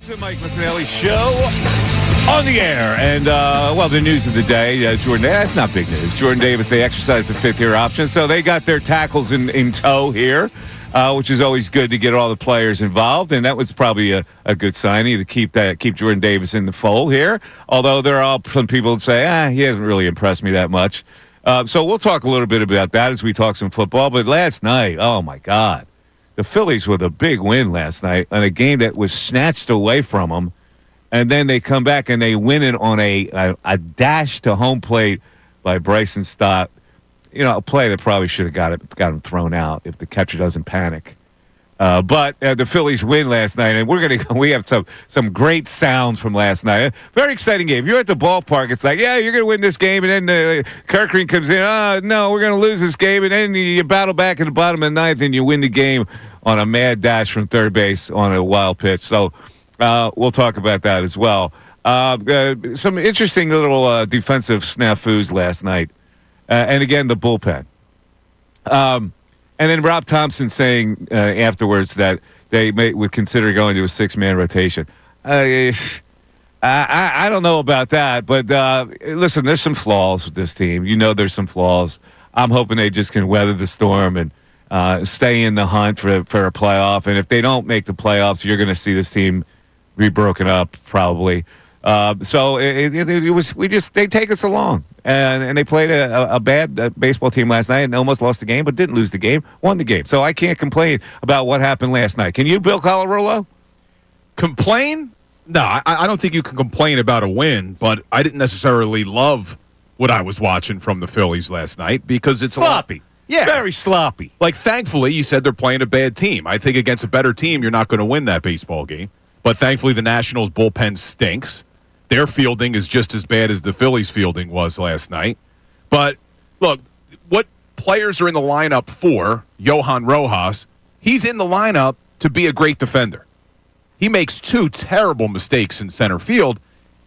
The Mike Missanelli Show on the air. And, the news of the day, Jordan, that's not big news. Jordan Davis, they exercised the fifth-year option, so they got their tackles in tow here, which is always good to get all the players involved, and that was probably a good signing to keep Jordan Davis in the fold here, although there are some people that say, he hasn't really impressed me that much. So we'll talk a little bit about that as we talk some football, but last night, oh, my God. The Phillies with a big win last night on a game that was snatched away from them, and then they come back and they win it on a dash to home plate by Bryson Stott. You know, a play that probably should have got him thrown out if the catcher doesn't panic. But the Phillies win last night, and we have some great sounds from last night. Very exciting game. If you're at the ballpark, it's like, you're going to win this game, and then Kirkring comes in, no, we're going to lose this game, and then you battle back in the bottom of the ninth, and you win the game on a mad dash from third base on a wild pitch. So we'll talk about that as well. Some interesting little defensive snafus last night. And again, the bullpen. And then Rob Thompson saying afterwards that they would consider going to a six-man rotation. I don't know about that, but listen, there's some flaws with this team. You know there's some flaws. I'm hoping they just can weather the storm and stay in the hunt for a playoff. And if they don't make the playoffs, you're going to see this team be broken up probably. So they take us along. And they played a bad baseball team last night and almost lost the game, but didn't lose the game, won the game. So I can't complain about what happened last night. Can you, Bill Colarulo? Complain? No, I don't think you can complain about a win, but I didn't necessarily love what I was watching from the Phillies last night because it's sloppy. Yeah. Very sloppy. Like, thankfully, you said they're playing a bad team. I think against a better team, you're not going to win that baseball game. But thankfully, the Nationals' bullpen stinks. Their fielding is just as bad as the Phillies' fielding was last night. But, look, what players are in the lineup for, Johan Rojas, he's in the lineup to be a great defender. He makes two terrible mistakes in center field,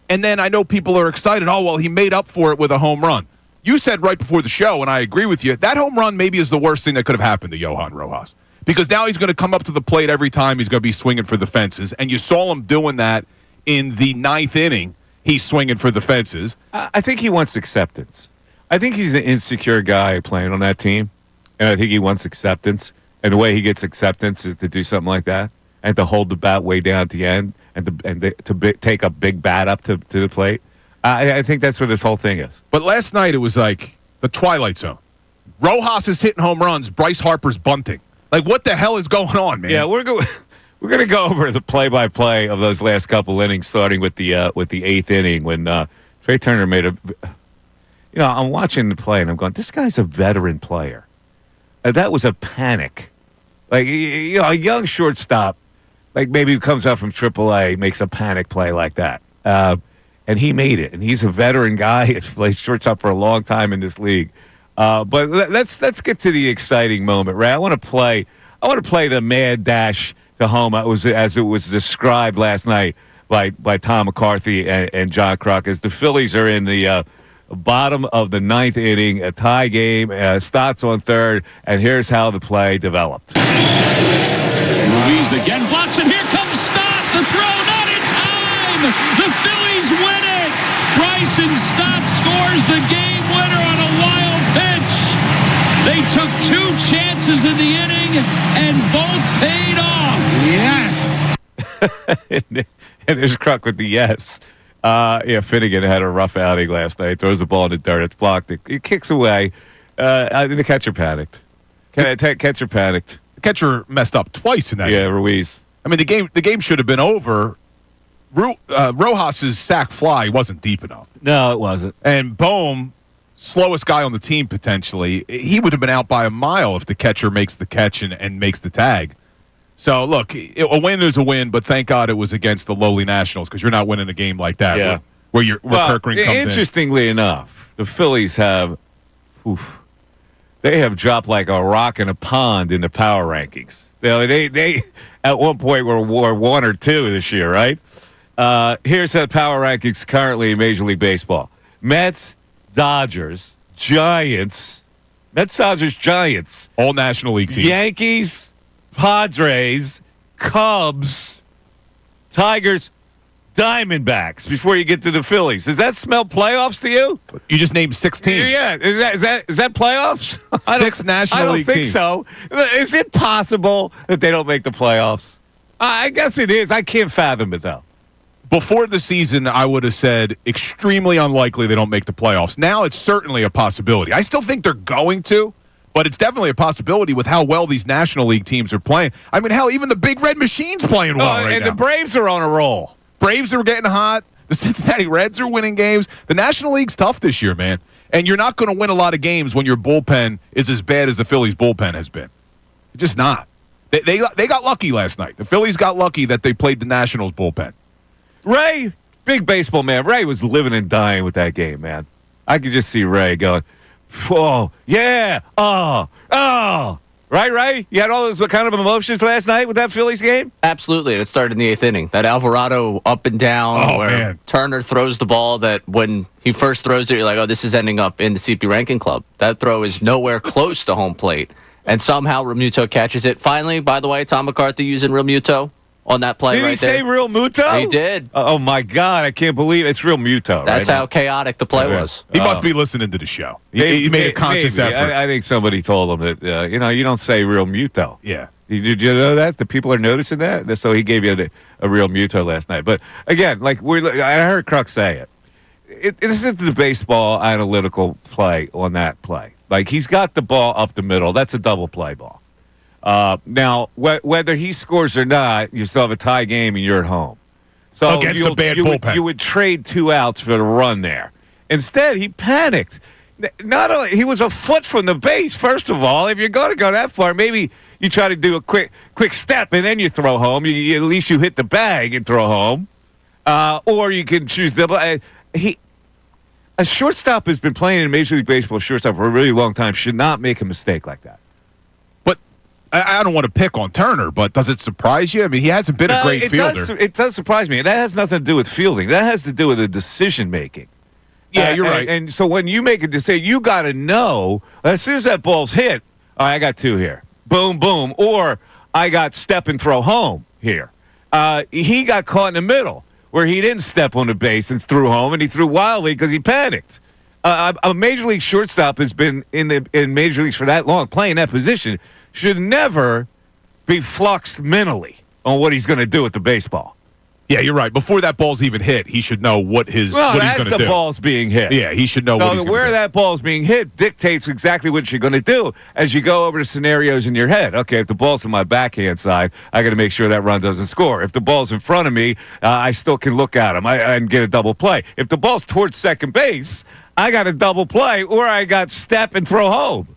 and then I know people are excited, he made up for it with a home run. You said right before the show, and I agree with you, that home run maybe is the worst thing that could have happened to Johan Rojas. Because now he's going to come up to the plate every time he's going to be swinging for the fences, and you saw him doing that in the ninth inning. He's swinging for the fences. I think he wants acceptance. I think he's an insecure guy playing on that team, and I think he wants acceptance. And the way he gets acceptance is to do something like that and to hold the bat way down at the end and to take a big bat up to the plate. I think that's what this whole thing is. But last night it was like the Twilight Zone. Rojas is hitting home runs. Bryce Harper's bunting. Like, what the hell is going on, man? Yeah, we're going to go over the play-by-play of those last couple innings, starting with the eighth inning when Trey Turner made a. I'm watching the play and I'm going, this guy's a veteran player. That was a panic. Like, a young shortstop, like maybe who comes out from AAA, makes a panic play like that. And he made it. And he's a veteran guy. He's played shortstop for a long time in this league. But let's get to the exciting moment, Ray. I want to play the mad dash to home as it was described last night by Tom McCarthy and John Kruk as the Phillies are in the bottom of the ninth inning, a tie game. Stott's on third, and here's how the play developed. Ruiz again blocks, and here comes Stott. The throw not in time. The Phillies win it. Bryson Stott scores the game winner on a wild pitch. They took two chances in the inning, and both paid off. Yes. And there's Kruk with the yes. Finnegan had a rough outing last night. Throws the ball in the dirt. It's blocked. It kicks away. The catcher panicked. Catcher panicked. The catcher messed up twice in that game. Ruiz. I mean, the game should have been over. Rojas's sac fly wasn't deep enough. No, it wasn't. And Bohm, slowest guy on the team potentially, he would have been out by a mile if the catcher makes the catch and makes the tag. So, look, a win is a win, but thank God it was against the lowly Nationals because you're not winning a game like that where Kirkring comes in. Interestingly enough, the Phillies have dropped like a rock in a pond in the power rankings. They at one point were 1 or 2 this year, right? Here's the power rankings currently in Major League Baseball. Mets, Dodgers, Giants. Mets, Dodgers, Giants. All National League teams. Yankees, Padres, Cubs, Tigers, Diamondbacks before you get to the Phillies. Does that smell playoffs to you? You just named 6 teams. Yeah, is that playoffs? 6 National League teams. I don't think so. Is it possible that they don't make the playoffs? I guess it is. I can't fathom it, though. Before the season, I would have said extremely unlikely they don't make the playoffs. Now it's certainly a possibility. I still think they're going to, but it's definitely a possibility with how well these National League teams are playing. I mean, hell, even the Big Red Machine's playing well right now. And the Braves are on a roll. Braves are getting hot. The Cincinnati Reds are winning games. The National League's tough this year, man. And you're not going to win a lot of games when your bullpen is as bad as the Phillies' bullpen has been. Just not. They got lucky last night. The Phillies got lucky that they played the Nationals' bullpen. Ray, big baseball man. Ray was living and dying with that game, man. I could just see Ray going, oh, yeah, oh. Right, Ray? You had all those kind of emotions last night with that Phillies game? Absolutely. It started in the 8th inning. That Alvarado up and down where man. Turner throws the ball that when he first throws it, you're like, oh, this is ending up in the CP Rankin Club. That throw is nowhere close to home plate. And somehow Realmuto catches it. Finally, by the way, Tom McCarthy using Realmuto on that play Did right there. Did he say Realmuto? He did. Oh, my God. I can't believe it's Realmuto. That's how chaotic the play was. He must be listening to the show. He made a conscious effort. I think somebody told him that, you don't say Realmuto. Yeah. Did you know that? The people are noticing that? So he gave you a Realmuto last night. But, again, I heard Crux say it. This is the baseball analytical play on that play. Like, he's got the ball up the middle. That's a double play ball. Now, whether he scores or not, you still have a tie game and you're at home. So against a bad bullpen. You would trade 2 outs for the run there. Instead, he panicked. Not only he was a foot from the base. First of all, if you're going to go that far, maybe you try to do a quick step and then you throw home. At least you hit the bag and throw home, or you can choose the. A shortstop has been playing in Major League Baseball shortstop for a really long time. Should not make a mistake like that. But I don't want to pick on Turner, but does it surprise you? I mean, he hasn't been a great fielder. It does surprise me. And that has nothing to do with fielding. That has to do with the decision making. Yeah, you're right. And so when you make a decision, you got to know as soon as that ball's hit, all right, I got 2 here. Boom, boom. Or I got step and throw home here. He got caught in the middle where he didn't step on the base and threw home, and he threw wildly because he panicked. A Major League shortstop has been in Major Leagues for that long, playing that position, should never be fluxed mentally on what he's going to do with the baseball. Yeah, you're right. Before that ball's even hit, he should know what he's going to do. As the ball's being hit. Yeah, he should know what he's going to do. Where that ball's being hit dictates exactly what you're going to do as you go over the scenarios in your head. Okay, if the ball's on my backhand side, I got to make sure that run doesn't score. If the ball's in front of me, I still can look at him and get a double play. If the ball's towards second base, I got a double play or I got step and throw home.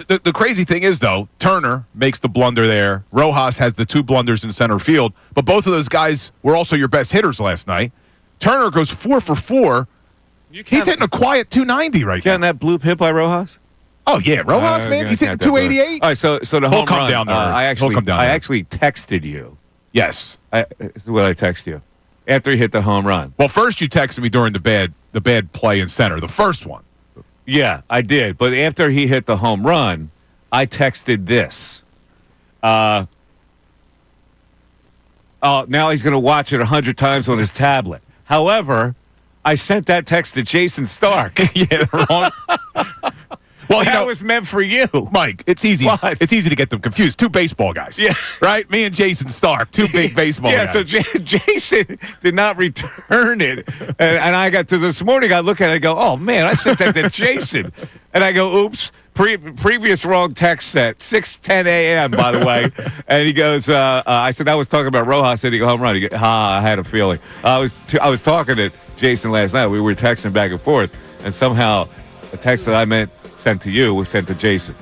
The crazy thing is, though, Turner makes the blunder there. Rojas has the 2 blunders in center field. But both of those guys were also your best hitters last night. Turner goes 4 for 4. He's hitting a quiet 290 right now. Getting that bloop hit by Rojas? Oh, yeah. Rojas, man, he's hitting 288. All right, so the home run. Down to earth. I actually texted you. Yes. This is what I text you. After he hit the home run. Well, first you texted me during the bad play in center, the first one. Yeah, I did. But after he hit the home run, I texted this. Now he's going to watch it 100 times on his tablet. However, I sent that text to Jason Stark. Yeah, wrong. Well, that was meant for you, Mike. It's easy. What? It's easy to get them confused. 2 baseball guys. Yeah. Right? Me and Jason Stark, 2 big baseball guys. So Jason did not return it. And I got to this morning, I look at it and go, oh, man, I sent that to Jason. And I go, oops, previous wrong text set, 6:10 a.m., by the way. And he goes, I said, I was talking about Rojas hitting a home run. He goes, I had a feeling. I was talking to Jason last night. We were texting back and forth. And somehow a text that I meant sent to you was sent to Jason.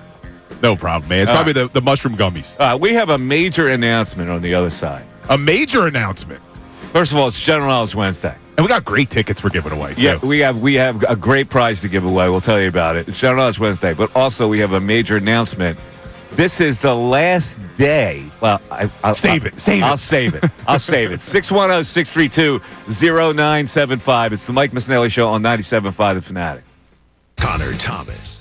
No problem, man. It's probably the mushroom gummies. We have a major announcement on the other side. A major announcement? First of all, it's General Knowledge Wednesday. And we got great tickets for giving away, too. Yeah, we have a great prize to give away. We'll tell you about it. It's General Knowledge Wednesday. But also, we have a major announcement. This is the last day. Well, I'll save it. I'll save it. 610-632-0975. It's the Mike Missanelli Show on 97.5 The Fanatic. Connor Thomas.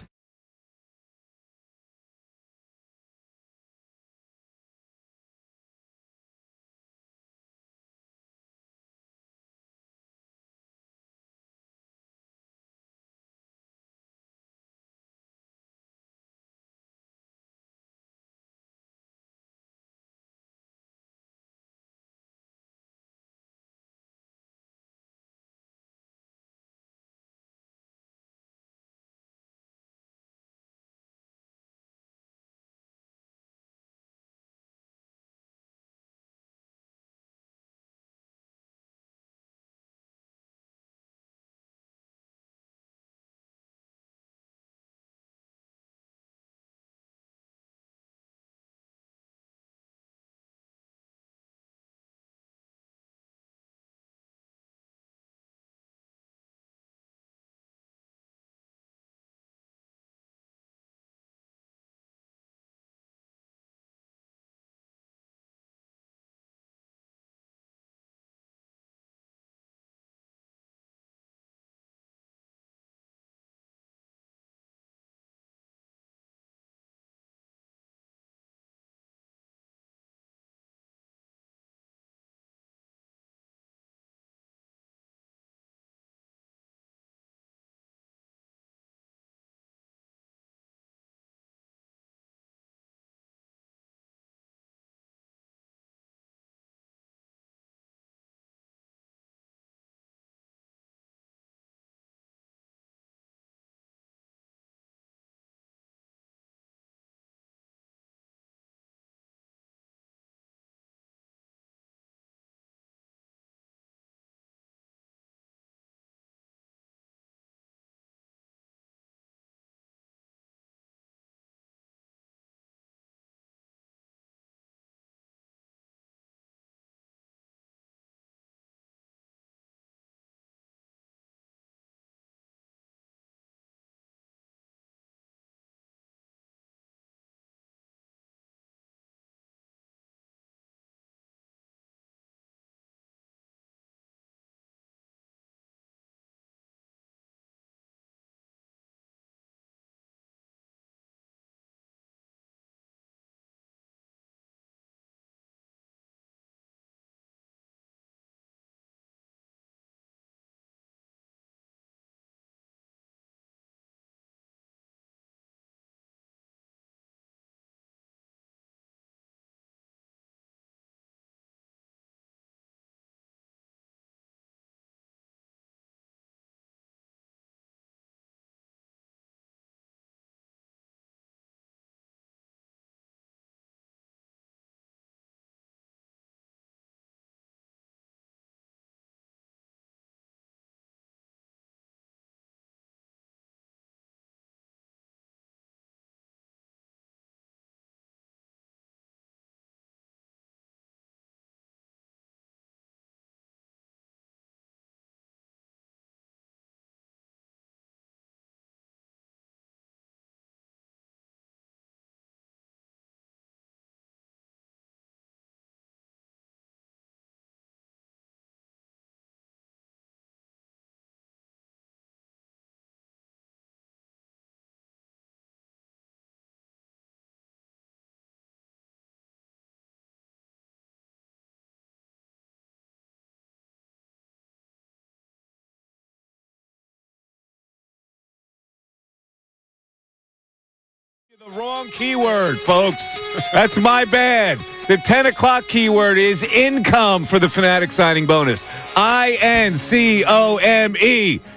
The wrong keyword, folks. That's my bad. The 10 o'clock keyword is income for the Fanatic signing bonus. INCOME.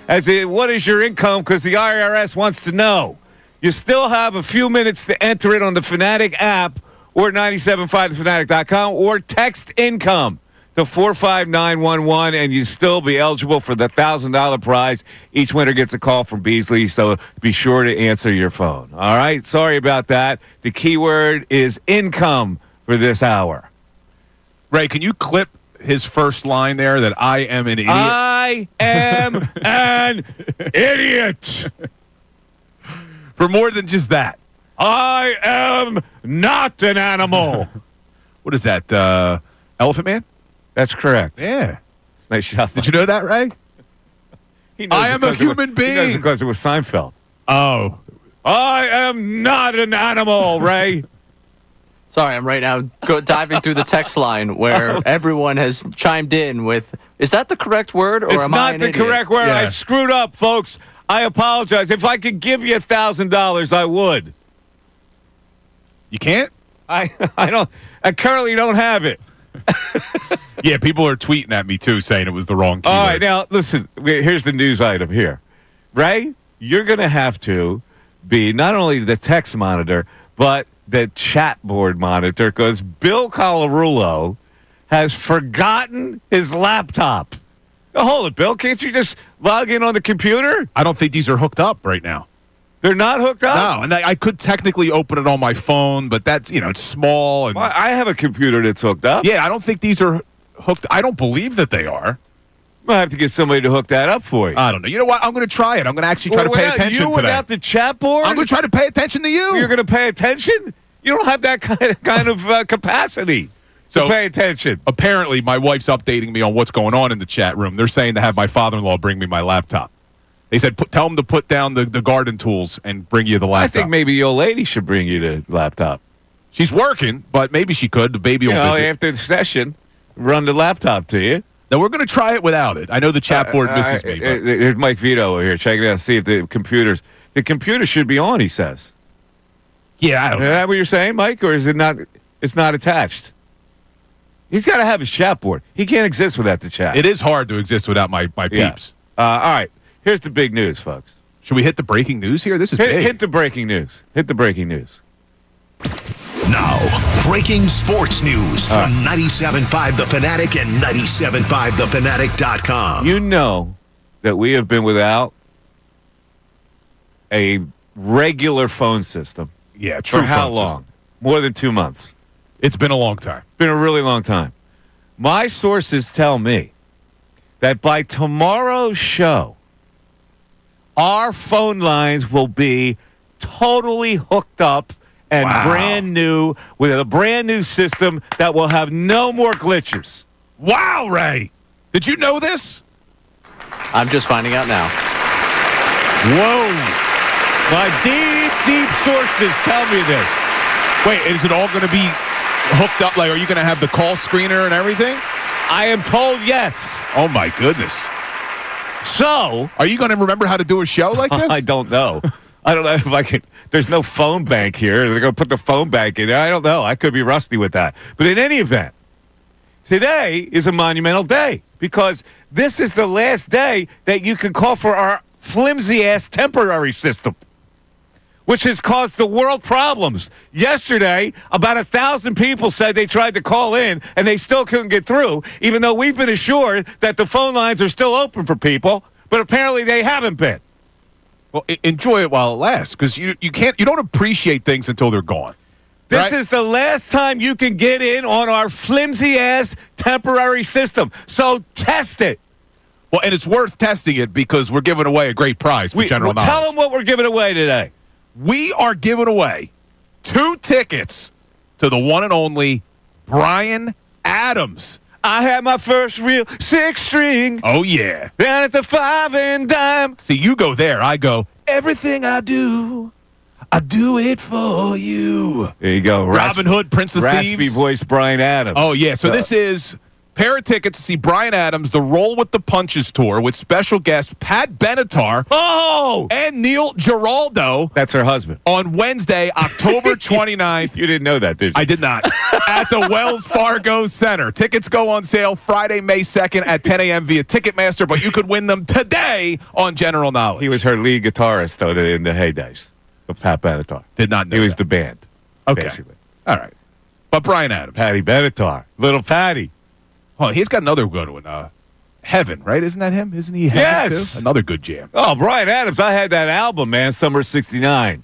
As in, what is your income? Because the IRS wants to know. You still have a few minutes to enter it on the Fanatic app or 975thefanatic.com or text income to 45911, and you still be eligible for the $1,000 prize. Each winner gets a call from Beasley, so be sure to answer your phone. All right? Sorry about that. The keyword is income for this hour. Ray, can you clip his first line there that I am an idiot? I am an idiot. For more than just that. I am not an animal. What is that, Elephant Man? That's correct. Yeah. Nice shot. Did you know that, Ray? He knows I am a human being. He knows because it was Seinfeld. Oh. I am not an animal, Ray. Sorry, I'm right now diving through the text line where everyone has chimed in with, is that the correct word, or It's am I not an the idiot? correct word. Yeah. I screwed up, folks. I apologize. If I could give you $1,000, I would. You can't? I currently don't have it. Yeah, people are tweeting at me, too, saying it was the wrong keyword. All right, now, listen. Here's the news item here. Ray, you're going to have to be not only the text monitor, but the chat board monitor, because Bill Colarulo has forgotten his laptop. Now, hold it, Bill. Can't you just log in on the computer? I don't think these are hooked up right now. They're not hooked up? No, and I could technically open it on my phone, but that's, it's small. And Well, I have a computer that's hooked up. yeah, I don't think these are hooked. I don't believe that they are. I'll have to get somebody to hook that up for you. I don't know. You know what? I'm going to try it. I'm going to actually try to pay attention You to without that. the chat board? I'm going to try to pay attention to you. You're going to pay attention? You don't have that kind of capacity So- to pay attention. Apparently, my wife's updating me on what's going on in the chat room. They're saying to have my father-in-law bring me my laptop. They said, tell him to put down the garden tools and bring you the I laptop. think maybe the old lady should bring you the laptop. She's working, but maybe she could. The baby will visit. After the session, run the laptop to you. Now, we're going to try it without it. I know the chat board misses me. But Here's Mike Vito over here. Check it out. See if the computer should be on, he says. yeah, I don't Is know. that what you're saying, Mike? Or is it not? It's not attached. He's got to have his chat board. He can't exist without the chat. It is hard to exist without my Yeah. peeps. All right. Here's the big news, folks. Should we hit the breaking news here? This is big. Hit the breaking news. Hit the breaking news. Now, breaking sports news from 97.5 The Fanatic and 97.5thefanatic.com. You know that we have been without a regular phone system Yeah, true. for how phone long? system. More than 2 months. It's been a long time. Been a really long time. My sources tell me that by tomorrow's show, our phone lines will be totally hooked up and brand new with a brand new system that will have no more glitches. Wow, Ray. Did you know this? I'm just finding out now. Whoa. My deep, deep sources tell me this. Wait, is it all going to be hooked up? Like, are you going to have the call screener and everything? I am told yes. Oh, my goodness. So, Are you going to remember how to do a show like this? I don't know. I don't know if I can. There's no phone bank here. They're going to put the phone bank in there. I don't know. I could be rusty with that. But in any event, today is a monumental day because this is the last day that you can call for our flimsy-ass temporary system, which has caused the world problems. Yesterday, about 1,000 people said they tried to call in, and they still couldn't get through, even though we've been assured that the phone lines are still open for people, but apparently they haven't been. Well, enjoy it while it lasts because you don't appreciate things until they're gone. This right? is the last time you can get in on our flimsy-ass temporary system, so test it. Well, and it's worth testing it because we're giving away a great prize for general knowledge. Tell them what we're giving away today. We are giving away 2 tickets to the one and only Bryan Adams. I had my first real 6-string Oh, yeah. down at the 5 and dime. See, you go there. I go, everything I do it for you. There you go. Robin Hood, Prince of Raspy Thieves. voice Bryan Adams. Oh, yeah. So this is Pair of tickets to see Bryan Adams, the Roll with the Punches tour with special guest Pat Benatar and Neil Giraldo. That's her husband. On Wednesday, October 29th. You didn't know that, did you? I did not. At the Wells Fargo Center. Tickets go on sale Friday, May 2nd at 10 a.m. via Ticketmaster, but you could win them today on General Knowledge. He was her lead guitarist, though, in the heydays of Pat Benatar. Did not know He was that. the band, basically. All right. But Bryan Adams. Patty Benatar. Little Patty. Oh, he's got another good one. Heaven, right? Isn't that him? Isn't he Heaven Yes. too? Another good jam. Oh, Bryan Adams. I had that album, man, Summer 69.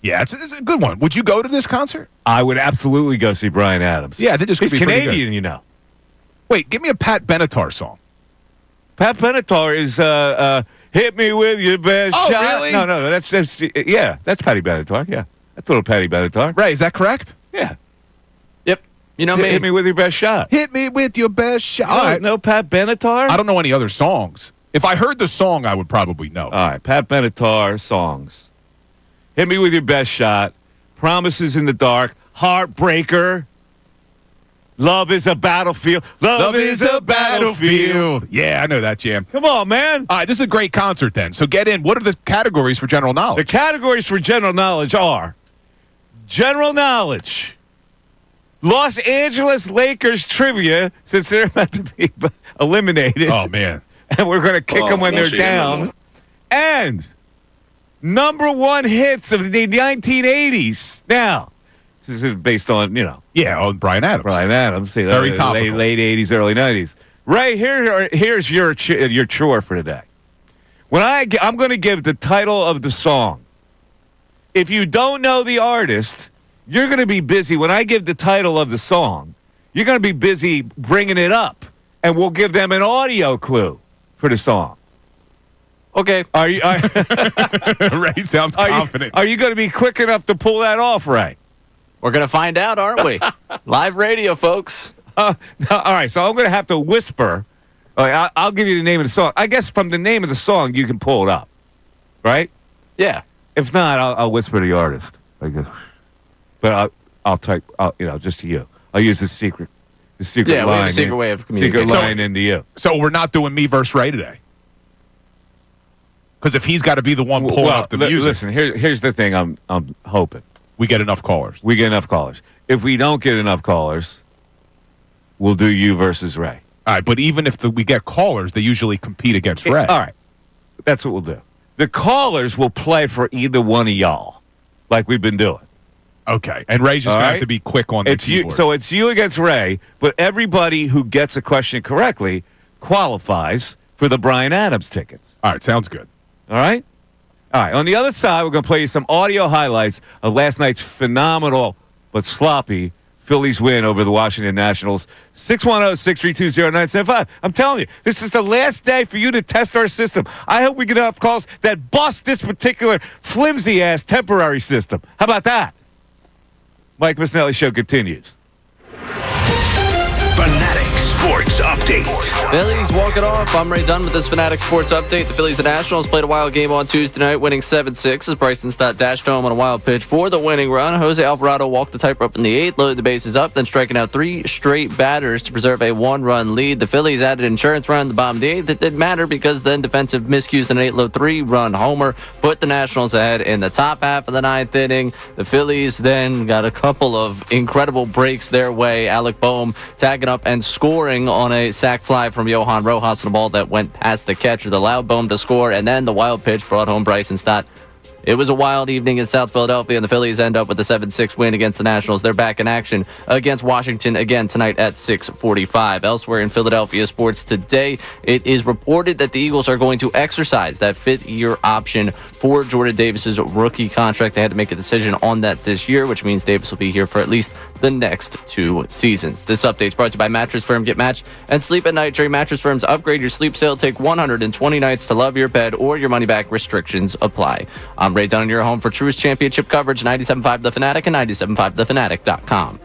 Yeah, it's a good one. Would you go to this concert? I would absolutely go see Bryan Adams. Yeah, I think this could He's be pretty Canadian, good. you know. Wait, give me a Pat Benatar song. Pat Benatar is "Hit Me With Your Best Oh, Shot." really? No, that's that's Patty Benatar. Yeah, that's little Patty Benatar. Ray, is that correct? Yeah, Yep. You know me. hit me with your best shot. Hit me with your best shot. All right. No Pat Benatar. I don't know any other songs. If I heard the song, I would probably know. All right, Pat Benatar songs. Hit me with your best shot. Promises in the dark. Heartbreaker. Love is a battlefield. Love is a battlefield. Yeah, I know that jam. Come on, man. All right, this is a great concert then. So get in. What are the categories for general The knowledge? categories for general knowledge are general knowledge, Los Angeles Lakers trivia, since they're about to be eliminated. Oh, man. And we're going to kick them when they're down. And number one hits of the 1980s. Now, this is based on, Yeah, on Bryan Adams. Bryan Adams. Very topical. Late 80s, early 90s. Ray, here's your chore for today. I'm going to give the title of the song. If you don't know the artist, you're going to be busy. When I give the title of the song, you're going to be busy bringing it up. And we'll give them an audio clue for the song. Okay. Are you? Ray sounds confident. Are you going to be quick enough to pull that off, Ray? We're going to find out, aren't we? Live radio, folks. No, all right, so I'm going to have to whisper. I'll give you the name of the song. I guess from the name of the song, you can pull it up, right? Yeah. If not, I'll whisper the artist. I guess, but I'll type. Just to you. I'll use the secret line. Yeah, we have a secret way of communicating. Secret line into you. So we're not doing me versus Ray today? Because if he's got to be the one pulling up the music. Listen, here's the thing. I'm hoping we get enough callers. we get enough callers. If we don't get enough callers, we'll do you versus Ray. All right, but even if we get callers, they usually compete against Ray. All right, that's what we'll do. The callers will play for either one of y'all, like we've been doing. Okay, and Ray's just All going to right. have to be quick on the It's you. keyboard. So it's you against Ray, but everybody who gets a question correctly qualifies for the Bryan Adams tickets. All right, sounds good. All right? All right. On the other side, we're going to play you some audio highlights of last night's phenomenal but sloppy Phillies win over the Washington Nationals. 610-632-0975. I'm telling you, this is the last day for you to test our system. I hope we get enough calls that bust this particular flimsy-ass temporary system. How about that? Mike Missanelli Show continues. Fanatic Sports Update. Phillies walk it off. I'm Ray Dunn with this Fanatic Sports Update. The Phillies and Nationals played a wild game on Tuesday night, winning 7-6 as Bryson Stott dashed home on a wild pitch for the winning run. Jose Alvarado walked the tightrope in the 8th, loaded the bases up, then striking out 3 straight batters to preserve a 1-run lead. The Phillies added insurance run in the bottom of the 8th. It didn't matter because then defensive miscues and an 8-low 3-run homer put the Nationals ahead in the top half of the 9th inning. The Phillies then got a couple of incredible breaks their way. Alec Boehm tagging up and scoring on a sac fly from Johan Rojas on a ball that went past the catcher that allowed Boehm to score, and then the wild pitch brought home Bryson Stott. It was a wild evening in South Philadelphia, and the Phillies end up with a 7-6 win against the Nationals. They're back in action against Washington again tonight at 6:45. Elsewhere in Philadelphia sports today, it is reported that the Eagles are going to exercise that 5th-year option for Jordan Davis's rookie contract. They had to make a decision on that this year, which means Davis will be here for at least the next 2 seasons. This update is brought to you by Mattress Firm. Get matched and sleep at night during Mattress Firm's Upgrade Your Sleep sale. Take 120 nights to love your bed or your money back. Restrictions apply. I'm Ray Dunn in your home for Truist Championship coverage, 97.5 The Fanatic and 97.5thefanatic.com.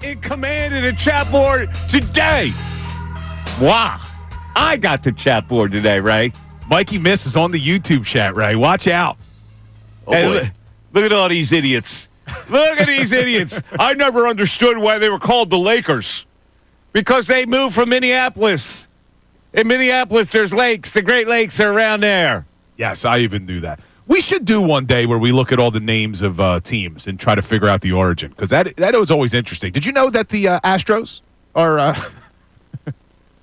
in command of the chat board today. Wow. I got the chat board today, Ray. Mikey Miss is on the YouTube chat, Ray. Watch out. Hey, look at all these idiots. Look at these idiots. I never understood why they were called the Lakers. Because they moved from Minneapolis. In Minneapolis, there's lakes. The Great Lakes are around there. Yes, I even knew that. We should do one day where we look at all the names of teams and try to figure out the origin, because that was always interesting. Did you know that the Astros are?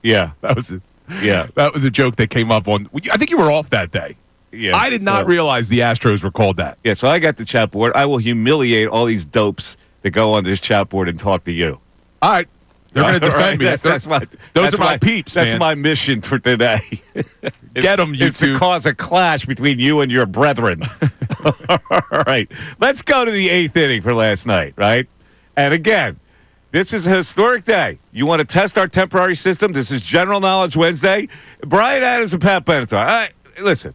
Yeah, that was it. Yeah, that was a joke that came up on. I think you were off that day. Yeah, I did not realize the Astros were called that. Yeah, so I got the chat board. I will humiliate all these dopes that go on this chat board and talk to you. All right. They're going to defend me. Those are my peeps, man. That's my mission for today. Get them, you It's to cause a clash between you and your brethren. All right. Let's go to the 8th inning for last night, right? And again, this is a historic day. You want to test our temporary system? This is General Knowledge Wednesday. Brian Adams and Pat Benatar. Listen,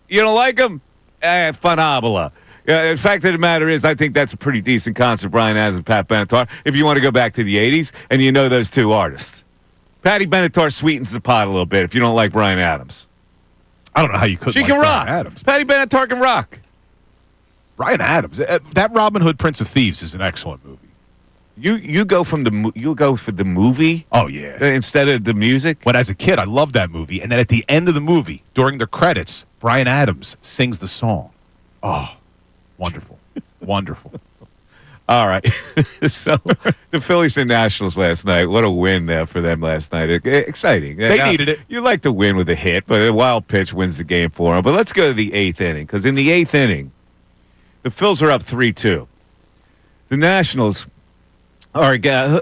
you don't like them? Phenomenal. The fact of the matter is, I think that's a pretty decent concept, Brian Adams and Pat Benatar, if you want to go back to the 80s and you know those two artists. Patty Benatar sweetens the pot a little bit if you don't like Brian Adams. I don't know how you could. She can rock. Adams. Patty Benatar can rock. Brian Adams. That Robin Hood Prince of Thieves is an excellent movie. You go for the movie? Oh, yeah. Instead of the music? But as a kid, I loved that movie. And then at the end of the movie, during the credits, Brian Adams sings the song. Oh. Wonderful. Wonderful. All right. So the Phillies and Nationals last night. What a win there for them last night. Exciting. They needed it. You like to win with a hit, but a wild pitch wins the game for them. But let's go to the 8th inning, because in the 8th inning, the Phils are up 3-2. The Nationals are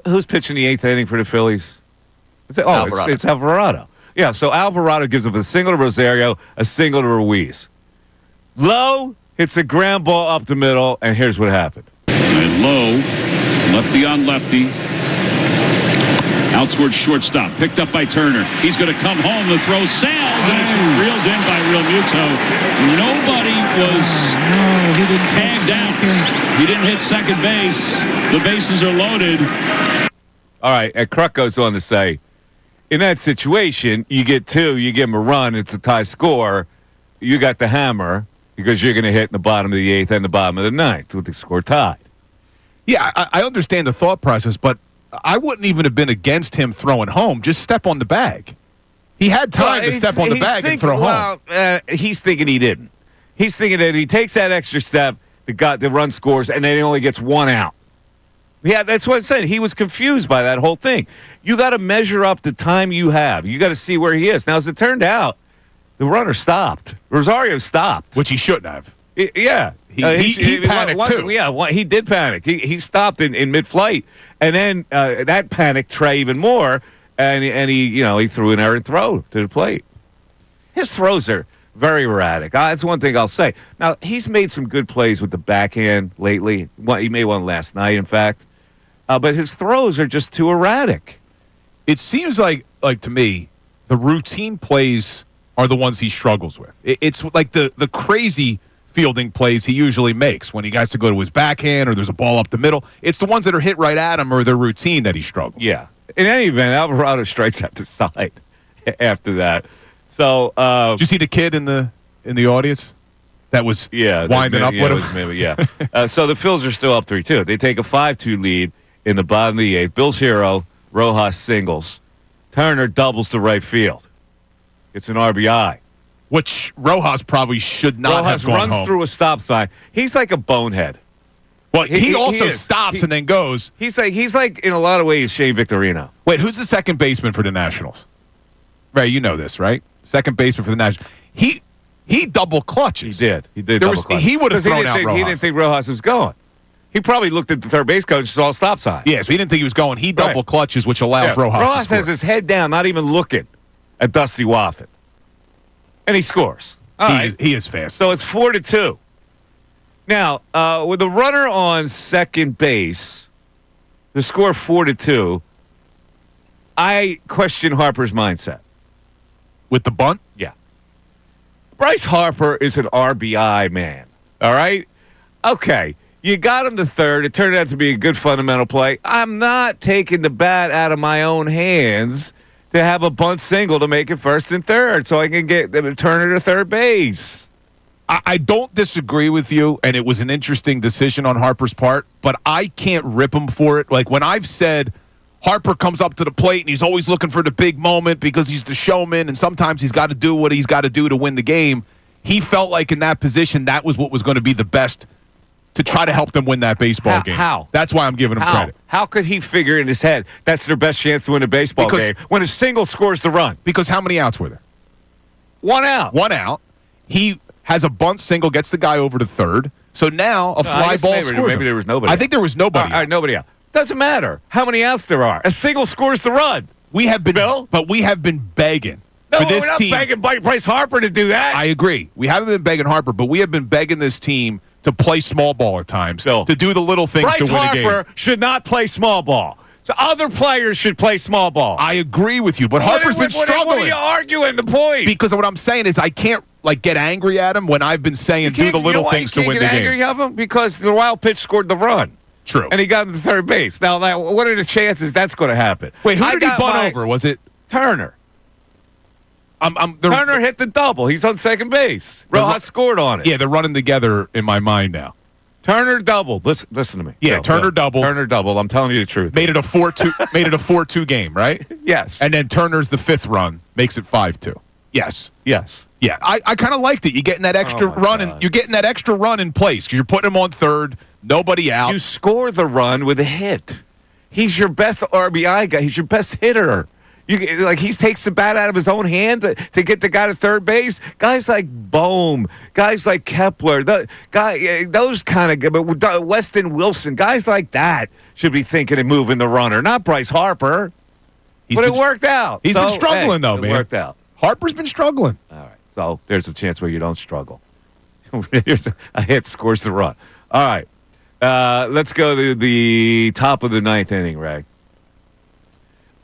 who's pitching the 8th inning for the Phillies? It's Alvarado. Yeah, so Alvarado gives up a single to Rosario, a single to Ruiz. Low hits a ground ball up the middle, and here's what happened. And Low, lefty on lefty. Out towards shortstop. Picked up by Turner. He's going to come home. The throw sails, and it's reeled in by Real Muto. Nobody was tagged out. He didn't hit second base. The bases are loaded. All right, and Kruk goes on to say, in that situation, you get two, you give him a run, it's a tie score. You got the hammer, because you're going to hit in the bottom of the 8th and the bottom of the 9th with the score tied. Yeah, I understand the thought process, but I wouldn't even have been against him throwing home. Just step on the bag. He had time to step on the bag and throw home. He's thinking he didn't. He's thinking that he takes that extra step, the run scores, and then he only gets one out. Yeah, that's what I said. He was confused by that whole thing. You got to measure up the time you have. You got to see where he is. Now, as it turned out, the runner stopped. Rosario stopped. Which he shouldn't have. Yeah. He panicked, too. Yeah, he did panic. He stopped in mid-flight. And then that panicked Trey even more, and he threw an errant throw to the plate. His throws are very erratic. That's one thing I'll say. Now, he's made some good plays with the backhand lately. He made one last night, in fact. But his throws are just too erratic. It seems like to me, the routine plays are the ones he struggles with. It's like the crazy fielding plays he usually makes when he has to go to his backhand or there's a ball up the middle. It's the ones that are hit right at him or their routine that he struggles. Yeah. In any event, Alvarado strikes out the side after that. So did you see the kid in the audience that was winding up with him? So the Phils are still up 3-2. They take a 5-2 lead in the bottom of the 8th. Bill's hero, Rojas singles. Turner doubles to right field. It's an RBI. Which Rojas probably should not have gone runs home. Through a stop sign. He's like a bonehead. Well, he also stops and then goes. He's like in a lot of ways Shane Victorino. Wait, who's the second baseman for the Nationals? Ray, you know this, right? Second baseman for the Nationals. He double clutches. He did double clutch. He would have thrown out Rojas. He didn't think Rojas was going. He probably looked at the third base coach and saw a stop sign. Yeah, so he didn't think he was going. He double clutches, which allows Rojas to score. Rojas has his head down, not even looking at Dusty Wofford. And he scores. He is fast. So it's 4-2. Now, with the runner on second base, the score 4-2, I question Harper's mindset. With the bunt? Yeah. Bryce Harper is an RBI man. All right? Okay. You got him to third. It turned out to be a good fundamental play. I'm not taking the bat out of my own hands to have a bunt single to make it first and third so I can get Turner to third base. I don't disagree with you, and it was an interesting decision on Harper's part, but I can't rip him for it. Like when I've said Harper comes up to the plate and he's always looking for the big moment because he's the showman, and sometimes he's got to do what he's got to do to win the game. He felt like in that position that was what was going to be the best to try to help them win that baseball game. How? That's why I'm giving him credit. How could he figure in his head that's their best chance to win a baseball game when a single scores the run? Because how many outs were there? 1 out. 1 out. He has a bunt single, gets the guy over to third. So now a fly ball scores. Maybe there was nobody. I think there was nobody. All right, nobody out. Doesn't matter how many outs there are. A single scores the run. We have been, Bill? But we have been begging. No, for this we're not team. begging Bryce Harper to do that. I agree. We haven't been begging Harper, but we have been begging this team to play small ball at times, Bill, to do the little things Bryce to win a game. Harper should not play small ball. So other players should play small ball. I agree with you, but Harper's been struggling. What are you arguing? The point? Because what I'm saying is I can't get angry at him when I've been saying do the little things to win the game. You can't get angry of him because the wild pitch scored the run. True. And he got him to third base. Now, what are the chances that's going to happen? Wait, who did he bunt over? Was it Turner? Turner hit the double. He's on second base. Rojas scored on it. Yeah, they're running together in my mind now. Turner doubled. Listen to me. Yeah, Turner doubled. Turner doubled. I'm telling you the truth. Made it a 4-2. Made it a 4-2 game, right? Yes. And then Turner's the fifth run, makes it 5-2. Yes. Yes. Yeah, I kind of liked it. You're getting that extra run, and you're getting that extra run in place because you're putting him on third, nobody out. You score the run with a hit. He's your best RBI guy. He's your best hitter. He takes the bat out of his own hand to get the guy to third base. Guys like Bohm, guys like Kepler, those kind of Weston Wilson, guys like that should be thinking of moving the runner, not Bryce Harper. But it worked out. He's been struggling though, man. It worked out. Harper's been struggling. All right, so there's a chance where you don't struggle. Here's a hit scores the run. All right, let's go to the top of the ninth inning, Ray.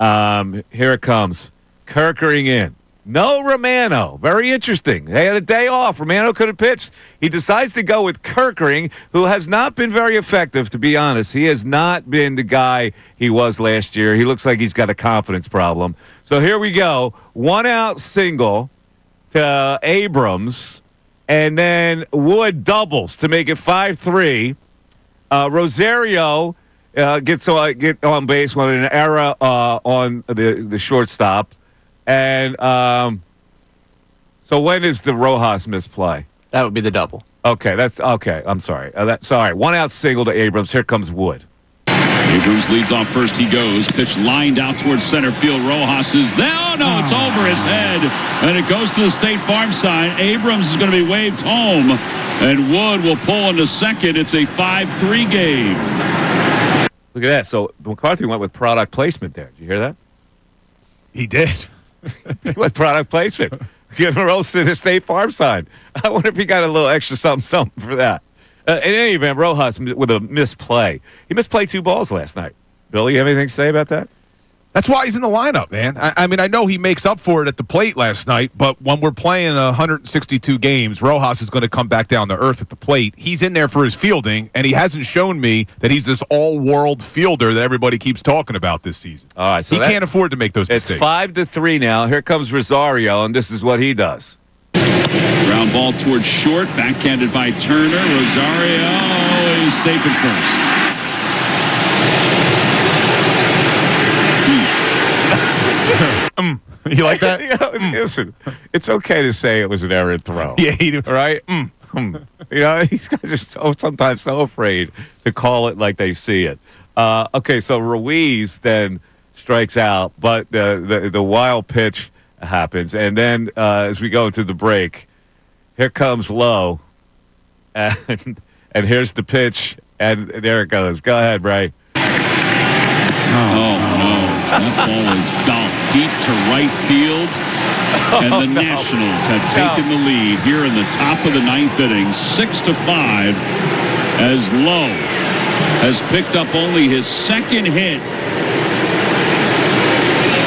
Here it comes. Kerkering in. No Romano. Very interesting. They had a day off. Romano could have pitched. He decides to go with Kerkering, who has not been very effective, to be honest. He has not been the guy he was last year. He looks like he's got a confidence problem. So here we go. 1 out single to Abrams, and then Wood doubles to make it 5-3. Rosario get on base with an error on the shortstop. And so when is the Rojas misplay? That would be the double. Okay, that's okay. I'm sorry. 1 out single to Abrams. Here comes Wood. Abrams leads off first. He goes. Pitch lined out towards center field. Rojas is there. Oh, no, it's over his head. And it goes to the State Farm sign. Abrams is going to be waved home. And Wood will pull into second. It's a 5-3 game. Look at that. So McCarthy went with product placement there. Did you hear that? He did. He went product placement. Give a roast to the State Farm sign. I wonder if he got a little extra something for that. In any event, Rojas with a misplay. He misplayed 2 balls last night. Bill, you have anything to say about that? That's why he's in the lineup, man. I mean, I know he makes up for it at the plate last night, but when we're playing 162 games, Rojas is going to come back down to earth at the plate. He's in there for his fielding, and he hasn't shown me that he's this all-world fielder that everybody keeps talking about this season. All right, so he can't afford to make those mistakes. It's 5-3 now. Here comes Rosario, and this is what he does. Ground ball towards short, backhanded by Turner. Rosario is safe at first. You like that? Listen, it's okay to say it was an errant throw. Yeah, right? These guys are sometimes so afraid to call it like they see it. Okay, so Ruiz then strikes out, but the wild pitch happens, and then as we go into the break, here comes Lowe, and here's the pitch, and there it goes. Go ahead, Ray. Oh, no. That ball is golfed deep to right field. And the Nationals have taken the lead here in the top of the ninth inning, 6-5, as Lowe has picked up only his second hit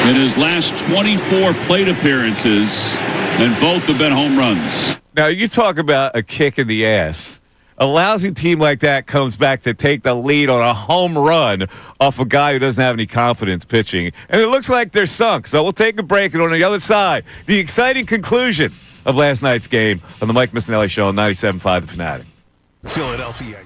in his last 24 plate appearances, and both have been home runs. Now, you talk about a kick in the ass. A lousy team like that comes back to take the lead on a home run off a guy who doesn't have any confidence pitching. And it looks like they're sunk. So we'll take a break, and on the other side, the exciting conclusion of last night's game on the Mike Missanelli Show on 97.5 The Fanatic. Philadelphia.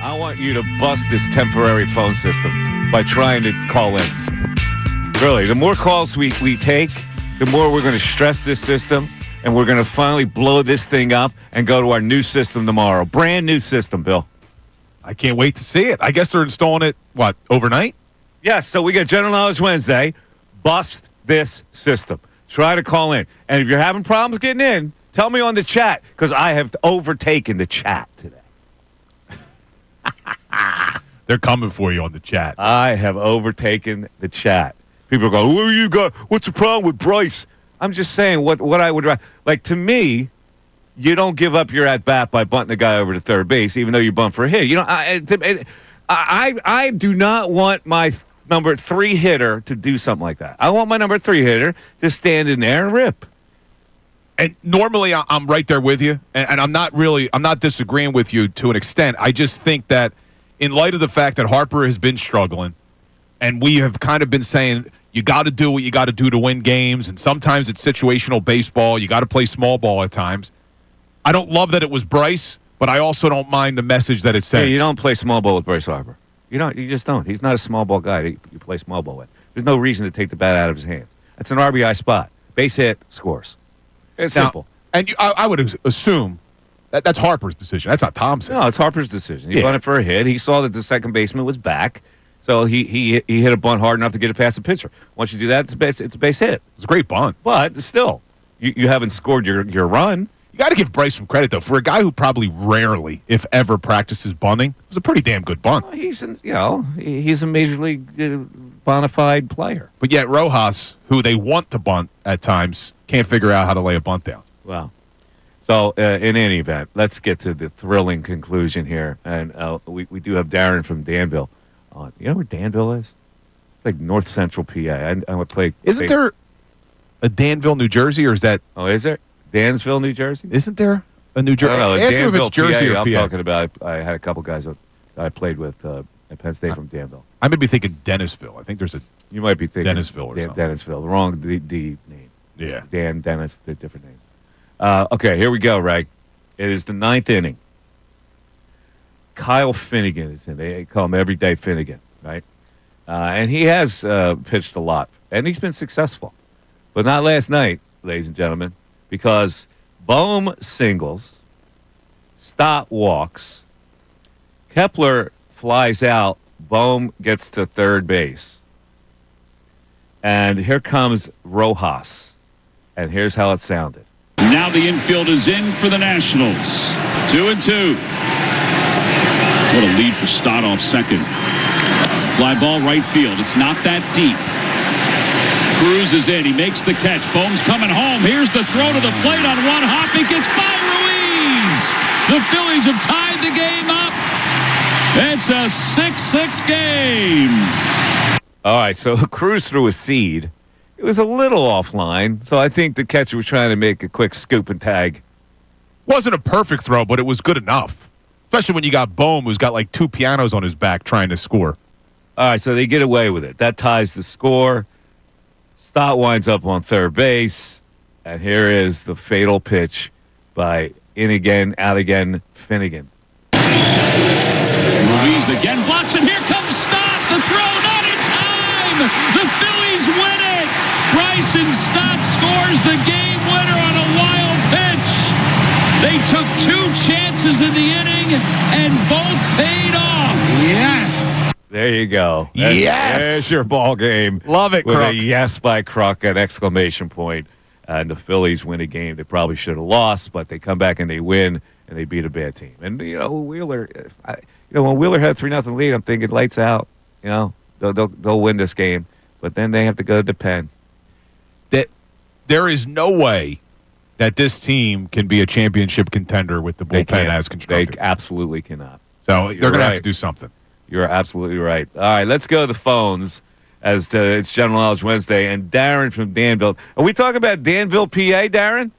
I want you to bust this temporary phone system by trying to call in. Really, the more calls we take, the more we're going to stress this system, and we're going to finally blow this thing up and go to our new system tomorrow. Brand new system, Bill. I can't wait to see it. I guess they're installing it, overnight? Yeah, so we got General Knowledge Wednesday. Bust this system. Try to call in. And if you're having problems getting in, tell me on the chat, because I have overtaken the chat today. They're coming for you on the chat. I have overtaken the chat. People are going, what's the problem with Bryce? I'm just saying what I would like. To me, you don't give up your at bat by bunting the guy over to third base, even though you bunt for a hit. You know, I do not want my number 3 hitter to do something like that. I want my number 3 hitter to stand in there and rip. And normally I'm right there with you, and I'm not disagreeing with you to an extent. I just think that in light of the fact that Harper has been struggling, and we have kind of been saying you got to do what you got to do to win games, and sometimes it's situational baseball. You got to play small ball at times. I don't love that it was Bryce, but I also don't mind the message that it sends. Yeah, you don't play small ball with Bryce Harper. You don't. You just don't. He's not a small ball guy that you play small ball with. There's no reason to take the bat out of his hands. That's an RBI spot. Base hit, scores. It's simple. And I would assume that's Harper's decision. That's not Thompson. No, it's Harper's decision. He bunted for a hit. He saw that the second baseman was back, so he hit a bunt hard enough to get it past the pitcher. Once you do that, it's a base hit. It's a great bunt. But still, you haven't scored your run. You got to give Bryce some credit, though. For a guy who probably rarely, if ever, practices bunting, it was a pretty damn good bunt. Well, he's a major league bona fide player. But yet Rojas, who they want to bunt at times, can't figure out how to lay a bunt down. Wow. So, in any event, let's get to the thrilling conclusion here. And we do have Darren from Danville on. You know where Danville is? It's like north central PA. I would play. Isn't there a Danville, New Jersey, or is that? Oh, is there? Dansville, New Jersey? Isn't there a New Jersey? Ask him if it's Jersey or PA. I'm talking about. I had a couple guys that I played with at Penn State from Danville. I may be thinking Dennisville. I think there's a. You might be thinking Dennisville or something. Dennisville. The wrong D name. Yeah. Dan, Dennis, they're different names. Okay, here we go, Ray. It is the 9th inning. Kyle Finnegan is in. They call him Everyday Finnegan, right? And he has pitched a lot, and he's been successful. But not last night, ladies and gentlemen, because Bohm singles, Stott walks, Kepler flies out, Bohm gets to third base. And here comes Rojas. And here's how it sounded. Now the infield is in for the Nationals. 2-2. What a lead for Stott off second. Fly ball right field. It's not that deep. Cruz is in. He makes the catch. Bohm's coming home. Here's the throw to the plate on one hop. He gets by Ruiz. The Phillies have tied the game up. It's a 6-6 game. All right, so Cruz threw a seed. It was a little offline, so I think the catcher was trying to make a quick scoop and tag. Wasn't a perfect throw, but it was good enough. Especially when you got Bohm, who's got like 2 pianos on his back trying to score. All right, so they get away with it. That ties the score. Stott winds up on third base, and here is the fatal pitch by in again, out again, Finnegan. Ruiz again blocks it. Here comes Stott. The throw not in time. The Phillies win it. Bryson Stott scores the game winner on a wild pitch. They took 2 chances in the inning, and both paid off. Yes. There you go. Yes. There's your ball game. Love it, with Kruk. a yes by Kruk, an exclamation point. And the Phillies win a game they probably should have lost, but they come back and they win, and they beat a bad team. And, Wheeler, when Wheeler had 3-0 lead, I'm thinking lights out. They'll win this game. But then they have to go to Penn. That there is no way that this team can be a championship contender with the bullpen as constructed. They absolutely cannot. So they're going to have to do something. You're absolutely right. All right, let's go to the phones as it's General Knowledge Wednesday. And Darren from Danville. Are we talking about Danville, PA, Darren?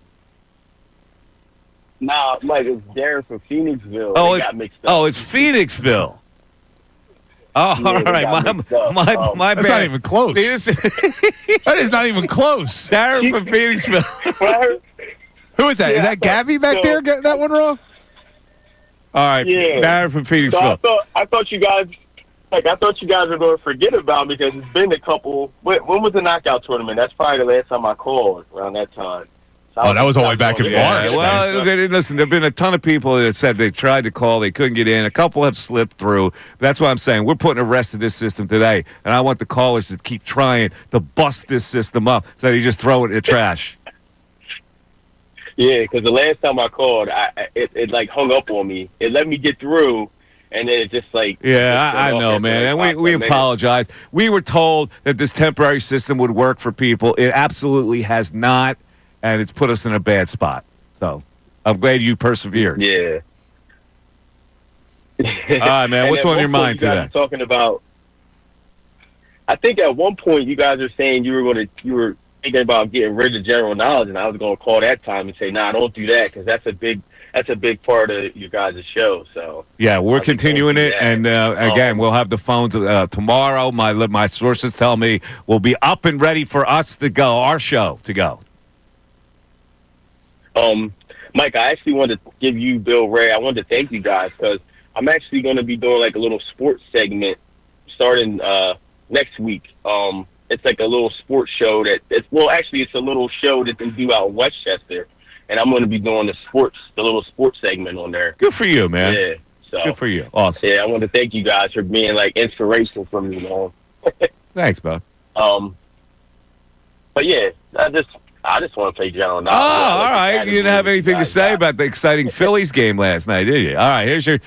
Nah, Mike, it's Darren from Phoenixville. Oh, got mixed up. Oh, it's Phoenixville. Oh, Yeah, all right. My That's bad. not even close. That is not even close. Darren from Phoenixville. Who is that? Is that Gabby back there getting that one wrong? All right, Yeah. Darren from So Phoenixville. I thought you guys were going to forget about me because it's been a couple. When was the knockout tournament? That's probably the last time I called around that time. So That was all the way back in March. Well, listen, there have been a ton of people that said they've tried to call, they couldn't get in. A couple have slipped through. That's why I'm saying we're putting a rest to this system today, and I want the callers to keep trying to bust this system up so they just throw it in the trash. Yeah, because the last time I called, it like hung up on me. It let me get through, and then it just like... Yeah, I know, man. And we apologize. We were told that this temporary system would work for people. It absolutely has not, and it's put us in a bad spot. So I'm glad you persevered. Yeah. All right, man. What's on your mind you guys today? were talking about. I think at one point you guys were saying you were thinking about getting rid of general knowledge, and I was going to call that time and say, "Nah, don't do that," because that's a big part of you guys' show. So Yeah, we're I think continuing don't do it, that. and again, we'll have the phones tomorrow. My sources tell me we'll be up and ready for us to go, our show to go. Mike, I actually wanted to give you, Bill, Ray. I wanted to thank you guys because I'm actually going to be doing like a little sports segment starting next week. It's like a little sports show it's a little show that they do out in Westchester, and I'm going to be doing the little sports segment on there. Good for you, man. Yeah, so Good for you. Awesome. yeah, I want to thank you guys for being like inspiration for me, man. Thanks, bud. But yeah, I just want to play general knowledge. Oh, all right. You didn't have anything to say about the exciting Phillies game last night, did you? All right. Here's your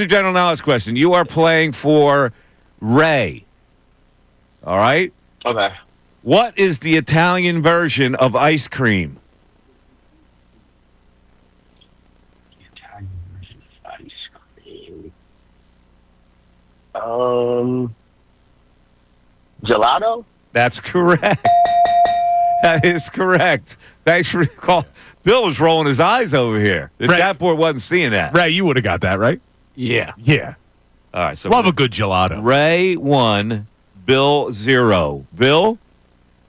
general knowledge question. You are playing for Ray. All right. Okay. What is the Italian version of ice cream? Italian version of ice cream. Gelato? That's correct. That is correct. Thanks for the call. Bill was rolling his eyes over here. The chat board wasn't seeing that. Ray, you would have got that, right? Yeah. Yeah. All right. So Love a good gelato. Ray 1, Bill 0. Bill,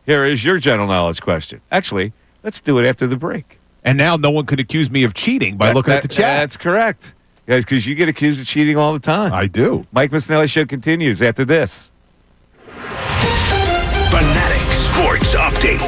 here is your general knowledge question. Actually, let's do it after the break. And now no one can accuse me of cheating by looking at the chat. That's correct. Guys, because you get accused of cheating all the time. I do. Mike Missanelli Show continues after this. Fanatic Sports Update.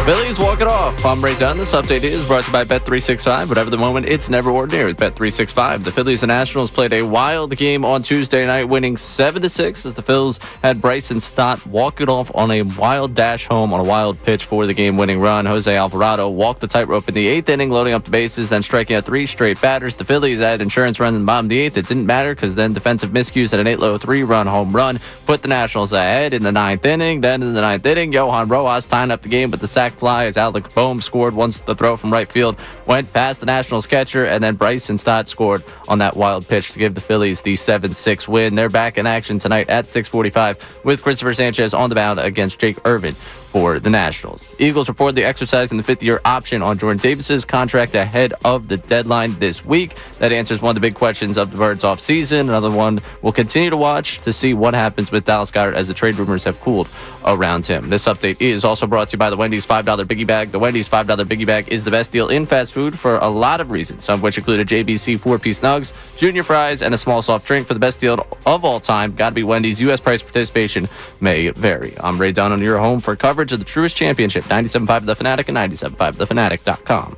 Phillies walk it off. I'm Ray Dunn. This update is brought to you by Bet365. Whatever the moment, it's never ordinary with Bet365. The Phillies and Nationals played a wild game on Tuesday night, winning 7-6 as the Phils had Bryson Stott walk it off on a wild dash home on a wild pitch for the game-winning run. Jose Alvarado walked the tightrope in the 8th inning, loading up the bases, then striking out 3 straight batters. The Phillies had insurance runs in the bottom of the 8th. It didn't matter because then defensive miscues at an 8-low 3-run home run put the Nationals ahead in the 9th inning. Then in the 9th inning, Johan Rojas tying up the game with the sac fly as Alec Boehm scored once the throw from right field went past the Nationals catcher, and then Bryson Stott scored on that wild pitch to give the Phillies the 7-6 win. They're back in action tonight at 6:45 with Christopher Sanchez on the mound against Jake Irvin for the Nationals. Eagles reportedly exercising the 5th-year option on Jordan Davis's contract ahead of the deadline this week. That answers one of the big questions of the Birds off season. Another one we'll continue to watch to see what happens with Dallas Goedert as the trade rumors have cooled around him. This update is also brought to you by the Wendy's $5 Biggie Bag. The Wendy's $5 Biggie Bag is the best deal in fast food for a lot of reasons, some of which include a JBC 4-piece nugs, junior fries, and a small soft drink. For the best deal of all time, gotta be Wendy's. U.S. price participation may vary. I'm Ray Dunn on your home for coverage of the Truist Championship, 97.5 The Fanatic and 97.5thefanatic.com.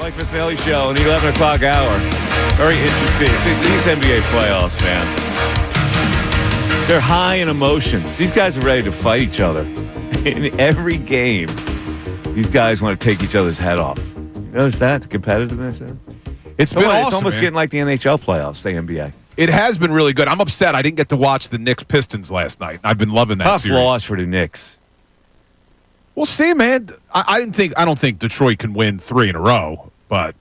Mike Missanelli Show, an 11 o'clock hour. Very interesting. These NBA playoffs, man. They're high in emotions. These guys are ready to fight each other. In every game, these guys want to take each other's head off. You notice that? The competitiveness there? It's been awesome, It's almost man. getting like the NHL playoffs, the NBA. It has been really good. I'm upset I didn't get to watch the Knicks Pistons last night. I've been loving that Tough series. loss for the Knicks. We'll see, man. I don't think Detroit can win 3 in a row, but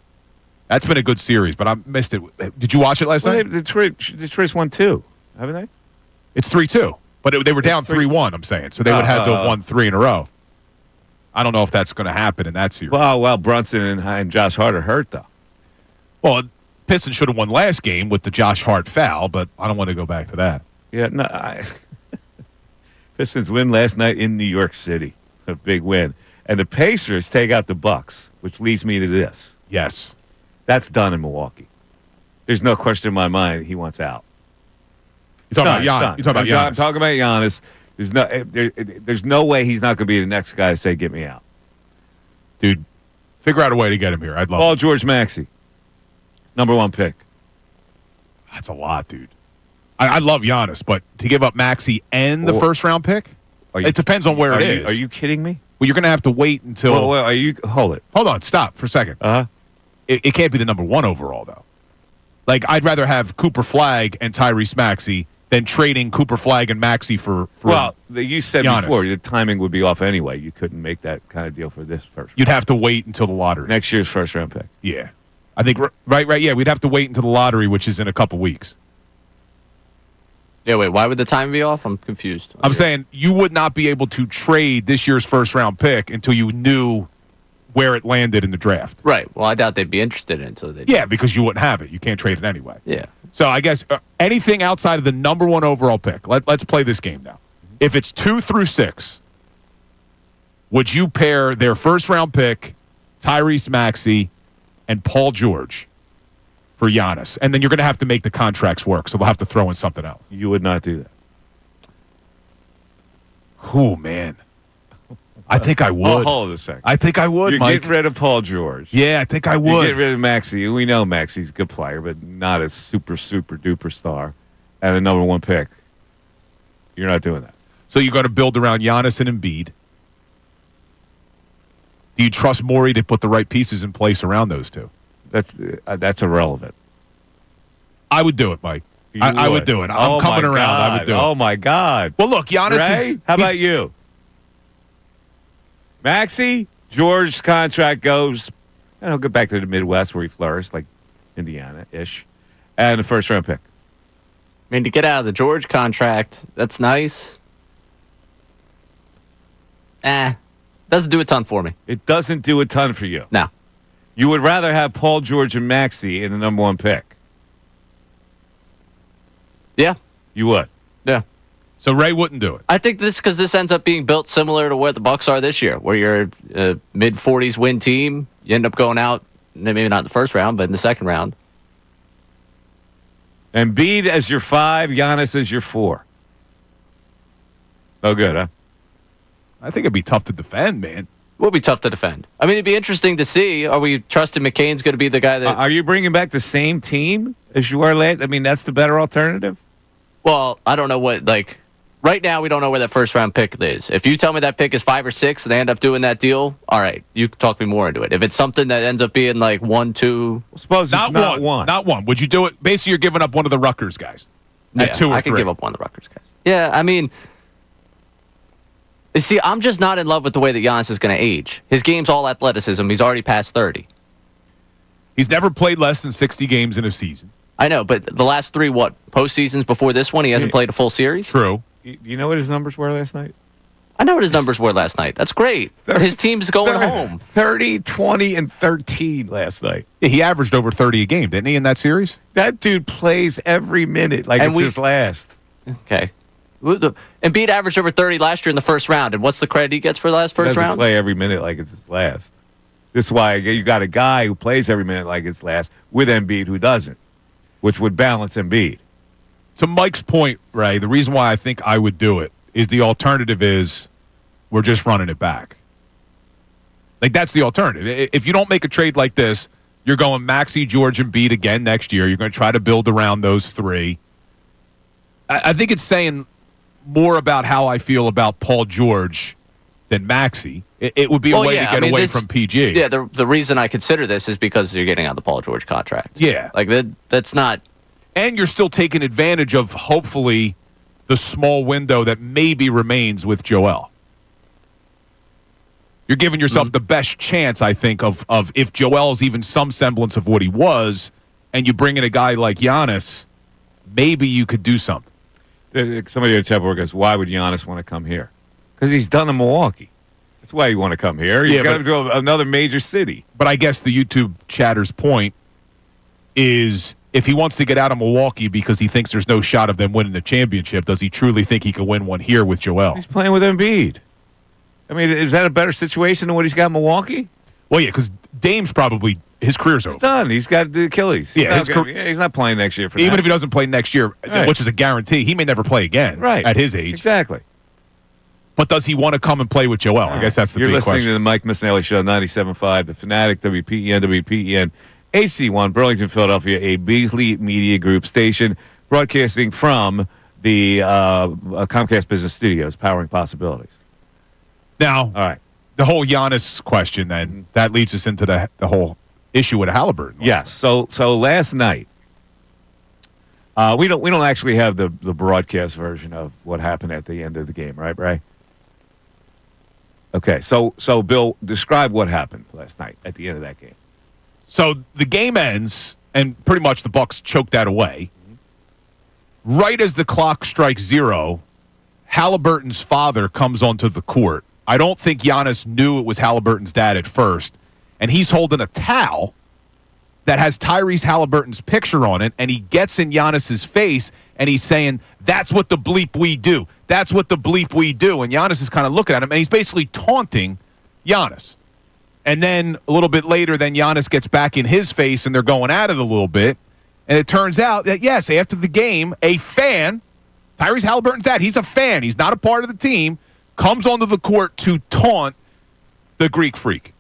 that's been a good series. But I missed it. Did you watch it last night? Detroit's won 2, haven't they? It's 3-2, but they were down 3-1. I'm saying, so they would have to have won 3 in a row. I don't know if that's going to happen in that series. Well, Brunson and Josh Hart are hurt though. Well, Pistons should have won last game with the Josh Hart foul, but I don't want to go back to that. Yeah, no. Pistons win last night in New York City, a big win, and the Pacers take out the Bucks, which leads me to this. Yes, That's done in Milwaukee. There's no question in my mind he wants out. You're talking about Giannis. I'm talking about Giannis. There's no way he's not going to be the next guy to say, "Get me out." Dude, figure out a way to get him here. I'd love Paul it. George Maxey, number 1 pick. That's a lot, dude. I love Giannis, but to give up Maxey and the first-round pick, it depends on where it is. Are you kidding me? Well, you're going to have to wait until... Well, hold it. Hold on, stop for a second. Uh-huh. It can't be the number 1 overall, though. Like, I'd rather have Cooper Flagg and Tyrese Maxey than trading Cooper Flagg and Maxey for Well, you said Giannis. before the timing would be off anyway. You couldn't make that kind of deal for this first. You'd have to wait until the lottery. Next year's first-round pick. Yeah. I think, right, yeah, we'd have to wait until the lottery, which is in a couple weeks. Yeah, wait, why would the time be off? I'm confused. I'm saying you would not be able to trade this year's first-round pick until you knew where it landed in the draft. Right. Well, I doubt they'd be interested in it until they Yeah, because you wouldn't have it. You can't trade it anyway. Yeah. So I guess anything outside of the number 1 overall pick, let's play this game now. If it's 2 through 6, would you pair their first-round pick, Tyrese Maxey, and Paul George for Giannis? And then you're going to have to make the contracts work, so they'll have to throw in something else. You would not do that. Oh, man. I think I would. Oh, hold a second. I think I would, You're Mike. getting rid of Paul George. Yeah, I think I You would. get rid of Maxey. We know Maxey's a good player, but not a super duper star. And a number 1 pick. You're not doing that. So you're going to build around Giannis and Embiid. Do you trust Morey to put the right pieces in place around those two? That's irrelevant. I would do it, Mike. I would do it. I'm coming around. God. I would do it. Oh, my God. Well, look, Giannis Ray, is... how about you? Maxey, George's contract goes, and he'll get back to the Midwest where he flourished, like Indiana-ish, and the first-round pick. I mean, to get out of the George contract, that's nice. Doesn't do a ton for me. It doesn't do a ton for you. No. You would rather have Paul George and Maxey in the number 1 pick. Yeah. You would. Yeah. So Ray wouldn't do it. I think because this ends up being built similar to where the Bucks are this year, where you're a mid-40s win team. You end up going out, maybe not in the first round, but in the second round. Embiid as your 5, Giannis as your 4. Oh, good, huh? I think it'd be tough to defend, man. Will be tough to defend. I mean, it'd be interesting to see. Are we trusting McCain's going to be the guy that... Are you bringing back the same team as you were late? I mean, that's the better alternative? Well, I don't know what, like... Right now, we don't know where that first-round pick is. If you tell me that pick is 5 or 6 and they end up doing that deal, all right, you talk me more into it. If it's something that ends up being like 1, 2... Suppose it's not one. Not one. Would you do it? Basically, you're giving up one of the Rutgers guys at 2 or 3. I can give up one of the Rutgers guys. Yeah, I mean... You see, I'm just not in love with the way that Giannis is going to age. His game's all athleticism. He's already past 30. He's never played less than 60 games in a season. I know, but the last 3, postseasons before this one, he hasn't played a full series? True. You know what his numbers were last night? I know what his numbers were last night. That's great. His team's going home. 30, 20, and 13 last night. Yeah, he averaged over 30 a game, didn't he, in that series? That dude plays every minute like it's his last. Okay. Embiid averaged over 30 last year in the first round, and what's the credit he gets for the last first He doesn't round? play every minute like it's his last. This is why you got a guy who plays every minute like it's last with Embiid who doesn't, which would balance Embiid. To Mike's point, Ray, the reason why I think I would do it is the alternative is we're just running it back. Like, that's the alternative. If you don't make a trade like this, You're going Maxey, George, and Embiid again next year. You're going to try to build around those three. I think it's saying more about how I feel about Paul George than Maxey. It would be a way to get away from PG. Yeah, the reason I consider this is because you're getting out the Paul George contract. Yeah. Like, that's not... And you're still taking advantage of, hopefully, the small window that maybe remains with Joel. You're giving yourself the best chance, I think, of if Joel is even some semblance of what he was, and you bring in a guy like Giannis, maybe you could do something. Somebody in the chat board goes, why would Giannis want to come here? Because he's done in Milwaukee. That's why you want to come here. You got to go to another major city. But I guess the YouTube chatter's point is if he wants to get out of Milwaukee because he thinks there's no shot of them winning the championship, does he truly think he can win one here with Joel? He's playing with Embiid. I mean, is that a better situation than what he's got in Milwaukee? Well, yeah, because Dame's probably his career's over. He's done. He's got the Achilles. Yeah, he's not playing next year for even that. if he doesn't play next year, which is a guarantee, he may never play again at his age. Exactly. But does he want to come and play with Joel? I guess that's the big question. You're listening to the Mike Missanelli Show, 97.5, The Fanatic, WPEN, HC1, Burlington, Philadelphia, a Beasley Media Group station, broadcasting from the Comcast Business Studios, powering possibilities. Now, all right, the whole Giannis question, then, that leads us into the whole issue with Haliburton. Yes. So last night, we don't actually have the broadcast version of what happened at the end of the game, right, Ray? Okay. So Bill, describe what happened last night at the end of that game. So the game ends, and pretty much the Bucks choke that away. Right as the clock strikes 0, Haliburton's father comes onto the court. I don't think Giannis knew it was Haliburton's dad at first, and he's holding a towel that has Tyrese Haliburton's picture on it, and he gets in Giannis's face, and he's saying, "That's what the bleep we do. That's what the bleep we do." And Giannis is kind of looking at him, and he's basically taunting Giannis. And then a little bit later, then Giannis gets back in his face, and they're going at it a little bit. And it turns out that, yes, after the game, a fan, Tyrese Haliburton's dad, he's a fan. He's not a part of the team, comes onto the court to taunt the Greek Freak.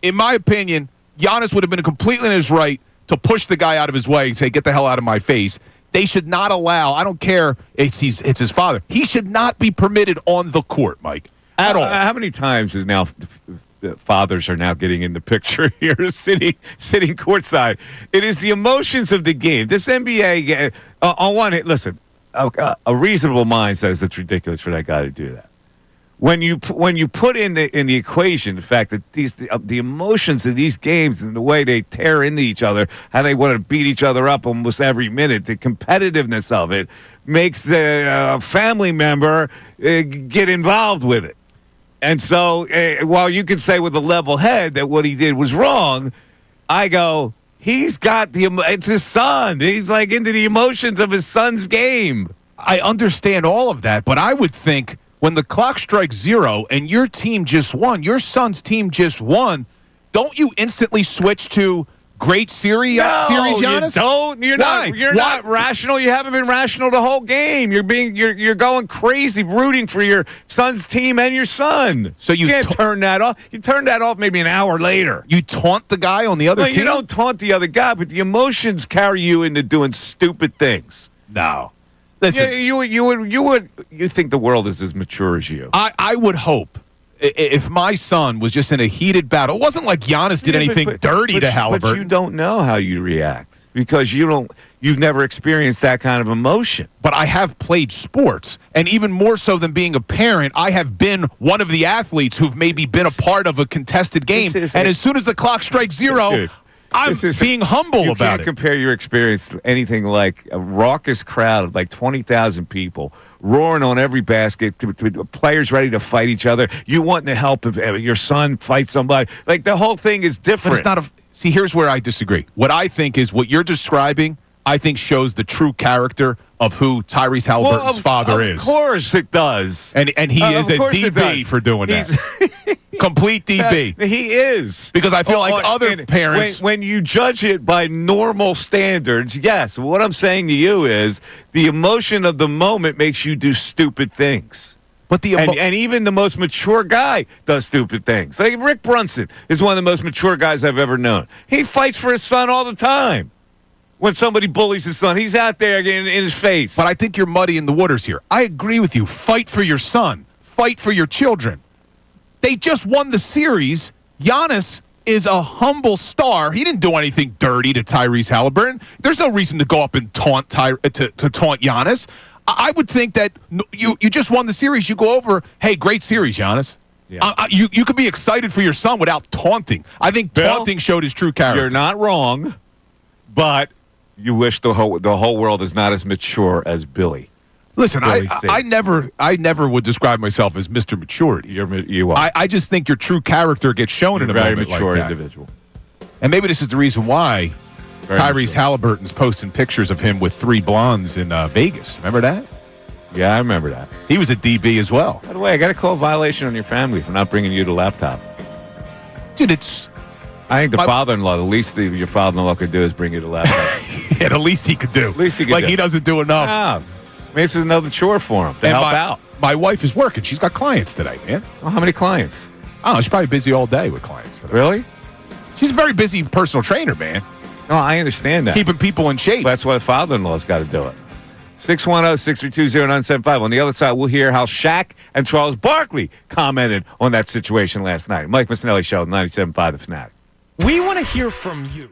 In my opinion, Giannis would have been completely in his right to push the guy out of his way and say, "Get the hell out of my face." They should not allow, I don't care, it's his father. He should not be permitted on the court, Mike, at all. How many times is now fathers are now getting in the picture here, sitting courtside? It is the emotions of the game. This NBA, on one hand, listen, a reasonable mind says it's ridiculous for that guy to do that. When you put in the equation the fact that the emotions of these games and the way they tear into each other, how they want to beat each other up almost every minute, the competitiveness of it makes the family member get involved with it. And so while you can say with a level head that what he did was wrong, I go, he's got it's his son. He's like into the emotions of his son's game. I understand all of that, but I would think when the clock strikes 0 and your team just won, your son's team just won, don't you instantly switch to great series, Giannis? You don't. You're not rational. You haven't been rational the whole game. You're going crazy rooting for your son's team and your son. So you can't turn that off. You turn that off maybe an hour later. You taunt the guy on the other team? You don't taunt the other guy, but the emotions carry you into doing stupid things. No. Listen, you think the world is as mature as you. I would hope if my son was just in a heated battle, it wasn't like Giannis did anything dirty to Haliburton. But you don't know how you react because you've never experienced that kind of emotion. But I have played sports, and even more so than being a parent, I have been one of the athletes who've maybe been a part of a contested game. And as soon as the clock strikes 0, I'm being humble about it. You can't compare your experience to anything like a raucous crowd of like 20,000 people roaring on every basket, to players ready to fight each other. You wanting to help your son fight somebody. Like, the whole thing is different. But it's not see, here's where I disagree. What I think is what you're describing, I think shows the true character of who Tyrese Haliburton's father is. Of course it does. And he is a DB for doing that. Complete DB. He is. Because I feel like other parents... When you judge it by normal standards, yes. What I'm saying to you is the emotion of the moment makes you do stupid things. But and even the most mature guy does stupid things. Like Rick Brunson is one of the most mature guys I've ever known. He fights for his son all the time. When somebody bullies his son, he's out there in his face. But I think you're muddying the waters here. I agree with you. Fight for your son. Fight for your children. They just won the series. Giannis is a humble star. He didn't do anything dirty to Tyrese Haliburton. There's no reason to go up and taunt to taunt Giannis. I would think that you just won the series. You go over, hey, great series, Giannis. Yeah. You could be excited for your son without taunting. I think taunting showed his true character. You're not wrong, but you wish the whole world is not as mature as Billy. Listen, I never would describe myself as Mr. Maturity. You are. I just think your true character gets shown in a very moment mature like that. individual. And maybe this is the reason why Tyrese Haliburton's posting pictures of him with 3 blondes in Vegas. Remember that? Yeah, I remember that. He was a DB as well. By the way, I got to call a violation on your family for not bringing you the laptop. Dude, it's... I think the father-in-law, the least your father-in-law could do is bring you the laptop. Yeah, the least he could do. Least he could do. He doesn't do enough. Yeah. Maybe this is another chore for him to help out. My wife is working. She's got clients today, man. Well, how many clients? I don't know. She's probably busy all day with clients today. Really? She's a very busy personal trainer, man. No, I understand that. Keeping people in shape. That's why the father-in-law's got to do it. 610-632-0975. On the other side, we'll hear how Shaq and Charles Barkley commented on that situation last night. Mike Missanelli Show, 97.5 The Fanatic. We want to hear from you.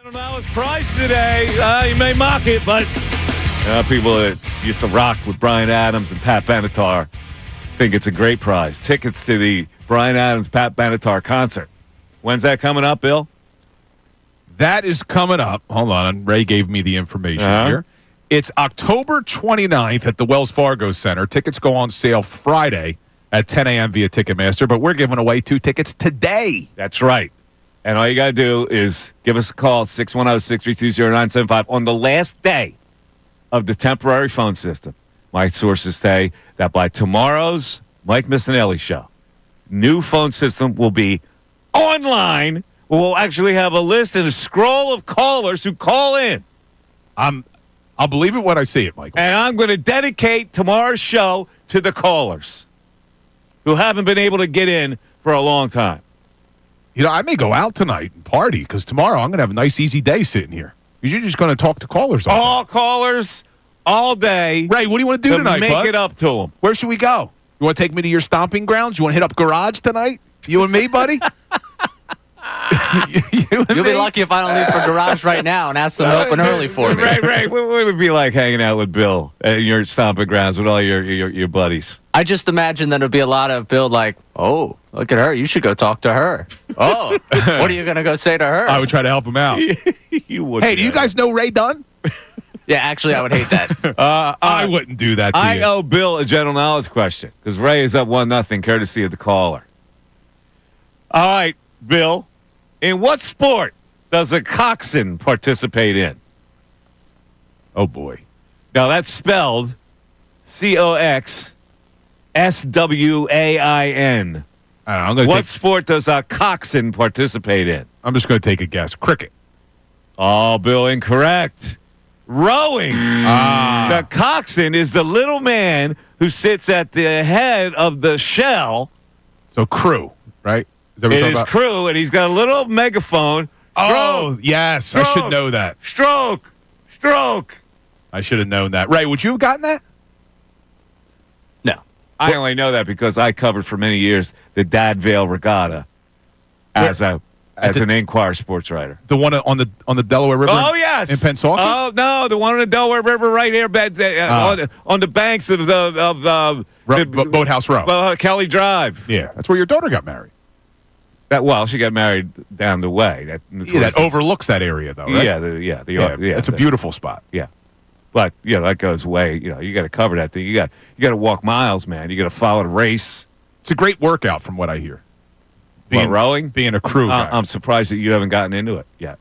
$1,000 prize today. You may mock it, but people that used to rock with Bryan Adams and Pat Benatar think it's a great prize. Tickets to the Bryan Adams Pat Benatar concert. When's that coming up, Bill? That is coming up. Hold on. Ray gave me the information here. It's October 29th at the Wells Fargo Center. Tickets go on sale Friday at 10 a.m. via Ticketmaster, but we're giving away 2 tickets today. That's right. And all you got to do is give us a call, 610-632-0975, on the last day of the temporary phone system. My sources say that by tomorrow's Mike Missanelli show, new phone system will be online. We'll actually have a list and a scroll of callers who call in. I'll believe it when I see it, Michael. And I'm going to dedicate tomorrow's show to the callers who haven't been able to get in for a long time. You know, I may go out tonight and party because tomorrow I'm going to have a nice, easy day sitting here. You're just going to talk to callers all day. Callers, all day. Ray, what do you want to do tonight, make bud? it up to them. Where should we go? You want to take me to your stomping grounds? You want to hit up Garage tonight? You and me, buddy? You'll be lucky if I don't leave for Garage right now and ask them to open early for me. Right. What would it be like hanging out with Bill at your stomping grounds with all your buddies? I just imagine that it'd be a lot of Bill like, oh, look at her. You should go talk to her. Oh, what are you going to go say to her? I would try to help him out. You would. Hey, do you guys know Ray Dunn? Yeah, actually, I would hate that. I wouldn't do that to you. I owe Bill a general knowledge question because Ray is up 1-0 courtesy of the caller. All right, Bill. In what sport does a coxswain participate in? Oh, boy. Now, that's spelled COXSWAIN. What sport does a coxswain participate in? I'm just going to take a guess. Cricket. Oh, Bill, incorrect. Rowing. The coxswain is the little man who sits at the head of the shell. So crew, right? Is that what It you're is talking about? crew, and he's got a little megaphone. Oh, yes. Stroke. I should know that. Stroke. I should have known that. Ray, would you have gotten that? No. I only know that because I covered for many years the Dadvale Regatta as an Inquirer sports writer. The one on the Delaware River? Oh, yes. In Pensacola? Oh, no, the one on the Delaware River right here on the banks of Boathouse Row. Kelly Drive. Yeah, that's where your daughter got married. She got married down the way. That overlooks that area, though, right? Yeah. It's a beautiful spot. Yeah. But, that goes way, you got to cover that thing. You got to walk miles, man. You got to follow the race. It's a great workout from what I hear. Rowing? Being a crew guy. I'm surprised that you haven't gotten into it yet.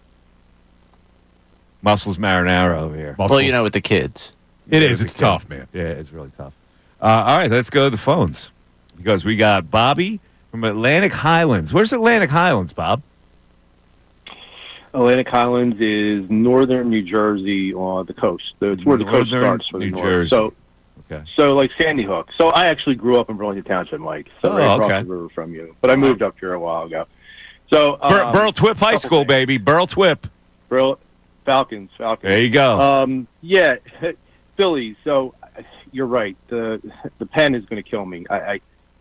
Muscles marinara over here. Muscles. Well, with the kids. It is. It's tough, man. Yeah, it's really tough. All right, let's go to the phones. Because we got Bobby from Atlantic Highlands. Where's Atlantic Highlands, Bob? Atlantic Highlands is northern New Jersey on the coast. It's where the coast starts for the New north. Jersey. So like Sandy Hook. So I actually grew up in Burlington Township, Mike. So right across the river from you. But I moved up here a while ago. So Burl Twip High School, baby. Burl Twip. Falcons. There you go. Yeah, Phillies. So you're right. The pen is going to kill me.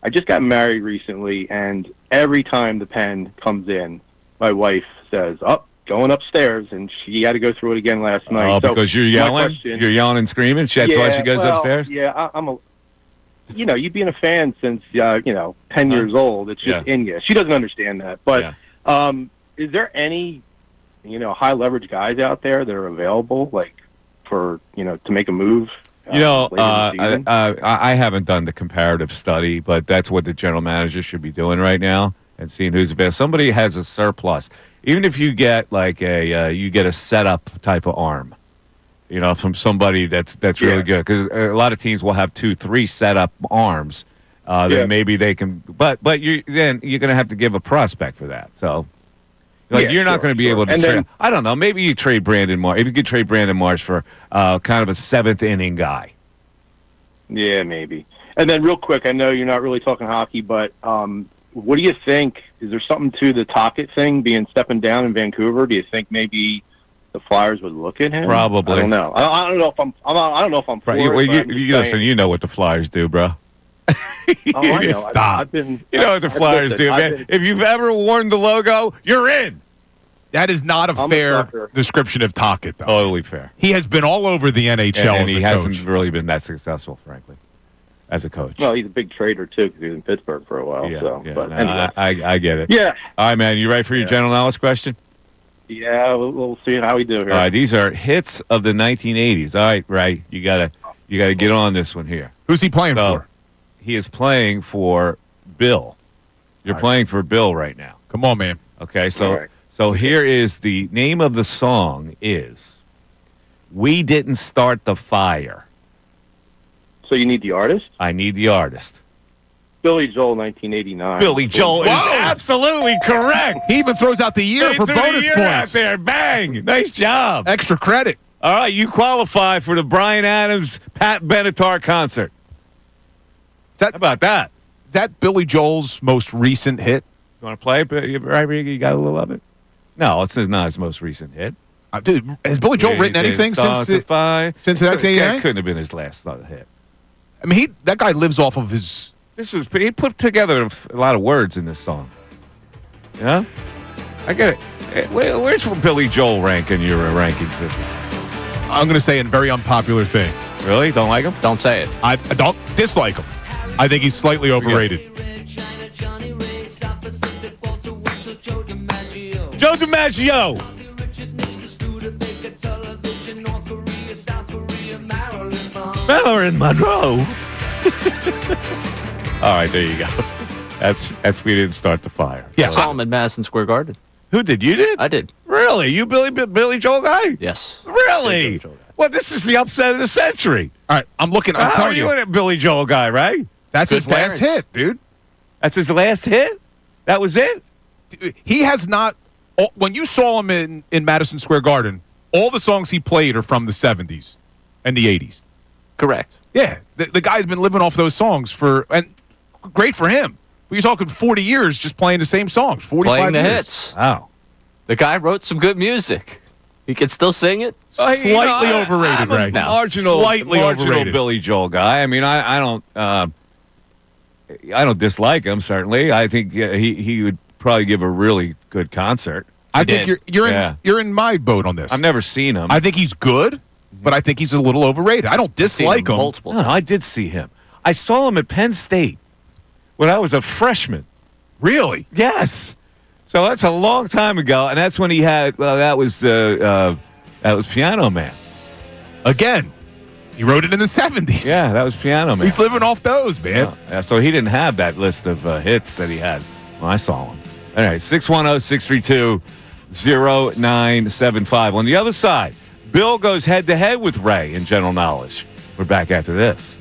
I just got married recently, and every time the pen comes in, my wife says, "Oh, going upstairs," and she had to go through it again last night. Oh, because you're yelling? You're yelling and screaming? That's why she goes upstairs? Yeah, I'm a... you've been a fan since, 10 years old. It's just in you. She doesn't understand that. But is there any, high-leverage guys out there that are available, for, to make a move? I haven't done the comparative study, but that's what the general manager should be doing right now and seeing who's available. Somebody has a surplus. Even if you get you get a setup type of arm, from somebody that's really good, because a lot of teams will have 2-3 setup arms. Then maybe they can, but you're going to have to give a prospect for that. So, you're not going to be able to trade. I don't know. Maybe you trade Brandon Marsh. If you could trade Brandon Marsh for kind of a 7th inning guy. Yeah, maybe. And then real quick, I know you're not really talking hockey, but what do you think? Is there something to the Tocchet thing stepping down in Vancouver? Do you think maybe the Flyers would look at him? Probably. I don't know. I don't know if I'm. I don't know if I'm. For it, listen. You know what the Flyers do, bro. I know. Stop. You know what the Flyers do, man. If you've ever worn the logo, you're in. That is not a I'm a fair sucker. description of Tocchet, though. Totally fair. He has been all over the NHL And as he a hasn't coach. really been that successful, frankly, as a coach. Well, he's a big trader too because he was in Pittsburgh for a while. yeah, So, yeah. but No, anyway, I get it. yeah, All right, man. You ready for your general knowledge question? yeah, we'll see how we do here. All right, these are hits of the 1980s. All right, Ray, you gotta get on this one here. Who's he playing So, for? he is playing for Bill. You're playing for Bill right now. Come on, man. Okay, so All right. so here is the name of the song is "We Didn't Start the Fire." So you need the artist, I need the artist. Billy Joel, 1989. Billy Joel is absolutely correct. He even throws out the year He for threw the bonus year points. out there. Bang! Nice job. Extra credit. All right, you qualify for the Bryan Adams Pat Benatar concert. Is that How about that? Is that Billy Joel's most recent hit? You want to play it? You got a little of it? No, it's not his most recent hit. Dude, has Billy Joel written anything since 1989? That couldn't have been his last hit. I mean, that guy lives off of his. He put together a lot of words in this song. Yeah, I get it. Where's Billy Joel rank in your ranking system? I'm going to say a very unpopular thing. Really? Don't like him? Don't say it. I don't dislike him. I think he's slightly overrated. Joe DiMaggio. Marilyn Monroe. All right, there you go. That's we didn't start the fire. I saw him in Madison Square Garden. Who did? You did? I did. Really? You Billy Joel guy? Yes. Really? Billy Joel guy. Well, this is the upset of the century. All right, I'm looking. I'm How are telling you a Billy Joel guy, right? That's Good his last parents. hit, dude. That's his last hit? That was it? He has not. When you saw him in Madison Square Garden, all the songs he played are from the 70s and the 80s. Correct. Yeah, the guy's been living off those songs and great for him. We're talking 40 years just playing the same songs. 45 Playing the years. hits. Wow. The guy wrote some good music. He can still sing it. Slightly overrated, I'm a right? marginal, Slightly marginal overrated. Billy Joel guy. I mean, I don't dislike him. Certainly, I think he would probably give a really good concert. I think Yeah. you're in my boat on this. I've never seen him. I think he's good, but I think he's a little overrated. I don't Seen dislike him. multiple No, times. I did see him. I saw him at Penn State when I was a freshman. Really? Yes. So that's a long time ago, and that's when he had. Well, that was Piano Man. Again, he wrote it in the 70s. Yeah, that was Piano Man. He's living off those, man. Yeah, so he didn't have that list of hits that he had when I saw him. All right, 610-632-0975. On the other side, Bill goes head-to-head with Ray in general knowledge. We're back after this.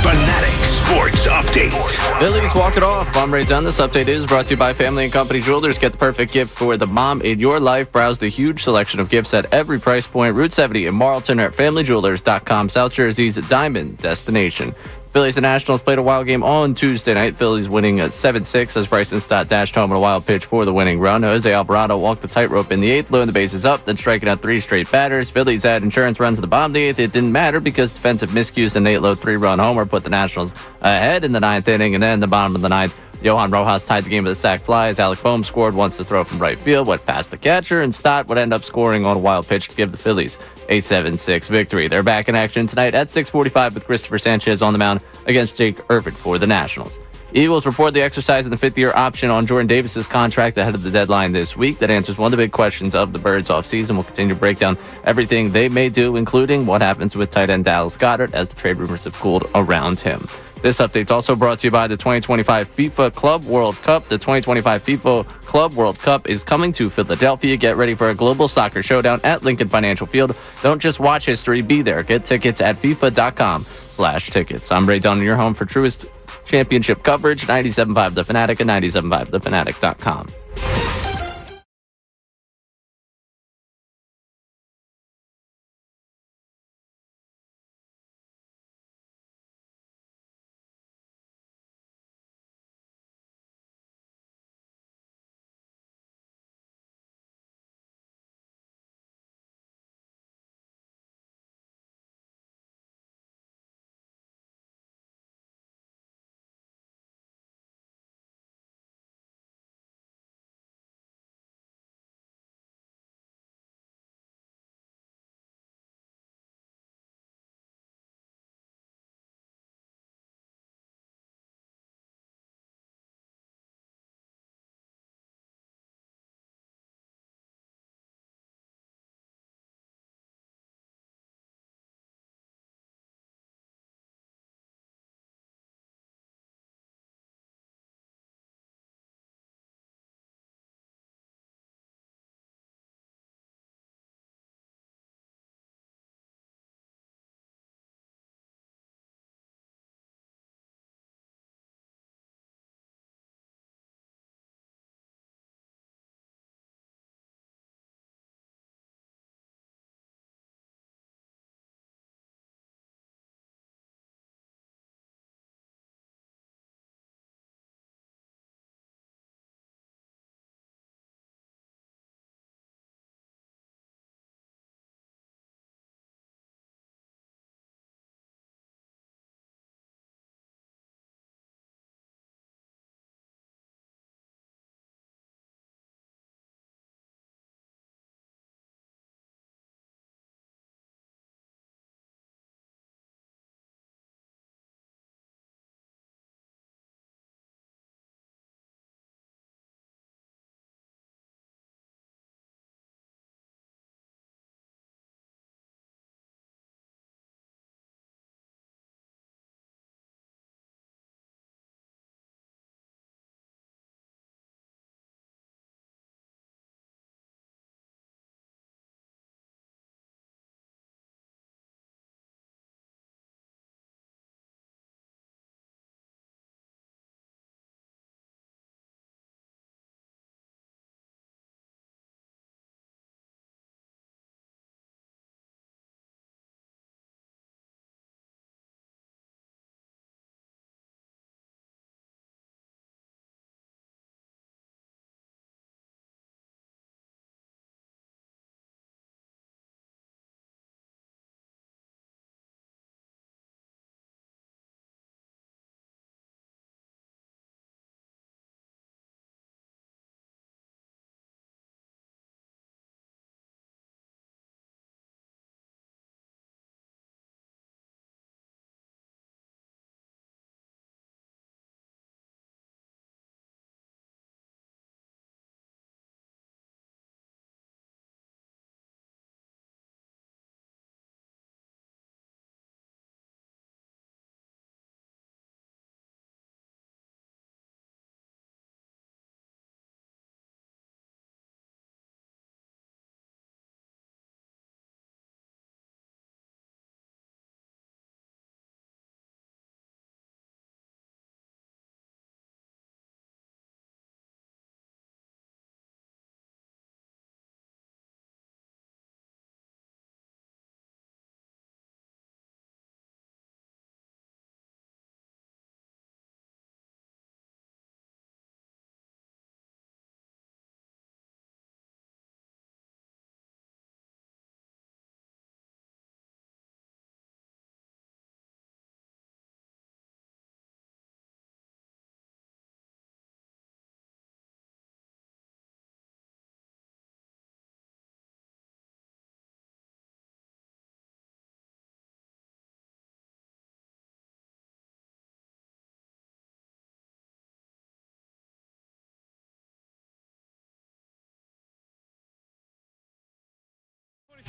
Fanatic Sports Update. Phillies walk it off. I'm Ray Dunn. This update is brought to you by Family and Company Jewelers. Get the perfect gift for the mom in your life. Browse the huge selection of gifts at every price point. Route 70 in Marlton or at FamilyJewelers.com. South Jersey's diamond destination. Phillies and Nationals played a wild game on Tuesday night. Phillies winning at 7-6 as Bryson Stott dashed home on a wild pitch for the winning run. Jose Alvarado walked the tightrope in the eighth, loading the bases up, then striking out 3 straight batters. Phillies had insurance runs at the bottom of the eighth. It didn't matter because defensive miscues and Nate Lowe 3-run homer put the Nationals ahead in the ninth inning. And then the bottom of the ninth, Johan Rojas tied the game with a sac fly as Alec Boehm scored once the throw from right field, went past the catcher, and Stott would end up scoring on a wild pitch to give the Phillies a 7-6 victory. They're back in action tonight at 6:45 with Christopher Sanchez on the mound against Jake Irvin for the Nationals. Eagles report the exercise of the fifth-year option on Jordan Davis's contract ahead of the deadline this week. That answers one of the big questions of the Birds offseason. We'll continue to break down everything they may do, including what happens with tight end Dallas Goedert as the trade rumors have cooled around him. This update is also brought to you by the 2025 FIFA Club World Cup. The 2025 FIFA Club World Cup is coming to Philadelphia. Get ready for a global soccer showdown at Lincoln Financial Field. Don't just watch history, be there. Get tickets at FIFA.com/tickets. I'm Ray Dunn, your home for truest championship coverage, 97.5 The Fanatic and 97.5thefanatic.com.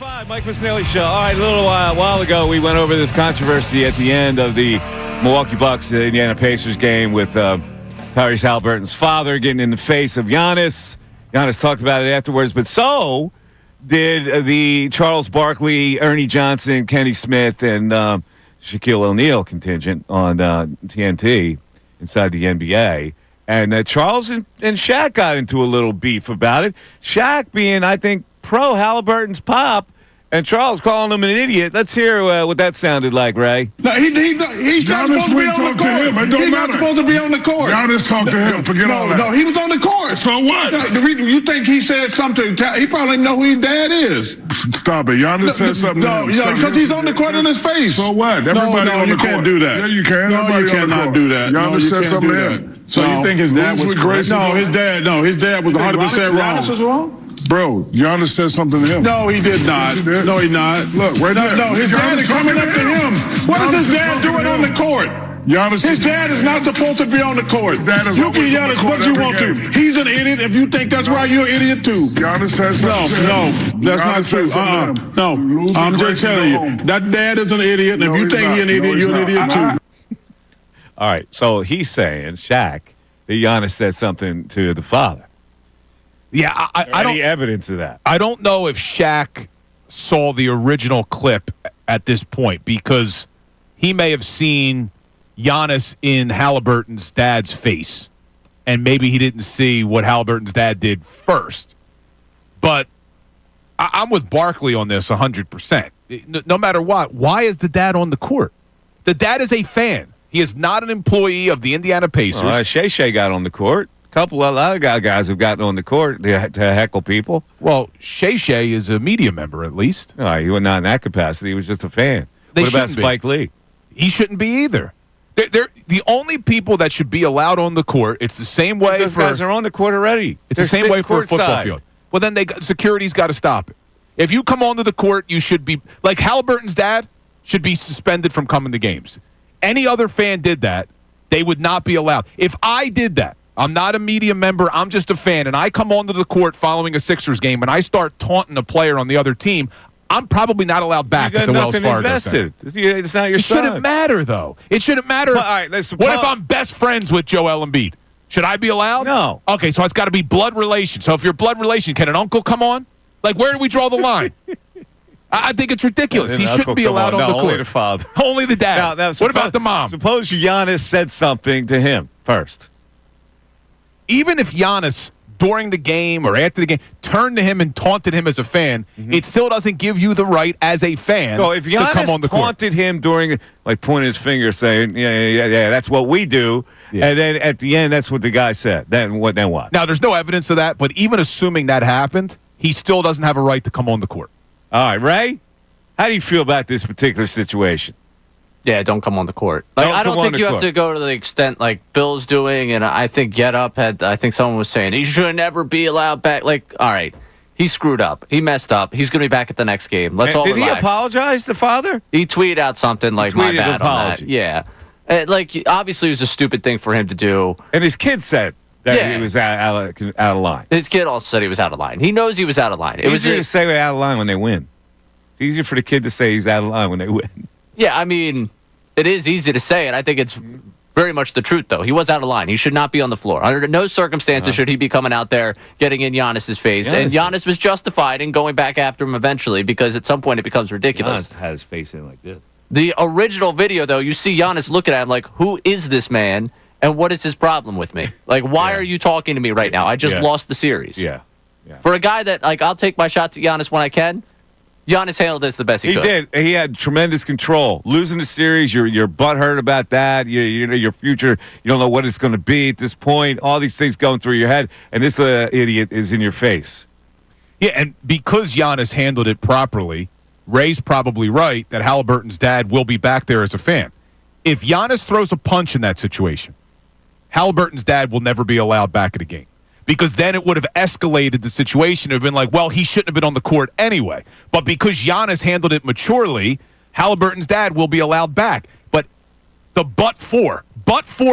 Mike Missanelli Show. All right, a little while ago, we went over this controversy at the end of the Milwaukee Bucks Indiana Pacers game with Tyrese Haliburton's father getting in the face of Giannis. Giannis talked about it afterwards, but so did the Charles Barkley, Ernie Johnson, Kenny Smith, and Shaquille O'Neal contingent on TNT inside the NBA. And Charles and Shaq got into a little beef about it. Shaq being, I think, pro Haliburton's pop, and Charles calling him an idiot. Let's hear what that sounded like, Ray. No, he's not supposed to be on the court. He's not supposed to be on the court. Giannis talked to him. Forget all that. No, he was on the court. So what? You think he said something? He probably know who his dad is. Stop it. Giannis said something. No, because he's on the court in his face. So what? Everybody on the court. You can't do that. Yeah, you can. No, you cannot do that. Giannis said something to him. So you think his dad was correct? No, his dad was 100% wrong. Giannis was wrong? Bro, Giannis said something to him. No, he did not. Yes, he did. No, he not. Look, right there. No, his dad is coming up to him. What is his dad doing on the court? His dad is not supposed to be on the court. You can yell as much as you want to. He's an idiot. If you think that's right, you're an idiot too. Giannis said something. No, that's not true. No, I'm just telling you. That dad is an idiot, and if you think he's an idiot, you're an idiot too. All right, so he's saying, Shaq, that Giannis said something to the father. Yeah, I don't. Any evidence of that? I don't know if Shaq saw the original clip at this point because he may have seen Giannis in Haliburton's dad's face, and maybe he didn't see what Haliburton's dad did first. But I'm with Barkley on this 100%. No matter what, why is the dad on the court? The dad is a fan. He is not an employee of the Indiana Pacers. Shay got on the court. A lot of guys have gotten on the court to heckle people. Well, Shay is a media member, at least. No, he was not in that capacity. He was just a fan. What about Spike Lee? He shouldn't be either. They're the only people that should be allowed on the court. It's the same way those guys are on the court already. It's the same way for a football field. Well, then security's got to stop it. If you come onto the court, you should be like Haliburton's dad should be suspended from coming to games. Any other fan did that, they would not be allowed. If I did that, I'm not a media member, I'm just a fan, and I come onto the court following a Sixers game and I start taunting a player on the other team, I'm probably not allowed back at the Wells Fargo Center. It's not your son. It shouldn't matter, though. It shouldn't matter. Well, all right, what if I'm best friends with Joel Embiid? Should I be allowed? No. Okay, so it's got to be blood relation. So if you're blood relation, can an uncle come on? Like, where do we draw the line? I think it's ridiculous. He shouldn't be allowed on the court. Only the father. Only the dad. Now, what about the mom? Suppose Giannis said something to him first. Even if Giannis, during the game or after the game, turned to him and taunted him as a fan, it still doesn't give you the right as a fan so if Giannis to come on the court. Taunted him during, like, pointing his finger saying, yeah, that's what we do, and then at the end, that's what the guy said. Then what? Now, there's no evidence of that, but even assuming that happened, he still doesn't have a right to come on the court. All right, Ray, how do you feel about this particular situation? Yeah, don't come on the court. Like, I don't think you have to go to the extent like Bill's doing, and I think Get Up I think someone was saying, he should never be allowed back. Like, all right, he screwed up. He messed up. He's going to be back at the next game. Let's all relax. Did he apologize, the father? He tweeted out something like, my bad on that. Yeah. Like, obviously, it was a stupid thing for him to do. And his kid said that he was out of line. His kid also said he was out of line. He knows he was out of line. It was easier to say we're out of line when they win. It's easier for the kid to say he's out of line when they win. Yeah, I mean, it is easy to say, and I think it's very much the truth, though. He was out of line. He should not be on the floor. Under no circumstances should he be coming out there getting in Giannis's face. And Giannis was justified in going back after him eventually because at some point it becomes ridiculous. Giannis had his face in like this. The original video, though, you see Giannis looking at him like, who is this man, and what is his problem with me? Like, why are you talking to me right now? I just lost the series. Yeah. For a guy that, like, I'll take my shots at Giannis when I can, Giannis handled this the best he could. He did. He had tremendous control. Losing the series, you're butthurt about that. You know your future. You don't know what it's going to be at this point. All these things going through your head, and this idiot is in your face. Yeah, and because Giannis handled it properly, Ray's probably right that Haliburton's dad will be back there as a fan. If Giannis throws a punch in that situation, Haliburton's dad will never be allowed back at a game. Because then it would have escalated the situation. It would have been like, well, he shouldn't have been on the court anyway. But because Giannis handled it maturely, Haliburton's dad will be allowed back. But for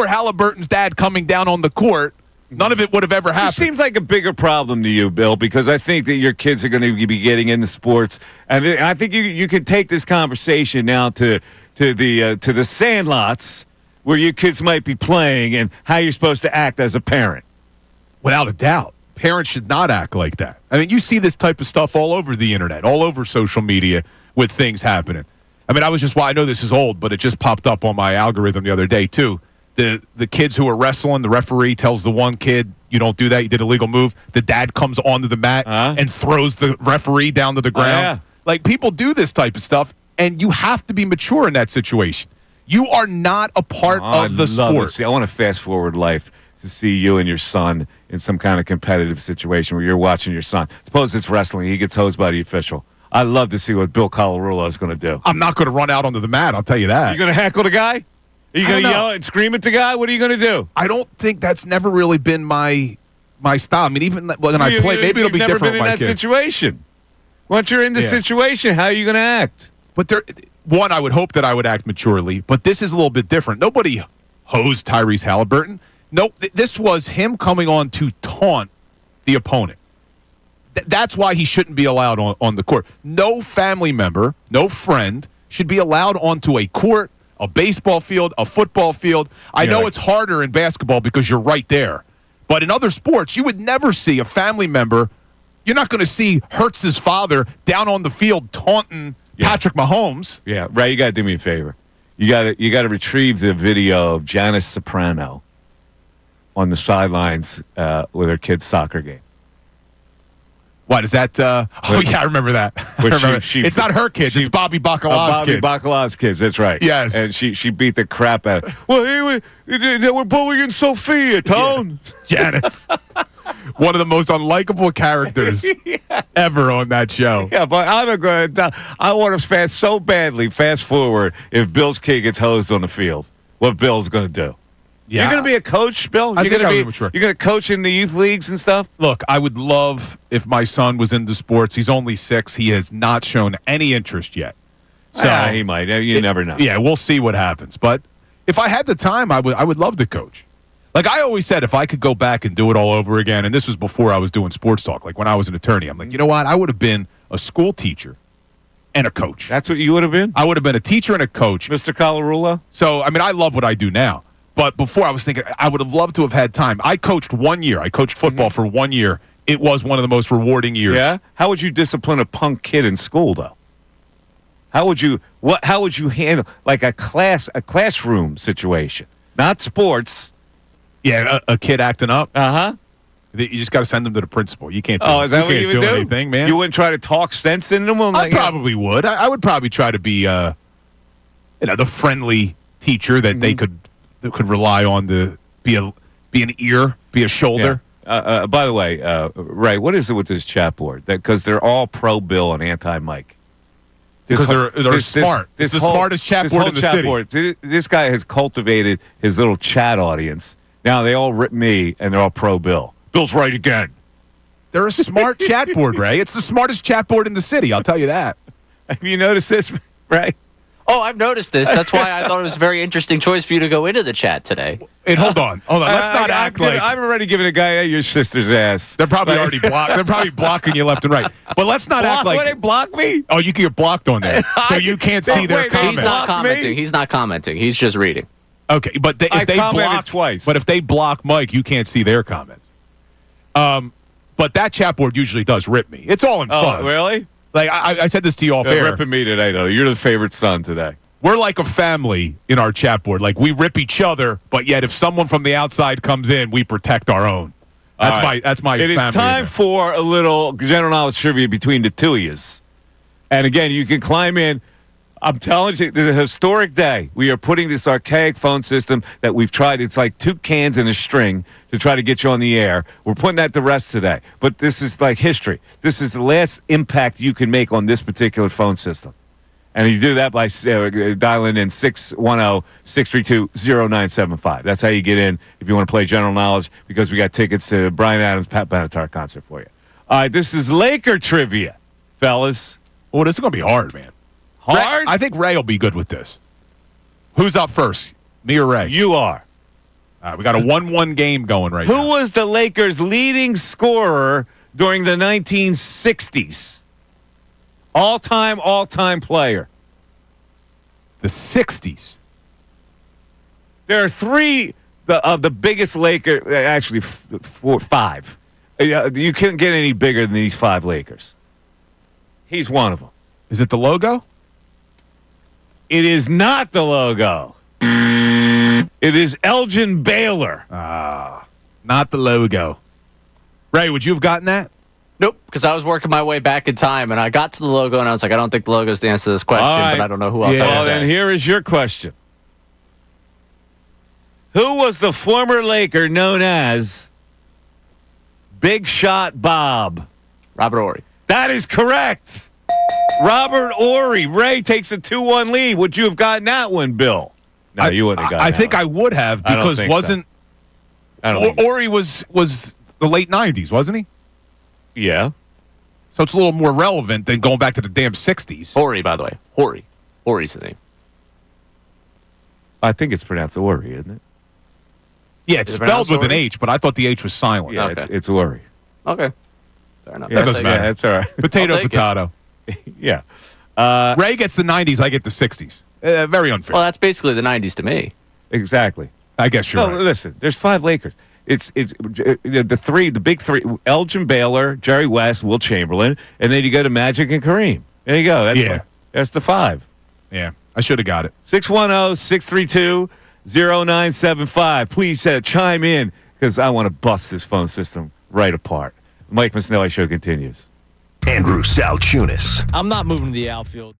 Haliburton's dad coming down on the court, None of it would have ever It happened. seems like a bigger problem to you, Bill, because I think that your kids are going to be getting into sports, and I think you could take this conversation now to the sandlots where your kids might be playing and how you're supposed to act as a parent. Without a doubt. Parents should not act like that. I mean, you see this type of stuff all over the internet, all over social media with things happening. I mean, I know this is old, but it just popped up on my algorithm the other day, too. The kids who are wrestling, the referee tells the one kid, you don't do that, you did a legal move. The dad comes onto the mat and throws the referee down to the ground. Yeah. Like, people do this type of stuff, and you have to be mature in that situation. You are not a part of the sport. I want to fast forward life to see you and your son in some kind of competitive situation where you're watching your son. Suppose it's wrestling. He gets hosed by the official. I'd love to see what Bill Colarulo is going to do. I'm not going to run out onto the mat, I'll tell you that. You going to heckle the guy? Are you going to yell and scream at the guy? What are you going to do? I don't think that's never really been my style. I mean, even when I play, maybe it'll be different with my kids. You've never been in that situation. Once you're in the situation, how are you going to act? But I would hope that I would act maturely, but this is a little bit different. Nobody hosed Tyrese Haliburton. No, this was him coming on to taunt the opponent. That's why he shouldn't be allowed on the court. No family member, no friend should be allowed onto a court, a baseball field, a football field. I know it's harder in basketball because you're right there. But in other sports, you would never see a family member. You're not going to see Hertz's father down on the field taunting Patrick Mahomes. Yeah, right. You got to do me a favor. You got to retrieve the video of Giannis Soprano on the sidelines with her kid's soccer game. What is that? I remember that. It's not her kids. It's Bobby Bacala's kids. Bobby Bacala's kids. That's right. Yes. And she beat the crap out of it. Well, we're bullying Sophia, Tone. Yeah. Giannis. One of the most unlikable characters ever on that show. Yeah, but I want to fast forward if Bill's kid gets hosed on the field. What Bill's going to do? Yeah. You're going to be a coach, Bill? You're going to coach in the youth leagues and stuff? Look, I would love if my son was into sports. He's only 6. He has not shown any interest yet. So he might. You never know. Yeah, we'll see what happens. But if I had the time, I would love to coach. Like I always said, if I could go back and do it all over again, and this was before I was doing sports talk, like when I was an attorney, I'm like, you know what? I would have been a school teacher and a coach. That's what you would have been? I would have been a teacher and a coach. Mr. Colarulo? So, I mean, I love what I do now. But before I was thinking, I would have loved to have had time. I coached 1 year. I coached football for 1 year. It was one of the most rewarding years. Yeah? How would you discipline a punk kid in school, though? How would you handle like a classroom situation? Not sports. Yeah, a kid acting up. Uh-huh. You just got to send them to the principal. You can't do, is that what you would do? Anything, man. You wouldn't try to talk sense into them? I probably would. I would probably try to be the friendly teacher that they could rely on to be an ear, be a shoulder. Yeah. By the way, Ray, what is it with this chat board? Because they're all pro Bill and anti Mike. Because they're smart. It's the smartest chat board in the city. This guy has cultivated his little chat audience. Now they all rip me, and they're all pro Bill. Bill's right again. They're a smart chat board, Ray. It's the smartest chat board in the city. I'll tell you that. Have you noticed this, Ray? Oh, I've noticed this. That's why I thought it was a very interesting choice for you to go into the chat today. And hold on. Let's not act like I'm already giving a guy your sister's ass. They're probably already blocked. They're probably blocking you left and right. But let's not act like they block me. Oh, you can get blocked on there, so you can't see their comments. He's not commenting. He's not commenting. He's just reading. Okay, but if they block twice. But if they block Mike, you can't see their comments. But that chat board usually does rip me. It's all in fun. Oh, really? Like I said this to you off air. Ripping me today, though. You're the favorite son today. We're like a family in our chat board. Like we rip each other, but yet if someone from the outside comes in, we protect our own. That's my. It family is time for a little general knowledge trivia between the two of you. And again, you can climb in. I'm telling you, this is a historic day. We are putting this archaic phone system that we've tried. It's like 2 cans and a string to try to get you on the air. We're putting that to rest today. But this is like history. This is the last impact you can make on this particular phone system. And you do that by dialing in 610-632-0975. That's how you get in if you want to play general knowledge, because we got tickets to Bryan Adams' Pat Benatar concert for you. All right, this is Laker trivia, fellas. Well, this is going to be hard, man. Hard? I think Ray will be good with this. Who's up first? Me or Ray? You are. All right, we got a 1-1 game going right now. Who was the Lakers' leading scorer during the 1960s? All-time player. The 60s. There are three of the biggest Lakers, actually five. You can't get any bigger than these five Lakers. He's one of them. Is it the logo? It is not the logo. It is Elgin Baylor. Not the logo. Ray, would you have gotten that? Nope, because I was working my way back in time, and I got to the logo, and I was like, I don't think the logo is the answer to this question, All right. but I don't know who else. Yeah. I Well, would then say. here is your question. Who was the former Laker known as Big Shot Bob? Robert Horry. That is correct. Robert Horry. Ray takes a 2-1 lead. Would you have gotten that one, Bill? No, you wouldn't have gotten I that think one. I would have I don't because think so. wasn't I don't think Horry was the late 90s, wasn't he? Yeah. So it's a little more relevant than going back to the damn 60s. Horry, by the way. Horry. Horry's the name. I think it's pronounced Horry, isn't it? Yeah, it's Is it spelled with an pronounced H, but I thought the H was silent. Yeah, Okay. it's Horry. Okay. Fair enough. Yeah, That doesn't matter. That's all right. Potato, I'll take it. potato. Yeah. Ray gets the 90s, I get the 60s. Very unfair. Well, that's basically the 90s to me. Exactly. I guess you're No, right. listen. There's five Lakers. It's the big three: Elgin Baylor, Jerry West, Will Chamberlain, and then you go to Magic and Kareem. There you go. That's the five. Yeah, I should have got it. 610-632-0975. Please chime in because I want to bust this phone system right apart. Mike Missanelli Show continues. Andrew Salciunas. I'm not moving to the outfield.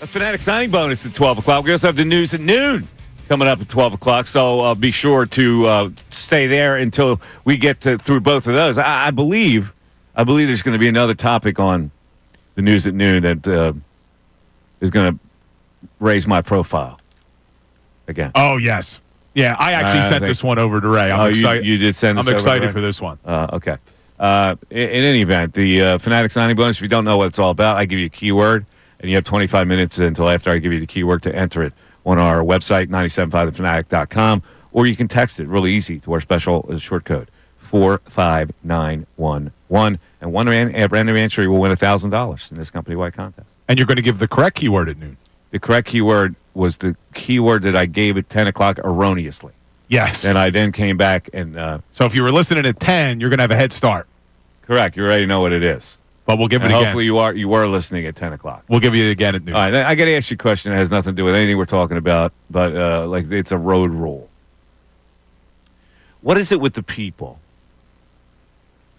A Fanatic signing bonus at 12 o'clock. We also have the news at noon coming up at 12 o'clock, so be sure to stay there until we get through both of those. I believe there's going to be another topic on the news at noon that is going to raise my profile again. Oh, yes. Yeah, I actually sent this one over to Ray. I'm excited. You did send this I'm over excited to Ray? for this one. Okay. In any event, the Fanatic signing bonus, if you don't know what it's all about, I give you a keyword, and you have 25 minutes until after I give you the keyword to enter it on our website, 975thefanatic.com, or you can text it really easy to our special short code, 45911. And one random entry will win $1,000 in this company-wide contest. And you're going to give the correct keyword at noon. The correct keyword was the keyword that I gave at 10 o'clock erroneously. Yes. And I then came back and... so if you were listening at 10, you're going to have a head start. Correct. You already know what it is. But we'll give it and again. Hopefully you were listening at 10 o'clock. We'll give you it again at noon. All right. I got to ask you a question that has nothing to do with anything we're talking about, but like it's a road rule. What is it with the people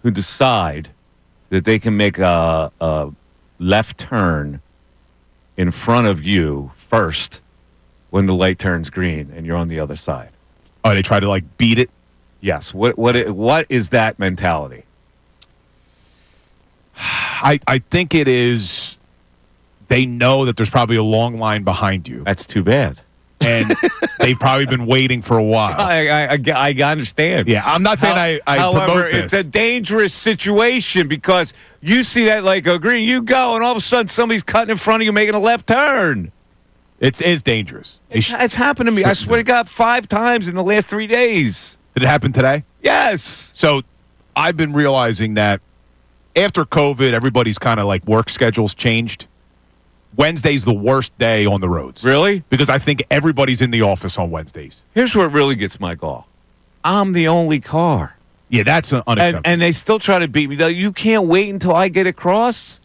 who decide that they can make a left turn in front of you first when the light turns green and you're on the other side? Oh, they try to like beat it? Yes. What is that mentality? I think it is they know that there's probably a long line behind you. That's too bad. And they've probably been waiting for a while. I understand. Yeah, I'm not saying I however, promote this. It's a dangerous situation because you see that like a green, you go, and all of a sudden somebody's cutting in front of you making a left turn. It is dangerous. It's happened to me. I swear to God, 5 times in the last 3 days. Did it happen today? Yes. So I've been realizing that after COVID, everybody's kind of like work schedules changed. Wednesday's the worst day on the roads. Really? Because I think everybody's in the office on Wednesdays. Here's where it really gets my gall. I'm the only car. Yeah, that's unacceptable. And they still try to beat me. You can't wait until I get across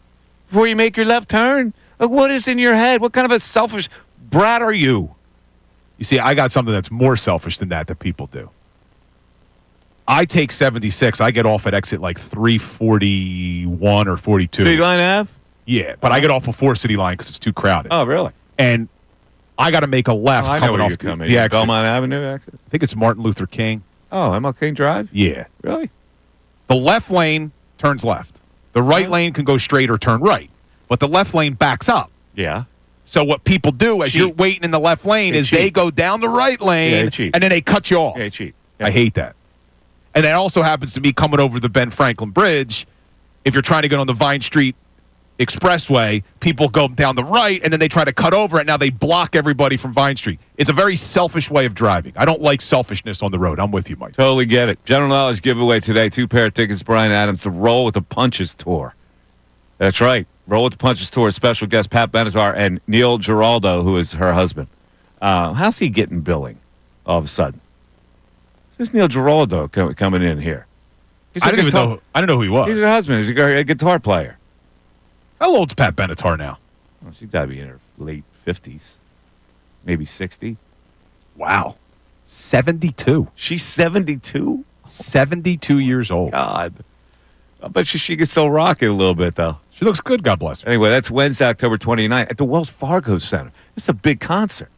before you make your left turn? Like, what is in your head? What kind of a selfish brat are you? You see, I got something that's more selfish than that people do. I take 76. I get off at exit like 341 or 42. City Line Ave? Yeah, but I get off before City Line because it's too crowded. Oh, really? And I got to make a left coming off the exit. Belmont Avenue exit? I think it's Martin Luther King. Oh, MLK Drive? Yeah. Really? The left lane turns left. The right lane can go straight or turn right. But the left lane backs up. Yeah. So what people do as you're waiting in the left lane is they go down the right lane and then they cut you off. Yeah, cheat. Yeah. I hate that. And that also happens to me coming over the Ben Franklin Bridge. If you're trying to get on the Vine Street Expressway, people go down the right, and then they try to cut over it. Now they block everybody from Vine Street. It's a very selfish way of driving. I don't like selfishness on the road. I'm with you, Mike. Totally get it. General Knowledge giveaway today. 2 pair of tickets, Brian Adams, to Roll with the Punches Tour. That's right. Roll with the Punches Tour, special guest Pat Benatar and Neil Giraldo, who is her husband. How's he getting billing all of a sudden? This Neil Giraldo coming in here. I didn't know who he was. He's her husband. He's a guitar player. How old's Pat Benatar now? Well, she's got to be in her late 50s, maybe 60. Wow. 72. She's 72? 72 years old. God. I bet she can still rock it a little bit, though. She looks good, God bless her. Anyway, that's Wednesday, October 29th at the Wells Fargo Center. It's a big concert.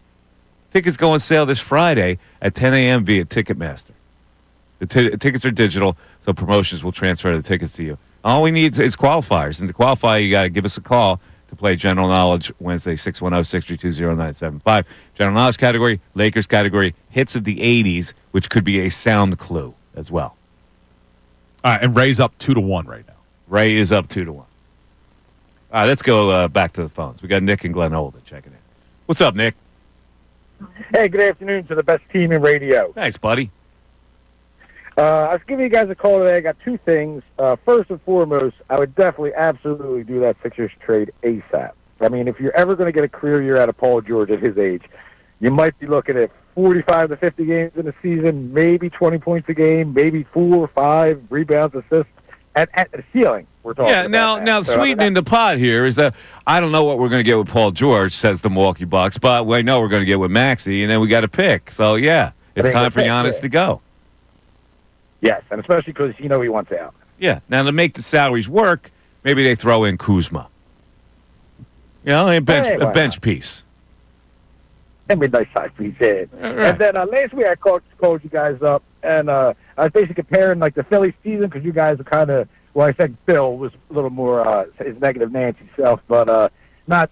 Tickets go on sale this Friday at 10 a.m. via Ticketmaster. The tickets are digital, so promotions will transfer the tickets to you. All we need is qualifiers. And to qualify, you got to give us a call to play General Knowledge Wednesday, 610-632-0975. General Knowledge category, Lakers category, hits of the 80s, which could be a sound clue as well. All right, and Ray's up 2-1 right now. Ray is up 2-1. All right, let's go back to the phones. We got Nick and Glenn Holden checking in. What's up, Nick? Hey, good afternoon to the best team in radio. Thanks, buddy. I was giving you guys a call today. I got 2 things. First and foremost, I would definitely, absolutely do that Sixers trade ASAP. I mean, if you're ever going to get a career year out of Paul George at his age, you might be looking at 45 to 50 games in a season, maybe 20 points a game, maybe 4 or 5 rebounds, assists, at the ceiling. We're talking about now so, sweetening the pot here is that I don't know what we're going to get with Paul George, says the Milwaukee Bucks, but we know we're going to get with Maxey, and then we got to pick. So, yeah, it's time for Giannis to go. Yes, and especially because he wants out. Yeah. Now, to make the salaries work, maybe they throw in Kuzma. You know, a Hey, why bench not? piece. That'd be a nice size piece, yeah. And then last week I called you guys up, and I was basically comparing like the Phillies season because you guys are kind of. Well, I said Bill was a little more his negative Nancy self, but not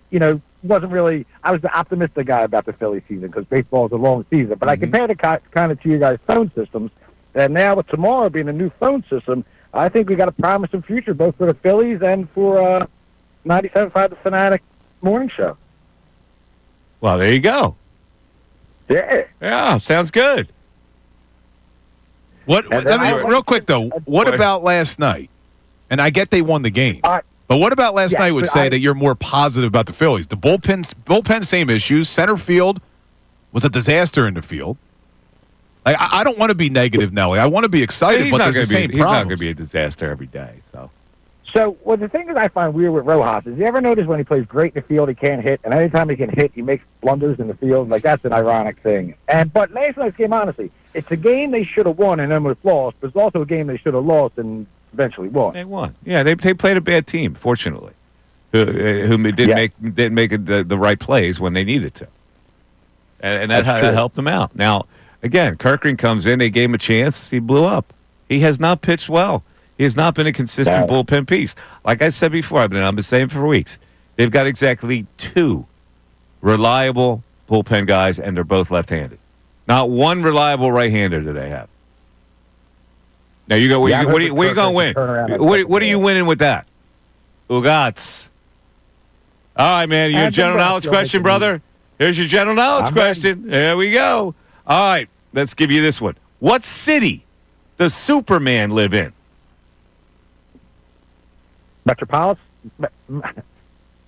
wasn't really. I was the optimistic guy about the Phillies season because baseball is a long season. But I compared it kind of to you guys' phone systems, and now with tomorrow being a new phone system, I think we got a promising future both for the Phillies and for 97.5 The Fanatic morning show. Well, there you go. Yeah, sounds good. Real quick though, what about last night? And I get they won the game, but what about last night would say that you're more positive about the Phillies? The bullpen, same issues. Center field was a disaster in the field. I don't want to be negative, Nelly. I want to be excited, but there's the same He's not problems. going to be a disaster every day. So, the thing that I find weird with Rojas is you ever notice when he plays great in the field, he can't hit, and anytime he can hit, he makes blunders in the field. Like, that's an ironic thing. But last night's game, honestly, it's a game they should have won and then was lost, but it's also a game they should have lost and eventually won. They won. Yeah, they played a bad team, fortunately, who didn't make the right plays when they needed to, and that helped them out. Now, again, Kirkland comes in, they gave him a chance, he blew up. He has not pitched well. He has not been a consistent bullpen piece. Like I said before, I've been saying for weeks, they've got exactly 2 reliable bullpen guys, and they're both left-handed. Not one reliable right-hander do they have. Now you go. What are you going to win? What are you winning with that? Ugats. All right, man. Your general knowledge question, brother. Here's your general knowledge question. There we go. All right, let's give you this one. What city does Superman live in? Metropolis?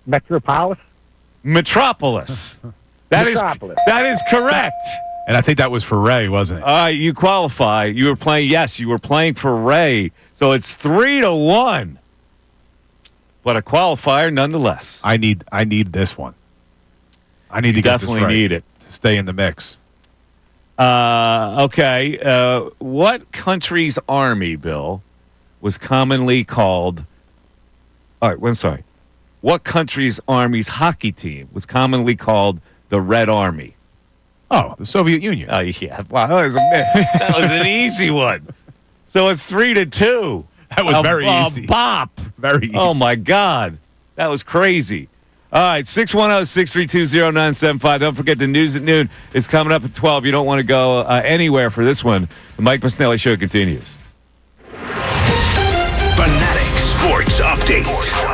Metropolis. That is correct. And I think that was for Ray, wasn't it? All right, you qualify. You were playing. Yes, you were playing for Ray. So it's 3-1. But a qualifier nonetheless. I need this one. I need to get this right. Definitely need it to stay in the mix. Okay. What country's army, Bill, was commonly called? All right. I'm sorry. What country's army's hockey team was commonly called the Red Army? Oh, the Soviet Union. Oh, yeah. Wow, that was an easy one. So it's 3-2. That was very easy. Bop. Very easy. Oh, my God. That was crazy. All right, 610-632-0975. Don't forget the news at noon is coming up at 12. You don't want to go anywhere for this one. The Mike Missanelli Show continues. Fanatic Sports Update.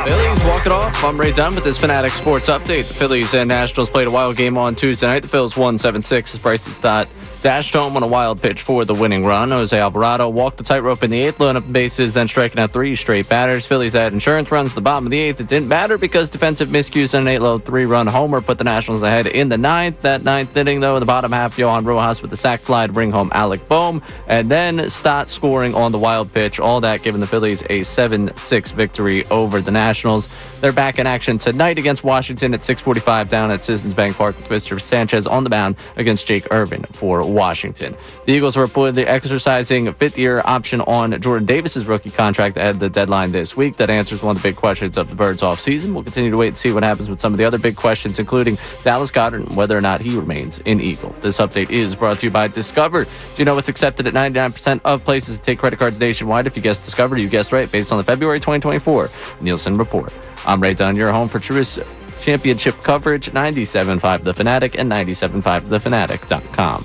Phillies walk it off. I'm Ray Dunn with this Fanatic Sports Update. The Phillies and Nationals played a wild game on Tuesday night. The Phillies won 7-6 as Bryson Stott dashed home on a wild pitch for the winning run. Jose Alvarado walked the tightrope in the 8th, loading up the bases, then striking out 3 straight batters. Phillies had insurance runs at the bottom of the 8th. It didn't matter because defensive miscues and an 8-load 3-run homer put the Nationals ahead in the 9th. That 9th inning, though, in the bottom half, Johan Rojas with the sac fly to bring home Alec Boehm, and then Stott scoring on the wild pitch. All that giving the Phillies a 7-6 victory over the Nationals. They're back in action tonight against Washington at 6:45 down at Citizens Bank Park with Mr. Sanchez on the mound against Jake Irvin for Washington. The Eagles are reportedly exercising a 5th-year option on Jordan Davis's rookie contract at the deadline this week. That answers one of the big questions of the Birds offseason. We'll continue to wait and see what happens with some of the other big questions, including Dallas Goedert and whether or not he remains an Eagle. This update is brought to you by Discover. Do you know it's accepted at 99% of places to take credit cards nationwide? If you guessed Discover, you guessed right based on the February 2024 Nielsen report. I'm Ray Dunn, your home for truest championship coverage, 97.5 The Fanatic and 97.5thefanatic.com.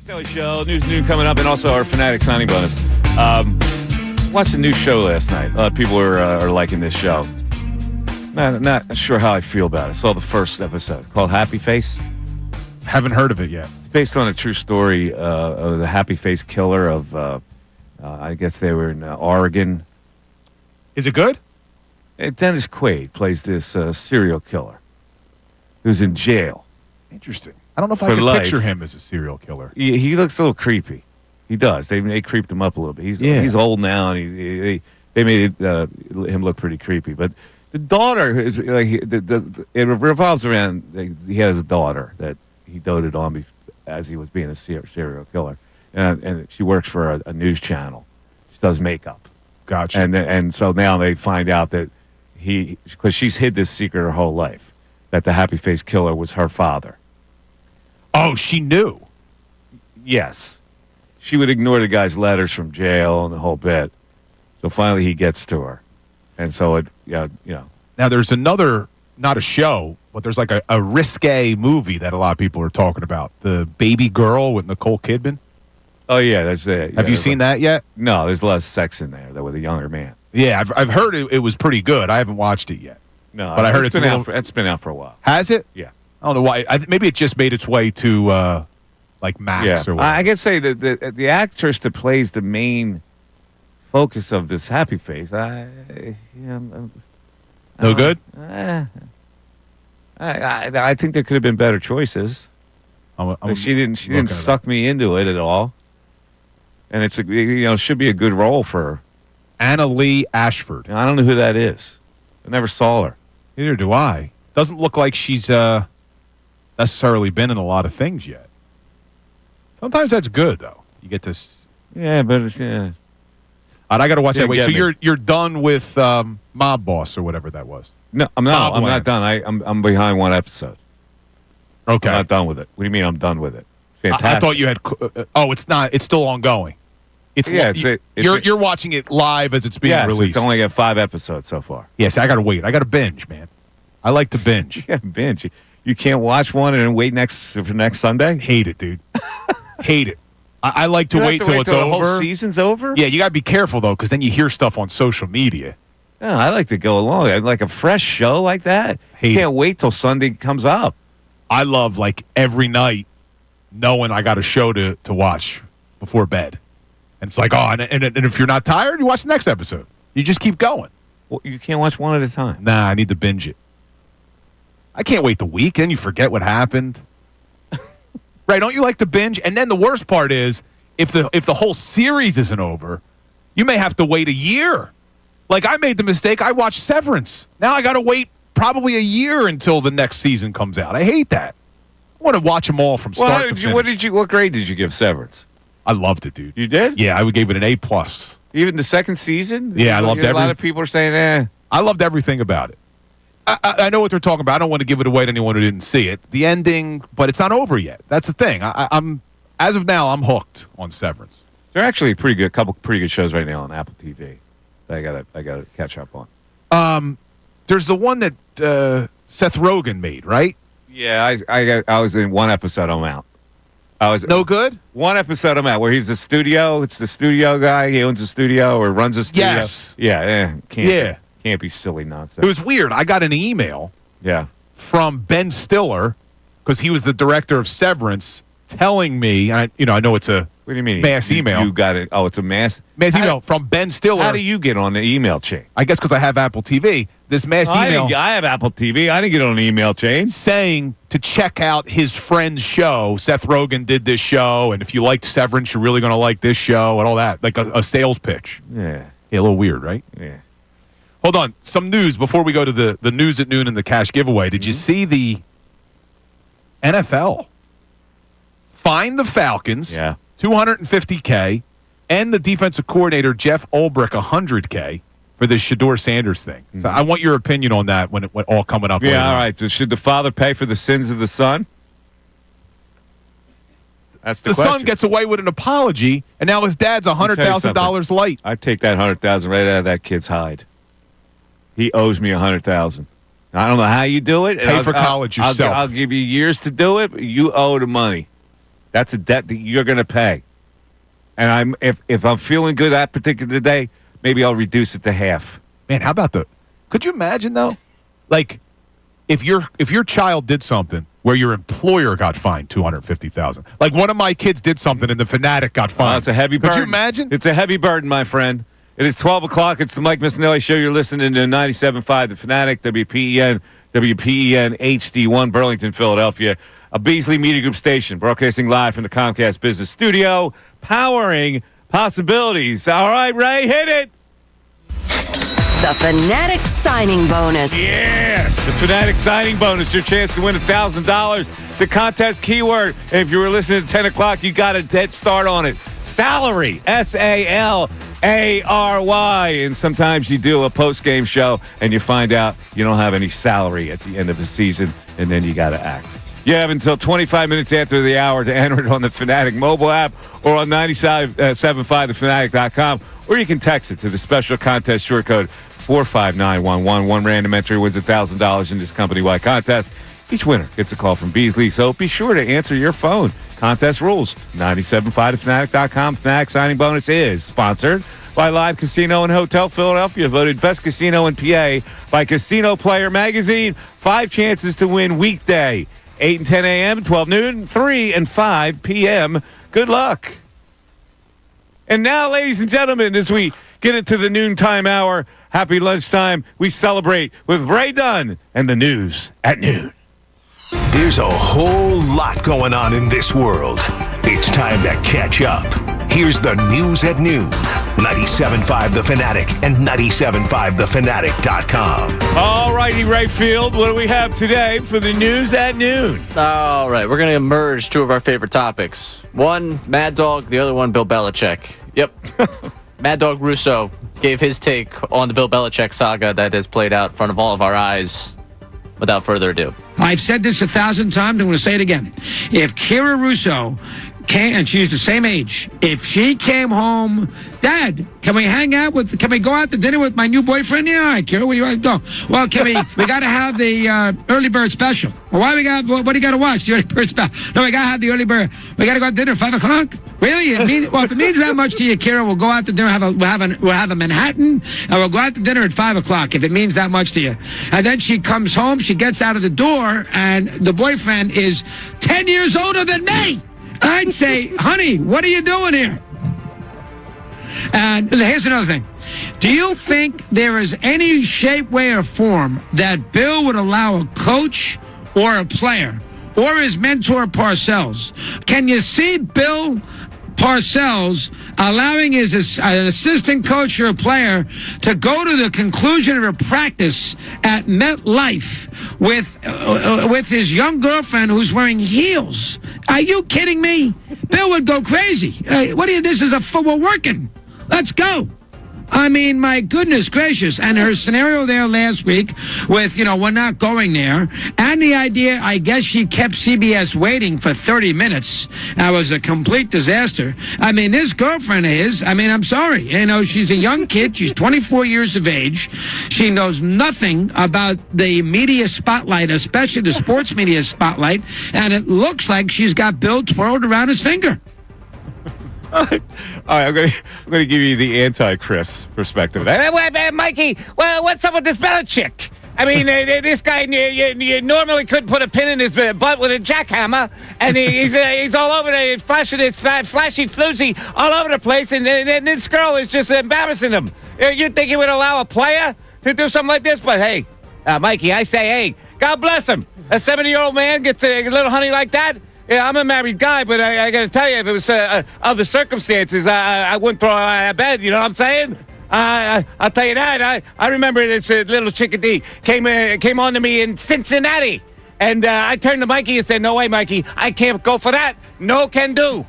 Missanelli Show, news noon coming up, and also our Fanatic signing bonus. Watched a new show last night. A lot of people are liking this show. Not sure how I feel about it. Saw the first episode called Happy Face. Haven't heard of it yet. It's based on a true story of the Happy Face killer of, I guess they were in Oregon. Is it good? Dennis Quaid plays this serial killer who's in jail. Interesting. I don't know if I For can life. picture him as a serial killer. He looks a little creepy. He does. They creeped him up a little bit. He's old now, and they made him look pretty creepy. But the daughter is like it revolves around. He has a daughter that he doted on as he was being a serial killer, and she works for a news channel. She does makeup. Gotcha. And so now they find out that because she's hid this secret her whole life, that the Happy Face killer was her father. Oh, she knew. Yes. She would ignore the guy's letters from jail and the whole bit. So finally he gets to her. And so Now there's another, not a show, but there's like a risque movie that a lot of people are talking about. The Baby Girl with Nicole Kidman. Oh, yeah, that's it. Have you seen that yet? No, there's less sex in there, though, with a younger man. Yeah, I've heard it was pretty good. I haven't watched it yet. No, but I heard it's been out for a while. Has it? Yeah. I don't know why. Maybe it just made its way to like Max or whatever. I can say that the actress that plays the main focus of this Happy Face, no good? I think there could have been better choices. She didn't suck me into it at all. And it's should be a good role for her. Anna Lee Ashford. I don't know who that is. I never saw her. Neither do I. Doesn't look like she's necessarily been in a lot of things yet. Sometimes that's good though. You get to. Yeah, but it's I got to watch that. Wait, so me. you're done with Mob Boss or whatever that was? No, I'm not done. I'm behind one episode. Okay, I'm not done with it. What do you mean I'm done with it? Fantastic. I thought you had. It's not. It's still ongoing. You're watching it live as it's being released. It's only got 5 episodes so far. Yes, I got to wait. I got to binge, man. I like to binge. You got to binge. You can't watch one and then wait for next Sunday? Hate it, dude. Hate it. I like to wait till it's over. The whole season's over? Yeah, you got to be careful, though, because then you hear stuff on social media. No, I like to go along. I like a fresh show like that. Can't wait till Sunday comes up. I love, like, every night knowing I got a show to watch before bed. And it's like, and if you're not tired, you watch the next episode. You just keep going. Well, you can't watch one at a time. Nah, I need to binge it. I can't wait the week, and you forget what happened. Right, don't you like to binge? And then the worst part is, if the whole series isn't over, you may have to wait a year. Like, I made the mistake. I watched Severance. Now I got to wait probably a year until the next season comes out. I hate that. I want to watch them all from start to finish. What grade did you give Severance? I loved it, dude. You did? Yeah, I gave it an A+. Even the second season? Yeah, I loved everything. A lot of people are saying, I loved everything about it. I know what they're talking about. I don't want to give it away to anyone who didn't see it. The ending, but it's not over yet. That's the thing. I'm as of now, I'm hooked on Severance. They're actually couple pretty good shows right now on Apple TV that I gotta catch up on. There's the one that Seth Rogen made, right? Yeah, I was in one episode. I'm out. I was no good. One episode I'm out where he's the studio. It's the studio guy. He owns a studio or runs a studio. Yes. Yeah. Can't be silly nonsense. It was weird. I got an email. Yeah. From Ben Stiller, because he was the director of Severance, telling me. I know it's a. What do you mean? Mass email. You got it. Oh, it's a mass email from Ben Stiller. How do you get on the email chain? I guess because I have Apple TV. This mass email. I have Apple TV. I didn't get on the email chain. Saying to check out his friend's show. Seth Rogen did this show, and if you liked Severance, you're really going to like this show and all that. Like a sales pitch. Yeah. A little weird, right? Yeah. Hold on. Some news before we go to the news at noon and the cash giveaway. Did you see the NFL fine the Falcons? Yeah. $250K, and the defensive coordinator, Jeff Ulbrich, $100K for this Shedeur Sanders thing. Mm-hmm. So I want your opinion on that when all coming up. Yeah, all right. So should the father pay for the sins of the son? That's the question. Son gets away with an apology, and now his dad's $100,000 light. I'd take that $100,000 right out of that kid's hide. He owes me $100,000. I don't know how you do it. Pay for college yourself. I'll give you years to do it, but you owe the money. That's a debt that you're going to pay. And if I'm feeling good that particular day, maybe I'll reduce it to half. Man, how about could you imagine, though? Like, if your child did something where your employer got fined $250,000. Like, one of my kids did something and the Fanatic got fined. It's a heavy burden. Could you imagine? It's a heavy burden, my friend. It is 12 o'clock. It's the Mike Missanelli Show. You're listening to 97.5 The Fanatic, WPEN HD1, Burlington, Philadelphia. A Beasley Media Group station, broadcasting live from the Comcast Business Studio, powering possibilities. All right, Ray, hit it. The Fanatic signing bonus. Yes, the Fanatic signing bonus. Your chance to win $1,000. The contest keyword, if you were listening at 10 o'clock, you got a head start on it. Salary, SALARY. And sometimes you do a post-game show and you find out you don't have any salary at the end of the season, and then you got to act. You have until 25 minutes after the hour to enter it on the Fanatic mobile app or on 97.5thefanatic.com, or you can text it to the special contest short code 45911. One random entry wins $1,000 in this company-wide contest. Each winner gets a call from Beasley, so be sure to answer your phone. Contest rules, 97.5thefanatic.com. Fanatic signing bonus is sponsored by Live Casino and Hotel Philadelphia, voted best casino in PA by Casino Player Magazine. 5 chances to win weekday. 8 and 10 a.m., 12 noon, 3 and 5 p.m. Good luck. And now, ladies and gentlemen, as we get into the noontime hour, happy lunchtime, we celebrate with Ray Dunn and the news at noon. There's a whole lot going on in this world. It's time to catch up. Here's the news at noon. 97.5 The Fanatic and 97.5thefanatic.com. All righty, Rayfield, what do we have today for the news at noon? All right, we're going to merge 2 of our favorite topics. One, Mad Dog, the other one, Bill Belichick. Yep. Mad Dog Russo gave his take on the Bill Belichick saga that has played out in front of all of our eyes. Without further ado. I've said this 1,000 times. I'm going to say it again. If Kira Russo came, and she's the same age, if she came home, Dad, can we can we go out to dinner with my new boyfriend? Yeah, all right, Kira, where do you want to go? Well, we got to have the early bird special. Well, what do you got to watch? The early bird special. No, we got to have the early bird. We got to go out to dinner at 5 o'clock? Really? If it means that much to you, Kira, we'll go out to dinner, we'll have a Manhattan, and we'll go out to dinner at 5 o'clock if it means that much to you. And then she comes home, she gets out of the door, and the boyfriend is 10 years older than me. I'd say, honey, what are you doing here? And here's another thing. Do you think there is any shape, way, or form that Bill would allow a coach or a player or his mentor Parcells? Can you see Bill Parcells allowing an assistant coach or a player to go to the conclusion of a practice at MetLife with his young girlfriend who's wearing heels? Are you kidding me? Bill would go crazy. We're working. Let's go. I mean, my goodness gracious. And her scenario there last week with, we're not going there. And the idea, I guess she kept CBS waiting for 30 minutes. That was a complete disaster. I mean, this girlfriend of his, I'm sorry. She's a young kid. She's 24 years of age. She knows nothing about the media spotlight, especially the sports media spotlight. And it looks like she's got Bill twirled around his finger. All right, I'm going to give you the anti-Chris perspective. Mikey, well, what's up with this Belichick? I mean, this guy, you normally couldn't put a pin in his butt with a jackhammer, and he's all over there, flashing his flashy floozy all over the place, and this girl is just embarrassing him. You think he would allow a player to do something like this? But hey, Mikey, I say, hey, God bless him. A 70-year-old man gets a little honey like that. Yeah, I'm a married guy, but I got to tell you, if it was other circumstances, I wouldn't throw her out of bed. You know what I'm saying? I'll tell you that. I remember this little chickadee came on to me in Cincinnati, and I turned to Mikey and said, "No way, Mikey, I can't go for that. No can do."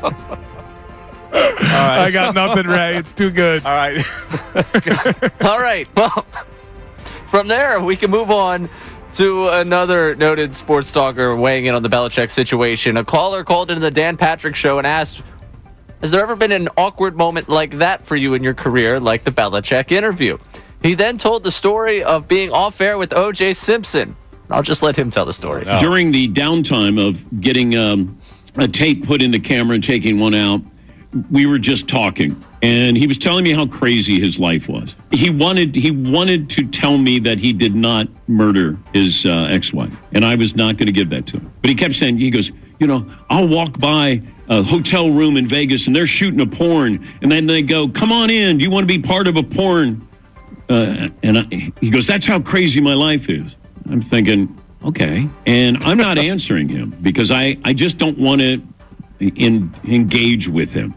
All right. I got nothing, Ray. It's too good. All right. All right. Well, from there, we can move on to another noted sports talker weighing in on the Belichick situation. A caller called into the Dan Patrick Show and asked, has there ever been an awkward moment like that for you in your career, like the Belichick interview? He then told the story of being off air with O.J. Simpson. I'll just let him tell the story. During the downtime of getting a tape put in the camera and taking one out. We were just talking, and he was telling me how crazy his life was. He wanted to tell me that he did not murder his ex-wife, and I was not going to give that to him. But he kept saying, he goes, I'll walk by a hotel room in Vegas, and they're shooting a porn, and then they go, come on in, do you want to be part of a porn? He goes, that's how crazy my life is. I'm thinking, okay. And I'm not answering him because I just don't want to engage with him.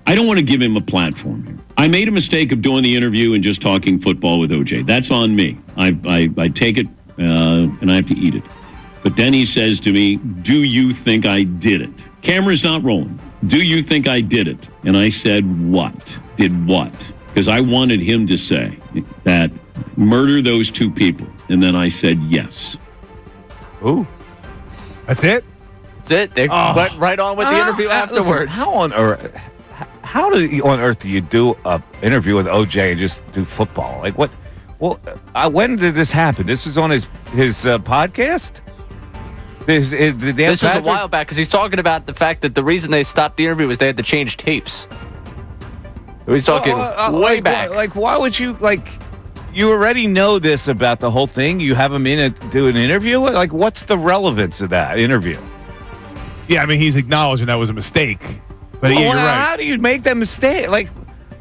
I don't want to give him a platform here. I made a mistake of doing the interview and just talking football with OJ. That's on me. I take it and I have to eat it. But then he says to me, do you think I did it? Camera's not rolling. Do you think I did it? And I said, what? Did what? Because I wanted him to say that murder those two people. And then I said, yes. Ooh. That's it? That's it. They went right on with the interview afterwards. Listen, how on earth do you do an interview with OJ and just do football? Like what? Well, when did this happen? This was on his podcast? This was a while back because he's talking about the fact that the reason they stopped the interview was they had to change tapes. He's talking way back. Why would you, you already know this about the whole thing? You have him in to do an interview? Like, what's the relevance of that interview? Yeah, I mean, he's acknowledging that was a mistake. But you're right. How do you make that mistake?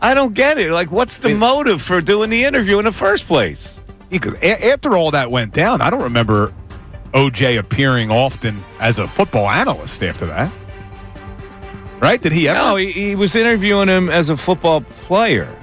I don't get it. What's the motive for doing the interview in the first place? Because after all that went down, I don't remember OJ appearing often as a football analyst after that. Right? Did he ever? No, he was interviewing him as a football player.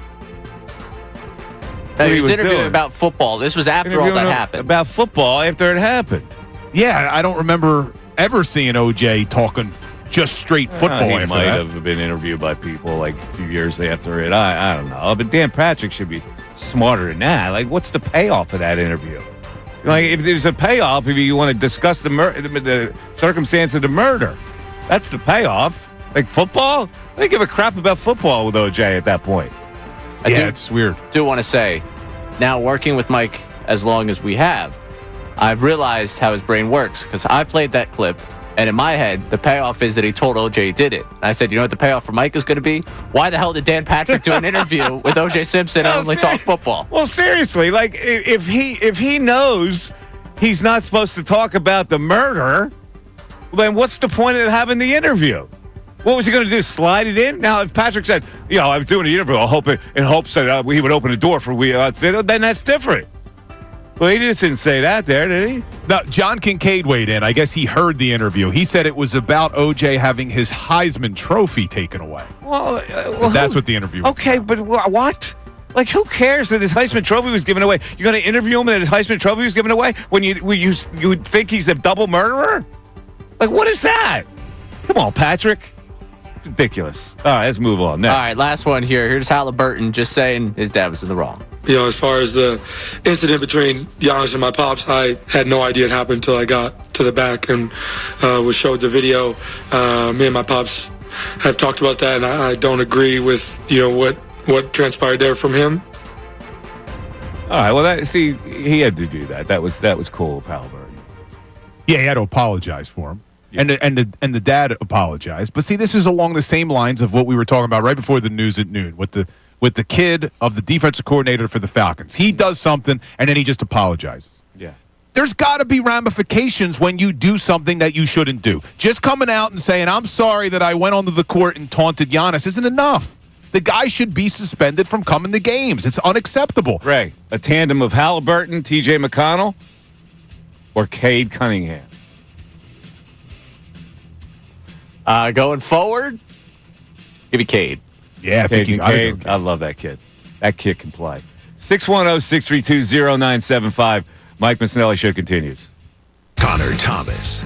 He was interviewing about football. This was after all that happened. About football after it happened. Yeah, I don't remember ever seeing OJ talking just straight football He after might that. have been interviewed by people a few years after it. I don't know. But Dan Patrick should be smarter than that. What's the payoff of that interview? If there's a payoff, if you want to discuss the circumstance of the murder, that's the payoff. Football? They give a crap about football with OJ at that point. It's weird. I do want to say, now working with Mike as long as we have, I've realized how his brain works because I played that clip, and in my head, the payoff is that he told OJ he did it. And I said, you know what the payoff for Mike is going to be? Why the hell did Dan Patrick do an interview with OJ Simpson and only talk football? Well, seriously, if he knows he's not supposed to talk about the murder, then what's the point of having the interview? What was he going to do? Slide it in? Now, if Patrick said, I was doing an interview in hopes that he would open the door for then that's different. Well, he just didn't say that there, did he? No, John Kincade weighed in. I guess he heard the interview. He said it was about OJ having his Heisman Trophy taken away. Well, that's what the interview was okay, about. But what? Who cares that his Heisman Trophy was given away? You're going to interview him that his Heisman Trophy was given away when you would think he's a double murderer? What is that? Come on, Patrick. Ridiculous. All right, let's move on. Next. All right, last one here. Here's Haliburton just saying his dad was in the wrong. As far as the incident between Giannis and my pops, I had no idea it happened until I got to the back and was showed the video. Me and my pops have talked about that, and I don't agree with what transpired there from him. All right, well, he had to do that. That was cool of Haliburton. Yeah, he had to apologize for him. Yeah. And the dad apologized. But see, this is along the same lines of what we were talking about right before the news at noon with the kid of the defensive coordinator for the Falcons. He does something, and then he just apologizes. Yeah. There's got to be ramifications when you do something that you shouldn't do. Just coming out and saying, I'm sorry that I went onto the court and taunted Giannis isn't enough. The guy should be suspended from coming to games. It's unacceptable. Ray, a tandem of Haliburton, T.J. McConnell, or Cade Cunningham? Going forward, give me Cade. Yeah, Cade. I love that kid. That kid can play. 610-632-0975. Mike Missanelli Show continues. Connor Thomas.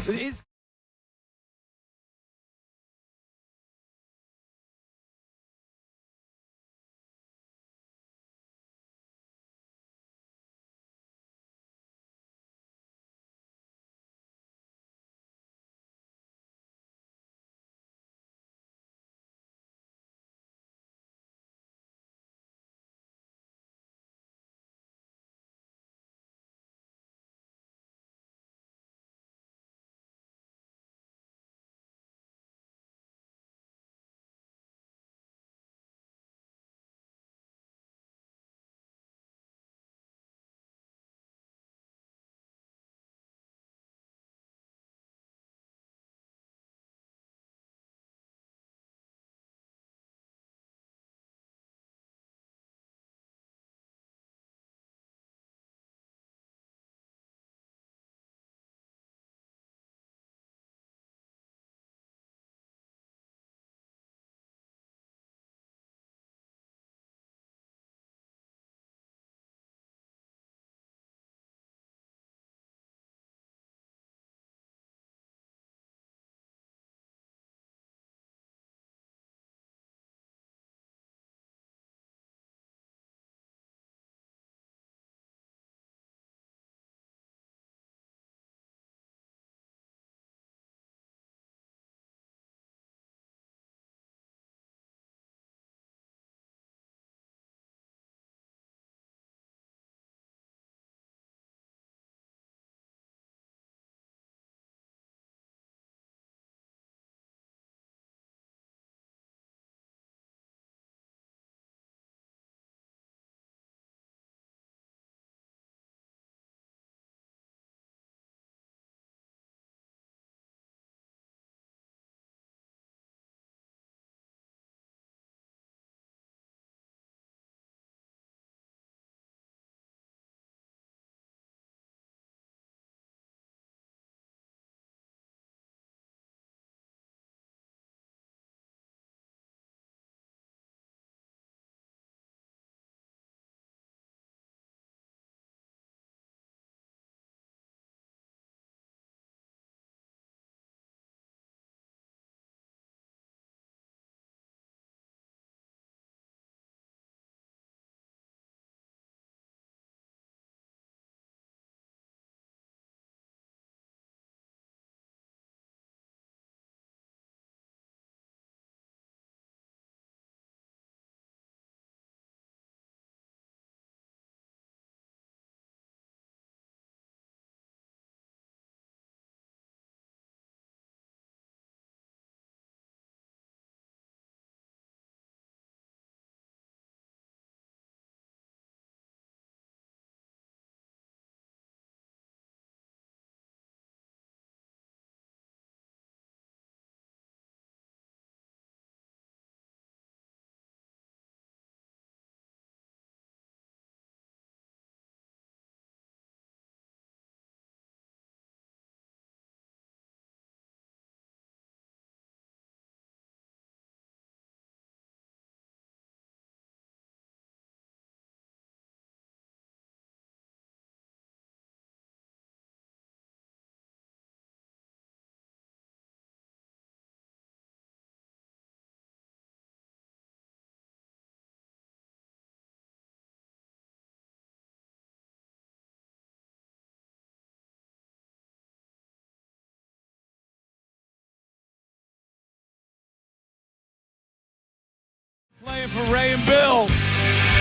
in for Ray and Bill.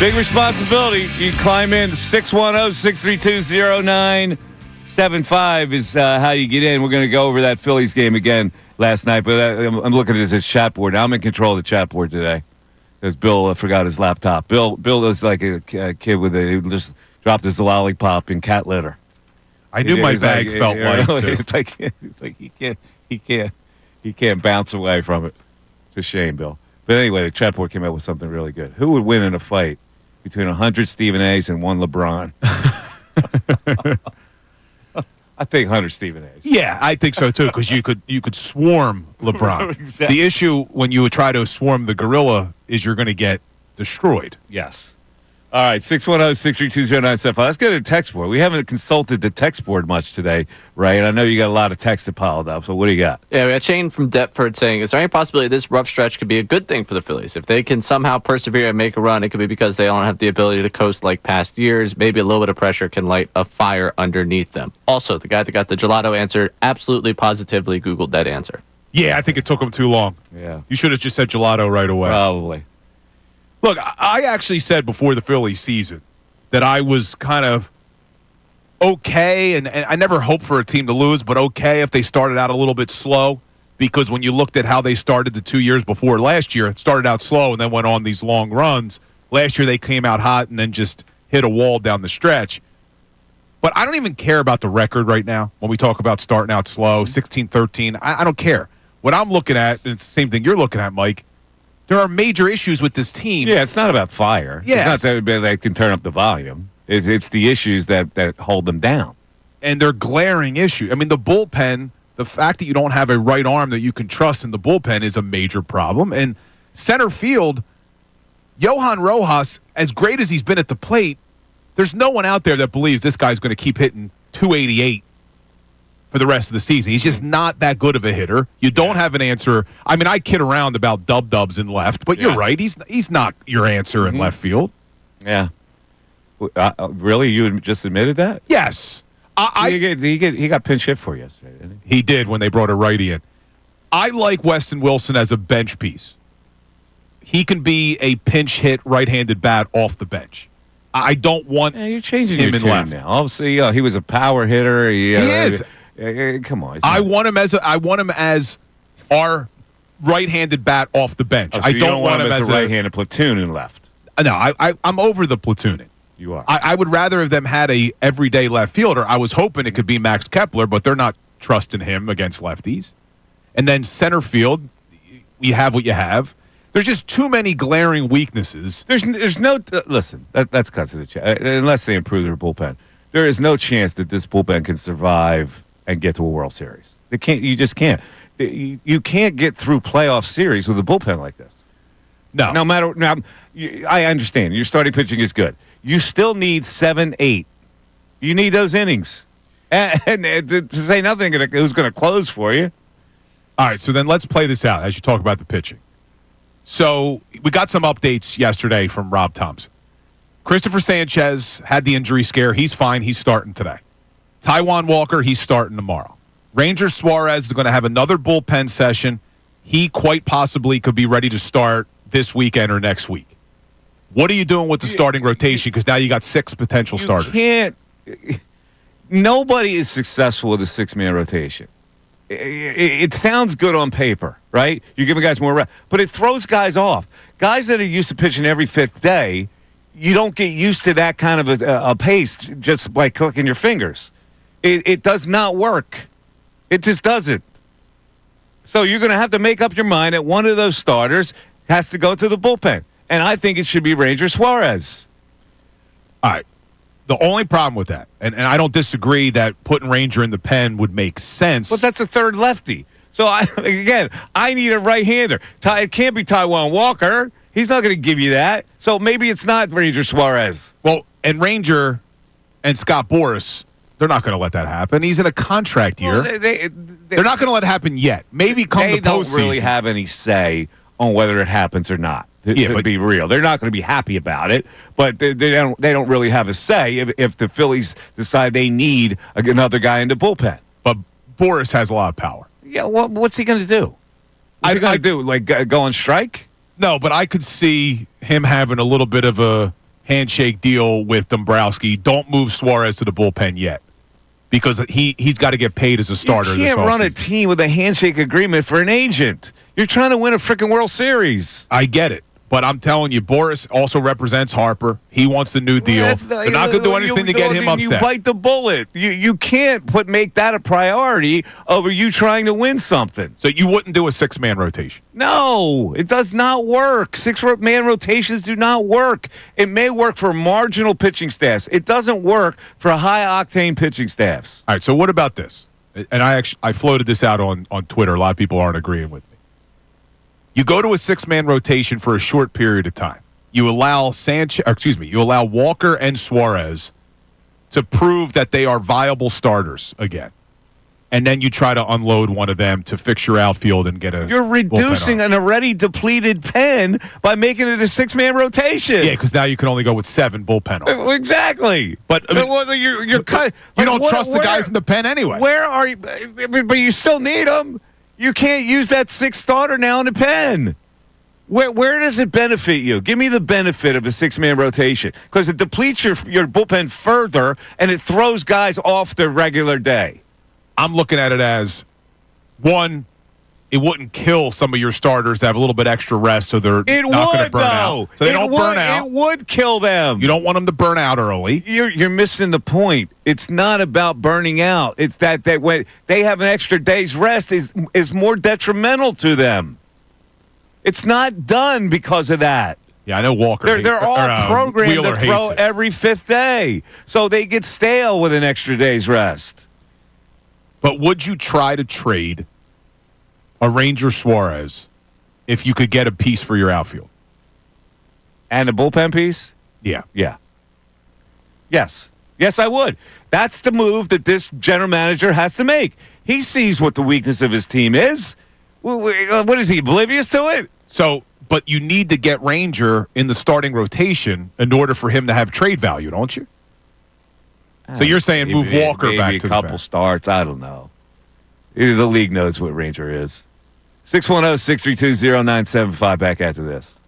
Big responsibility. You climb in 610-632-0975 is how you get in. We're going to go over that Phillies game again last night, but I'm looking at this chat board. Now I'm in control of the chat board today because Bill forgot his laptop. Bill is like a kid who just dropped his lollipop in cat litter. I knew my bag felt light too. It's like he can't bounce away from it. It's a shame, Bill. But anyway, the chat board came up with something really good. Who would win in a fight between 100 Stephen A's and 1 LeBron? I think 100 Stephen A's. Yeah, I think so too, because you could swarm LeBron. Exactly. The issue when you would try to swarm the gorilla is you're going to get destroyed. Yes. All right, 610-632-0975. Let's go to the text board. We haven't consulted the text board much today, right? And I know you got a lot of text that piled up, so what do you got? Yeah, we got Shane from Deptford saying, is there any possibility this rough stretch could be a good thing for the Phillies? If they can somehow persevere and make a run, it could be because they don't have the ability to coast like past years. Maybe a little bit of pressure can light a fire underneath them. Also, the guy that got the gelato answer absolutely positively Googled that answer. Yeah, I think it took him too long. Yeah. You should have just said gelato right away. Probably. Look, I actually said before the Phillies season that I was kind of okay, and I never hoped for a team to lose, but okay if they started out a little bit slow, because when you looked at how they started the 2 years before last year, it started out slow and then went on these long runs. Last year they came out hot and then just hit a wall down the stretch. But I don't even care about the record right now when we talk about starting out slow, 16-13. I don't care. What I'm looking at, and it's the same thing you're looking at, Mike, there are major issues with this team. Yeah, it's not about fire. Yes. It's not that they can turn up the volume. It's the issues that hold them down. And they're glaring issues. I mean, the bullpen, the fact that you don't have a right arm that you can trust in the bullpen is a major problem. And center field, Johan Rojas, as great as he's been at the plate, there's no one out there that believes this guy's going to keep hitting 288 for the rest of the season. He's just not that good of a hitter. You don't have an answer. I mean, I kid around about dubs in left, but you're right. He's not your answer in left field. Yeah. Really? You just admitted that? Yes. He got pinch hit for yesterday, didn't he? He did when they brought a righty in. I like Weston Wilson as a bench piece. He can be a pinch hit right-handed bat off the bench. I don't want you're changing him your in tune left. Now. Obviously, he was a power hitter. He is. Come on. I want him as our right-handed bat off the bench. So I don't want him as a right-handed platoon in left. No, I'm over the platooning. You are. I would rather have them had a everyday left fielder. I was hoping it could be Max Kepler, but they're not trusting him against lefties. And then center field, you have what you have. There's just too many glaring weaknesses. There's no listen. That's cut to the chase. Unless they improve their bullpen, there is no chance that this bullpen can survive and get to a World Series. They can't. You just can't. You can't get through playoff series with a bullpen like this. No. No matter. Now, I understand your starting pitching is good. You still need 7, 8. You need those innings, and to say nothing, who's going to close for you? All right. So then let's play this out as you talk about the pitching. So we got some updates yesterday from Rob Thompson. Christopher Sanchez had the injury scare. He's fine. He's starting today. Taijuan Walker, he's starting tomorrow. Ranger Suarez is going to have another bullpen session. He quite possibly could be ready to start this weekend or next week. What are you doing with the starting rotation? Because now you got 6 potential starters. Nobody is successful with a 6-man rotation. It sounds good on paper, right? You're giving guys more rest, but it throws guys off. Guys that are used to pitching every 5th day, you don't get used to that kind of a pace just by clicking your fingers. It does not work. It just doesn't. So you're going to have to make up your mind that one of those starters has to go to the bullpen. And I think it should be Ranger Suarez. All right. The only problem with that, and I don't disagree that putting Ranger in the pen would make sense. But that's a third lefty. So, I need a right-hander. It can't be Taijuan Walker. He's not going to give you that. So maybe it's not Ranger Suarez. Well, and Ranger and Scott Boras, they're not going to let that happen. He's in a contract year. Well, they're not going to let it happen yet. Maybe come the postseason. They don't really have any say on whether it happens or not. To be real, they're not going to be happy about it, but they don't really have a say if the Phillies decide they need another guy in the bullpen. But Boras has a lot of power. Yeah, what's he going to do? What's he going to do? Like go on strike? No, but I could see him having a little bit of a handshake deal with Dombrowski. Don't move Suarez to the bullpen yet, because he's got to get paid as a starter. You can't run a team with a handshake agreement for an agent. You're trying to win a freaking World Series. I get it. But I'm telling you, Boris also represents Harper. He wants the new deal. They're not going to do anything to get him upset. You bite the bullet. You can't make that a priority over you trying to win something. So you wouldn't do a 6-man rotation? No, it does not work. 6-man rotations do not work. It may work for marginal pitching staffs. It doesn't work for high-octane pitching staffs. All right, so what about this? And I floated this out on Twitter. A lot of people aren't agreeing with me. You go to a 6-man rotation for a short period of time. You allow Walker and Suarez to prove that they are viable starters again. And then you try to unload one of them to fix your outfield and get a. You're reducing an already depleted pen by making it a 6-man rotation. Yeah, because now you can only go with 7 bullpen arms. Exactly. But I mean, you're cut. You don't trust the guys in the pen anyway. Where are you? But you still need them. You can't use that 6th starter now in the pen. Where does it benefit you? Give me the benefit of a 6-man rotation, because it depletes your bullpen further and it throws guys off their regular day. I'm looking at it as, one, it wouldn't kill some of your starters to have a little bit extra rest so they're not going to burn out. So they don't burn out. It would kill them. You don't want them to burn out early. You're missing the point. It's not about burning out. It's that when they have an extra day's rest is more detrimental to them. It's not done because of that. Yeah, I know Walker. They're all programmed Wheeler to throw it. every 5th day, so they get stale with an extra day's rest. But would you try to trade a Ranger Suarez if you could get a piece for your outfield? And a bullpen piece? Yeah. Yeah. Yes. Yes, I would. That's the move that this general manager has to make. He sees what the weakness of his team is. What is he, oblivious to it? So, but you need to get Ranger in the starting rotation in order for him to have trade value, don't you? So you're saying move Walker back to a couple starts. I don't know. The league knows what Ranger is. 610-632-0975. Back after this.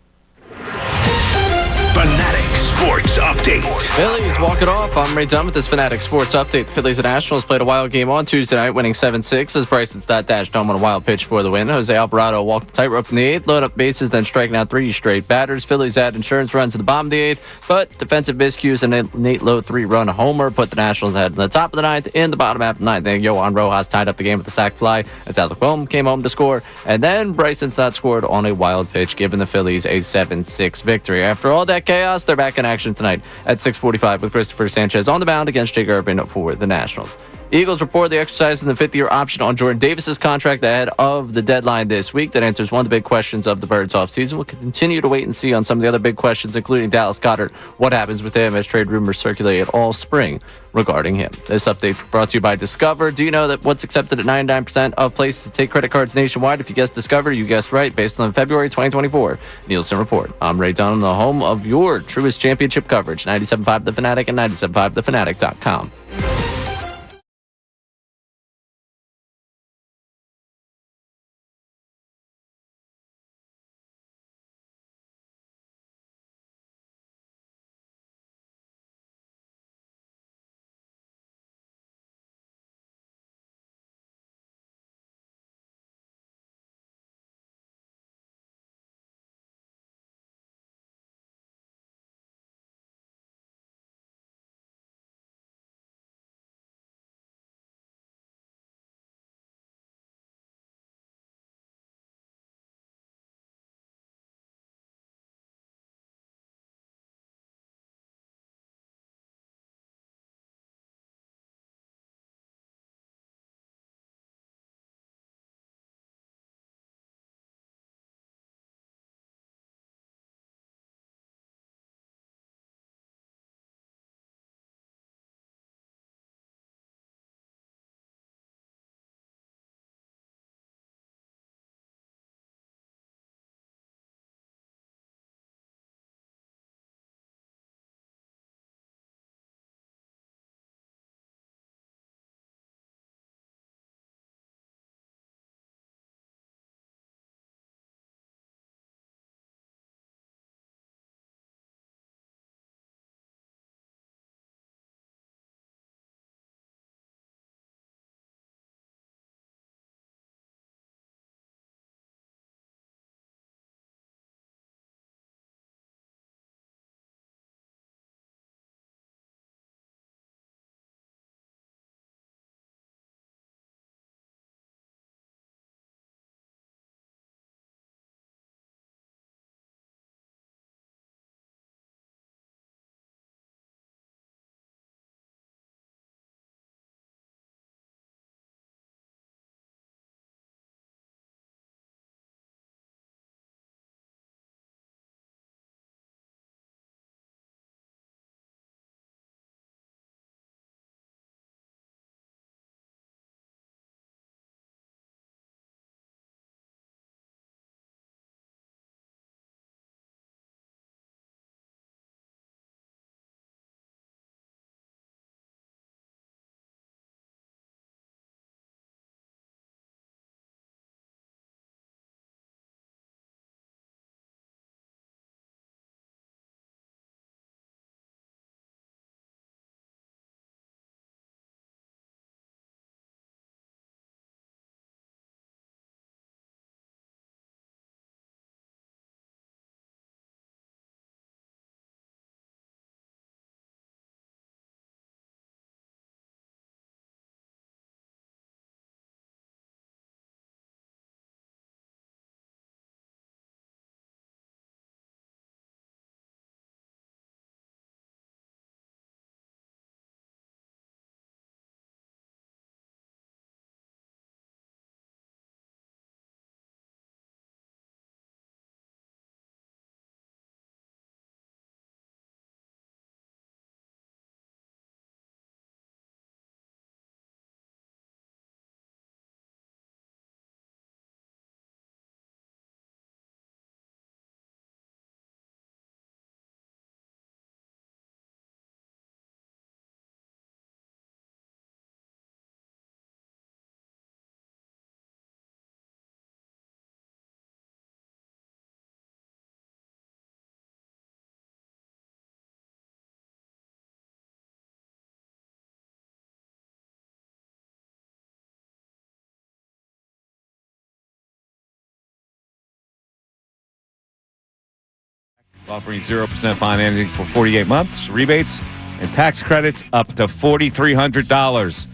Fanatic Sports Update. Phillies walk it off. I'm Ray Dunn with this Fanatic Sports Update. The Phillies and Nationals played a wild game on Tuesday night, winning 7-6 as Bryson Stott dashed home on a wild pitch for the win. Jose Alvarado walked the tightrope in the 8th, loaded up bases, then striking out 3 straight batters. Phillies had insurance runs in the bottom of the 8th, but defensive miscues and a Nate Lowe 3-run homer put the Nationals ahead in the top of the 9th. In the bottom half of the 9th, then Yohan Rojas tied up the game with a sac fly as Alec Boehm came home to score, and then Bryson Stott scored on a wild pitch, giving the Phillies a 7-6 victory. After all that chaos, they're back in action tonight at 6:45 with Christopher Sanchez on the mound against Jake Irvin for the Nationals. Eagles reportedly exercising the 5th-year option on Jordan Davis's contract ahead of the deadline this week. That answers one of the big questions of the Birds offseason. We'll continue to wait and see on some of the other big questions, including Dallas Goedert, what happens with him as trade rumors circulate all spring regarding him. This update's brought to you by Discover. Do you know that what's accepted at 99% of places to take credit cards nationwide? If you guessed Discover, you guessed right, based on the February 2024 Nielsen report. I'm Ray Dunn, the home of your truest championship coverage, 97.5 The Fanatic and 97.5thefanatic.com. offering 0% financing for 48 months, rebates, and tax credits up to $4,300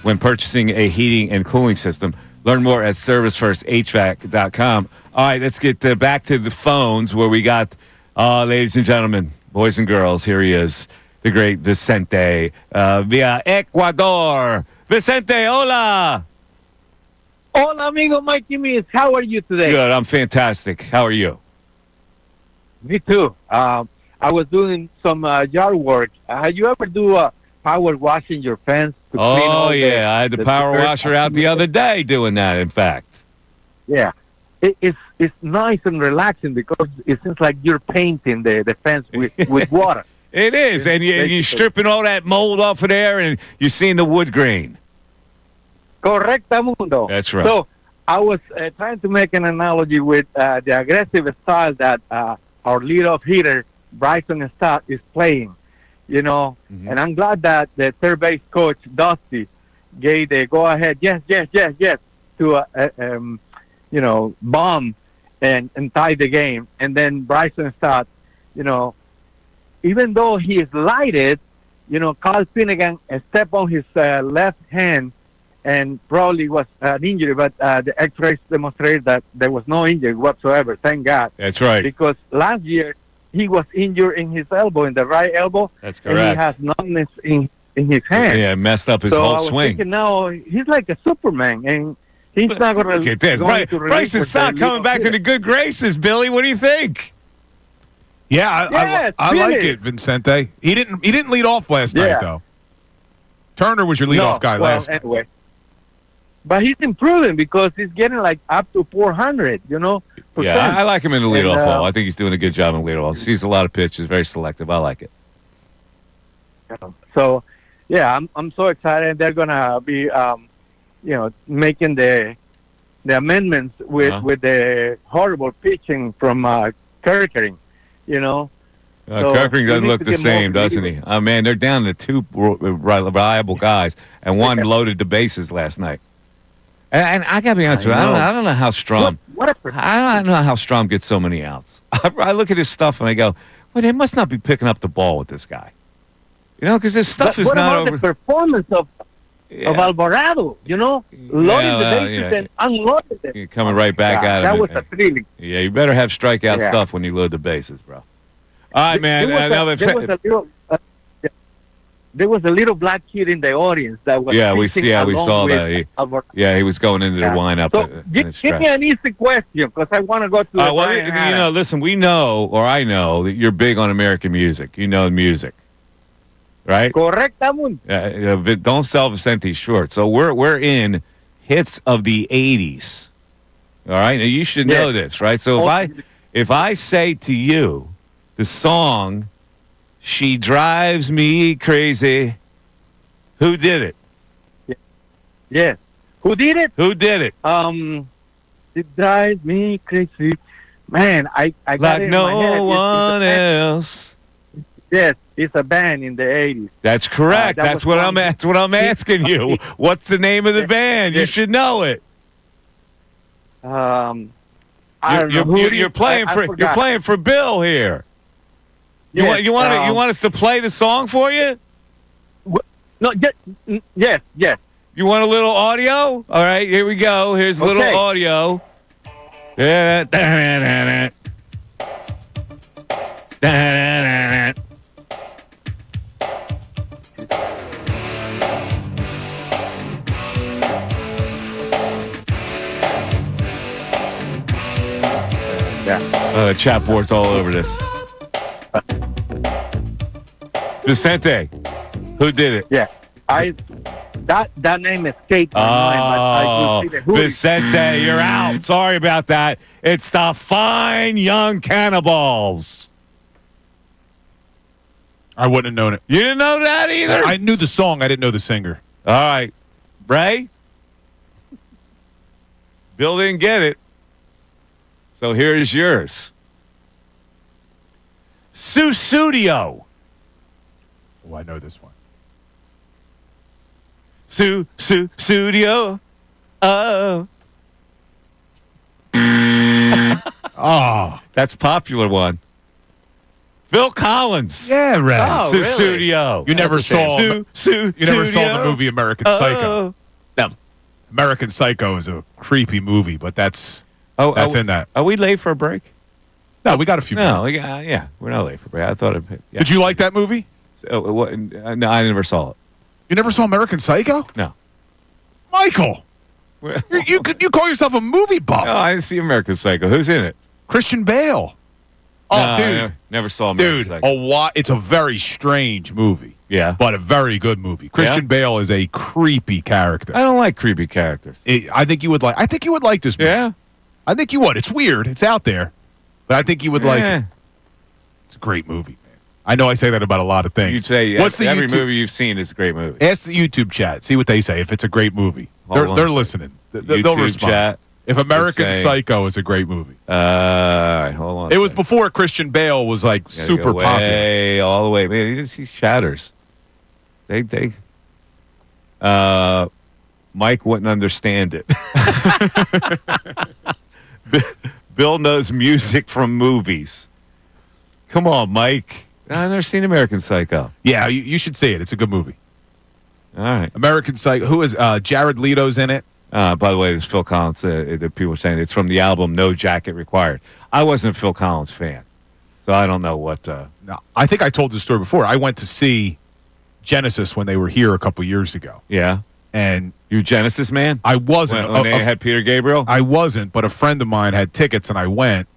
when purchasing a heating and cooling system. Learn more at ServiceFirstHVAC.com. All right, let's get back to the phones where we got, ladies and gentlemen, boys and girls, here he is, the great Vicente via Ecuador. Vicente, hola. Hola, amigo Mikey Miss. How are you today? Good, I'm fantastic. How are you? Me too. I was doing some yard work. Have you ever do power washing your fence? To clean all I had the power washer out the other day doing that, in fact. Yeah. It's nice and relaxing because it seems like you're painting the fence with water. It is, and you're stripping all that mold off of there, and you're seeing the wood grain. Correctamundo. That's right. So I was trying to make an analogy with the aggressive style that our leadoff hitter, Bryson Stott, is playing, you know. Mm-hmm. And I'm glad that the third base coach, Dusty, gave the go-ahead, yes, to, bomb and tie the game. And then Bryson Stott, you know, even though he is lighted, you know, Carl Finnegan stepped on his left hand and probably was an injury, but the X-rays demonstrated that there was no injury whatsoever. Thank God. That's right. Because last year he was injured in his elbow, in the right elbow. That's correct. And he has numbness in his hand. Yeah, messed up his so whole I was swing. thinking now he's like a Superman, and he's not going to. Look at this. Bryson Stott coming back into good graces, Billy. What do you think? Yeah, I really. like it, Vincente. He didn't lead off last night though. Turner was your leadoff guy last night. Anyway. But he's improving because he's getting like up to 400, you know. Yeah, I like him in the leadoff role. I think he's doing a good job in the leadoff. Sees a lot of pitches, very selective. I like it. So, yeah, I'm so excited. They're gonna be, making the amendments with the horrible pitching from Kirkering, you know. So Kirkering doesn't look the same, doesn't he? Oh, man, they're down to two reliable guys, and one loaded the bases last night. And I got to be honest with you, I don't know how Strom. I don't know how Strom gets so many outs. I look at his stuff and I go, well, they must not be picking up the ball with this guy. You know, because his stuff is not over. What about the performance of Alvarado? You know, loading the bases and unloading them. You're coming right back at him. That was a thrilling. Yeah, you better have strikeout stuff when you load the bases, bro. All right, man. There was a little black kid in the audience that was. We saw that. He was going into the windup. So give me an easy question because I want to go to. Listen, we know, or I know, that you're big on American music. You know music, right? Correctamundo. Don't sell Vicente short. So we're in hits of the '80s. All right, now you should know this, right? So if I say to you, the song. She drives me crazy. Who did it? Yes. Who did it? Who did it? It drives me crazy. Man, I got like it in no my head. one else. Yes, it's a band in the 80s. That's correct. That's what I'm asking you. What's the name of the band? You should know it. I don't know. You're playing for Bill here. You want us to play the song for you? No, yes. You want a little audio? All right, here we go. Here's a little audio. Chat board's all over this. Vicente, who did it? Yeah, that name escaped my mind. Vicente, you're out. Sorry about that. It's the Fine Young Cannibals. I wouldn't have known it. You didn't know that either? I knew the song. I didn't know the singer. All right. Ray? Bill didn't get it. So here's yours. Studio. Oh, I know this one. Studio. Oh. Oh. That's a popular one. Phil Collins. Yeah, Ray. Oh, really? Studio. You never saw the movie American Psycho. No. American Psycho is a creepy movie, but that's in that. Are we late for a break? No, we got a few No, minutes. yeah, we're not late for a break. I thought it. Yeah. Did you like that movie? No, I never saw it. You never saw American Psycho? No. Michael, you call yourself a movie buff? No, I didn't see American Psycho. Who's in it? Christian Bale. Oh, No, dude. I never saw American Psycho. It's a very strange movie. Yeah. But a very good movie. Christian Bale is a creepy character. I don't like creepy characters. I think you would like this movie. Yeah? I think you would. It's weird. It's out there. But I think you would like it. It's a great movie, man. I know I say that about a lot of things. You'd say every movie you've seen is a great movie. Ask the YouTube chat. See what they say if it's a great movie. They're listening. They'll YouTube respond. chat. If American Psycho is a great movie. All right, hold on. It was before Christian Bale was like super popular. All the way. Man, he shatters. Mike wouldn't understand it. Bill knows music from movies. Come on, Mike. I've never seen American Psycho. Yeah, you should see it. It's a good movie. All right. American Psycho. Who is Jared Leto's in it? By the way, this Phil Collins. The people are saying it's from the album No Jacket Required. I wasn't a Phil Collins fan, so I don't know what. No, I think I told this story before. I went to see Genesis when they were here a couple years ago. Yeah. And you a Genesis man? I wasn't. When they had Peter Gabriel? I wasn't, but a friend of mine had tickets and I went.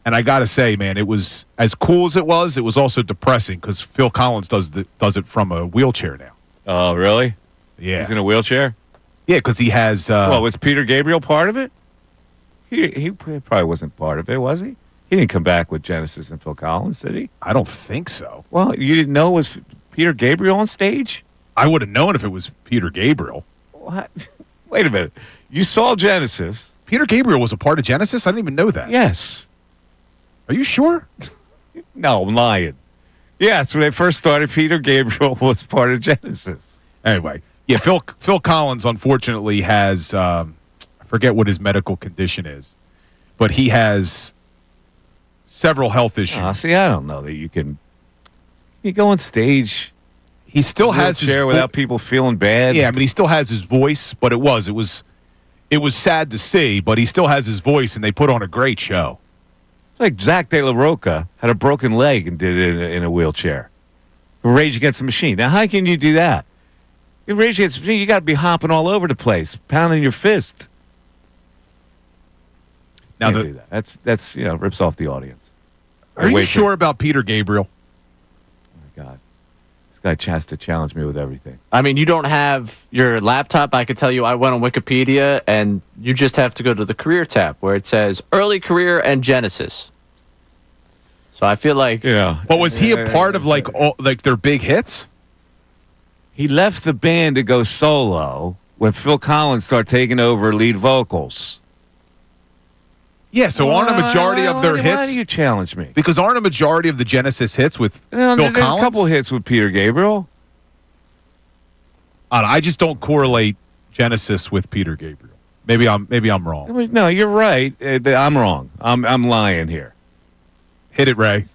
And I got to say, man, it was as cool as it was also depressing because Phil Collins does it from a wheelchair now. Oh, really? Yeah. He's in a wheelchair? Yeah, because he has... was Peter Gabriel part of it? He probably wasn't part of it, was he? He didn't come back with Genesis and Phil Collins, did he? I don't think so. Well, you didn't know it was Peter Gabriel on stage? I would have known if it was Peter Gabriel. What? Wait a minute. You saw Genesis. Peter Gabriel was a part of Genesis? I didn't even know that. Yes. Are you sure? No, I'm lying. Yes, when they first started, Peter Gabriel was part of Genesis. Anyway, yeah, Phil Collins unfortunately has, I forget what his medical condition is, but he has several health issues. See, I don't know that you go on stage. He still has his chair without people feeling bad. Yeah, I mean, he still has his voice, but it was sad to see, but he still has his voice, and they put on a great show. Like Zach De La Roca had a broken leg and did it in a wheelchair. Rage Against the Machine. Now, how can you do that? In Rage Against the Machine, you got to be hopping all over the place, pounding your fist. Now do that. That's rips off the audience. Are you sure about Peter Gabriel? Oh my God, this guy has to challenge me with everything. I mean, you don't have your laptop. I could tell you I went on Wikipedia, and you just have to go to the career tab where it says early career and Genesis. So I feel like... Yeah. But was he a part of all their big hits? He left the band to go solo when Phil Collins started taking over lead vocals. Yeah, so aren't a majority of their hits... Why do you challenge me? Because aren't a majority of the Genesis hits with Phil there's Collins? A couple hits with Peter Gabriel. I just don't correlate Genesis with Peter Gabriel. Maybe I'm wrong. No, you're right. I'm wrong. I'm lying here. Hit it, Ray.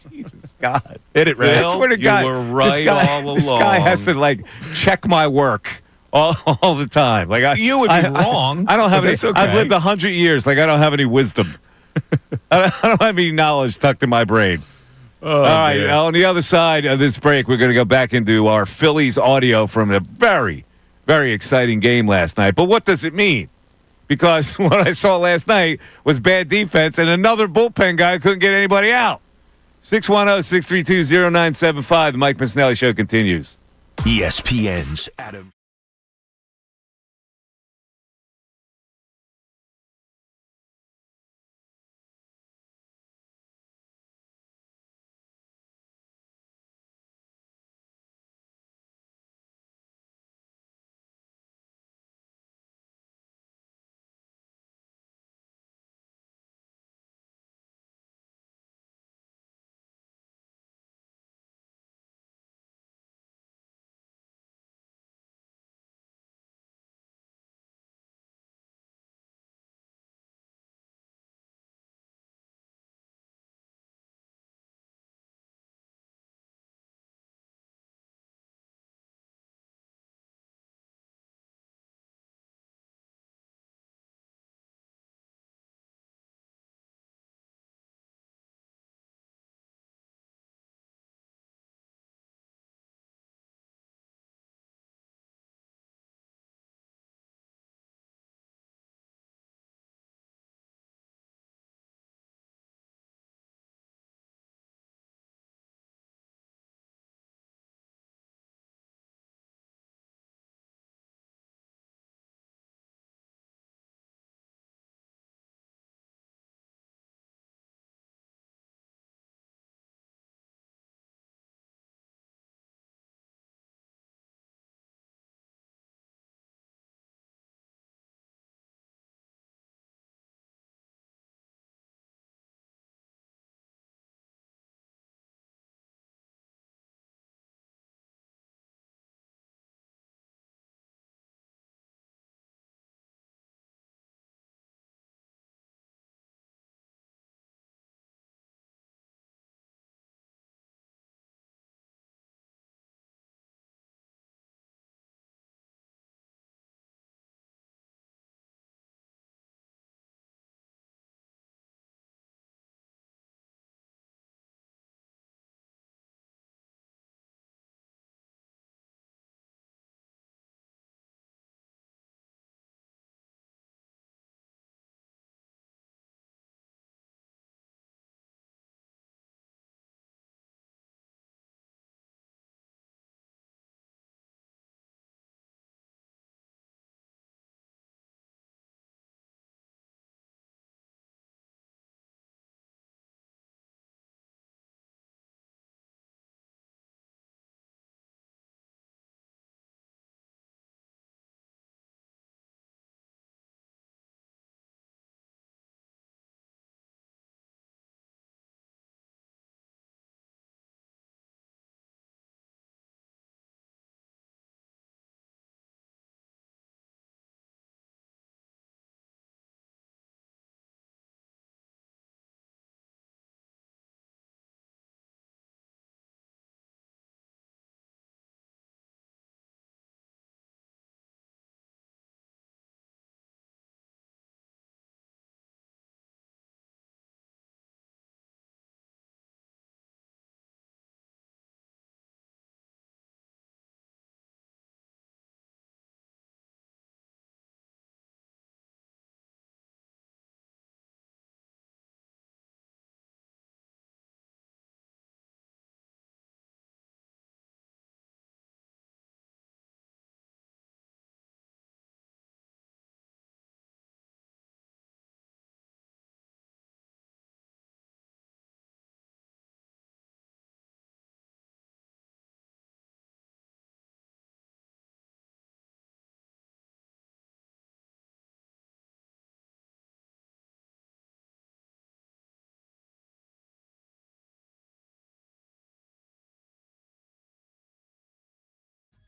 Jesus God. Hit it, Ray. I swear to God, you were right all along. This guy has to check my work all the time. You would be wrong. I don't have any. Okay. I've lived 100 years. I don't have any wisdom. I don't have any knowledge tucked in my brain. All right. Man. On the other side of this break, we're going to go back into our Phillies audio from a very, very exciting game last night. But what does it mean? Because what I saw last night was bad defense, and another bullpen guy couldn't get anybody out. 610-632-0975. The Mike Missanelli Show continues. ESPN's Adam.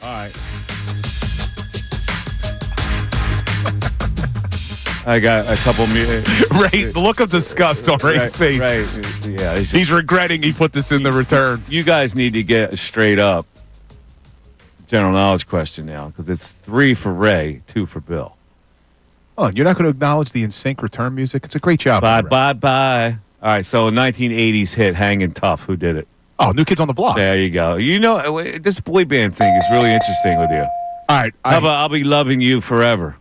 All right. I got a couple. Ray, the look of disgust on Ray's face. Right. Yeah. He's regretting he put this in the return. You guys need to get a straight up general knowledge question now because it's 3 for Ray, 2 for Bill. Oh, you're not going to acknowledge the NSYNC return music? It's a great job. Bye. All right. So 1980s hit "Hangin' Tough." Who did it? Oh, New Kids on the Block. There you go. You know, this boy band thing is really interesting with you. All right. I'll be loving you forever.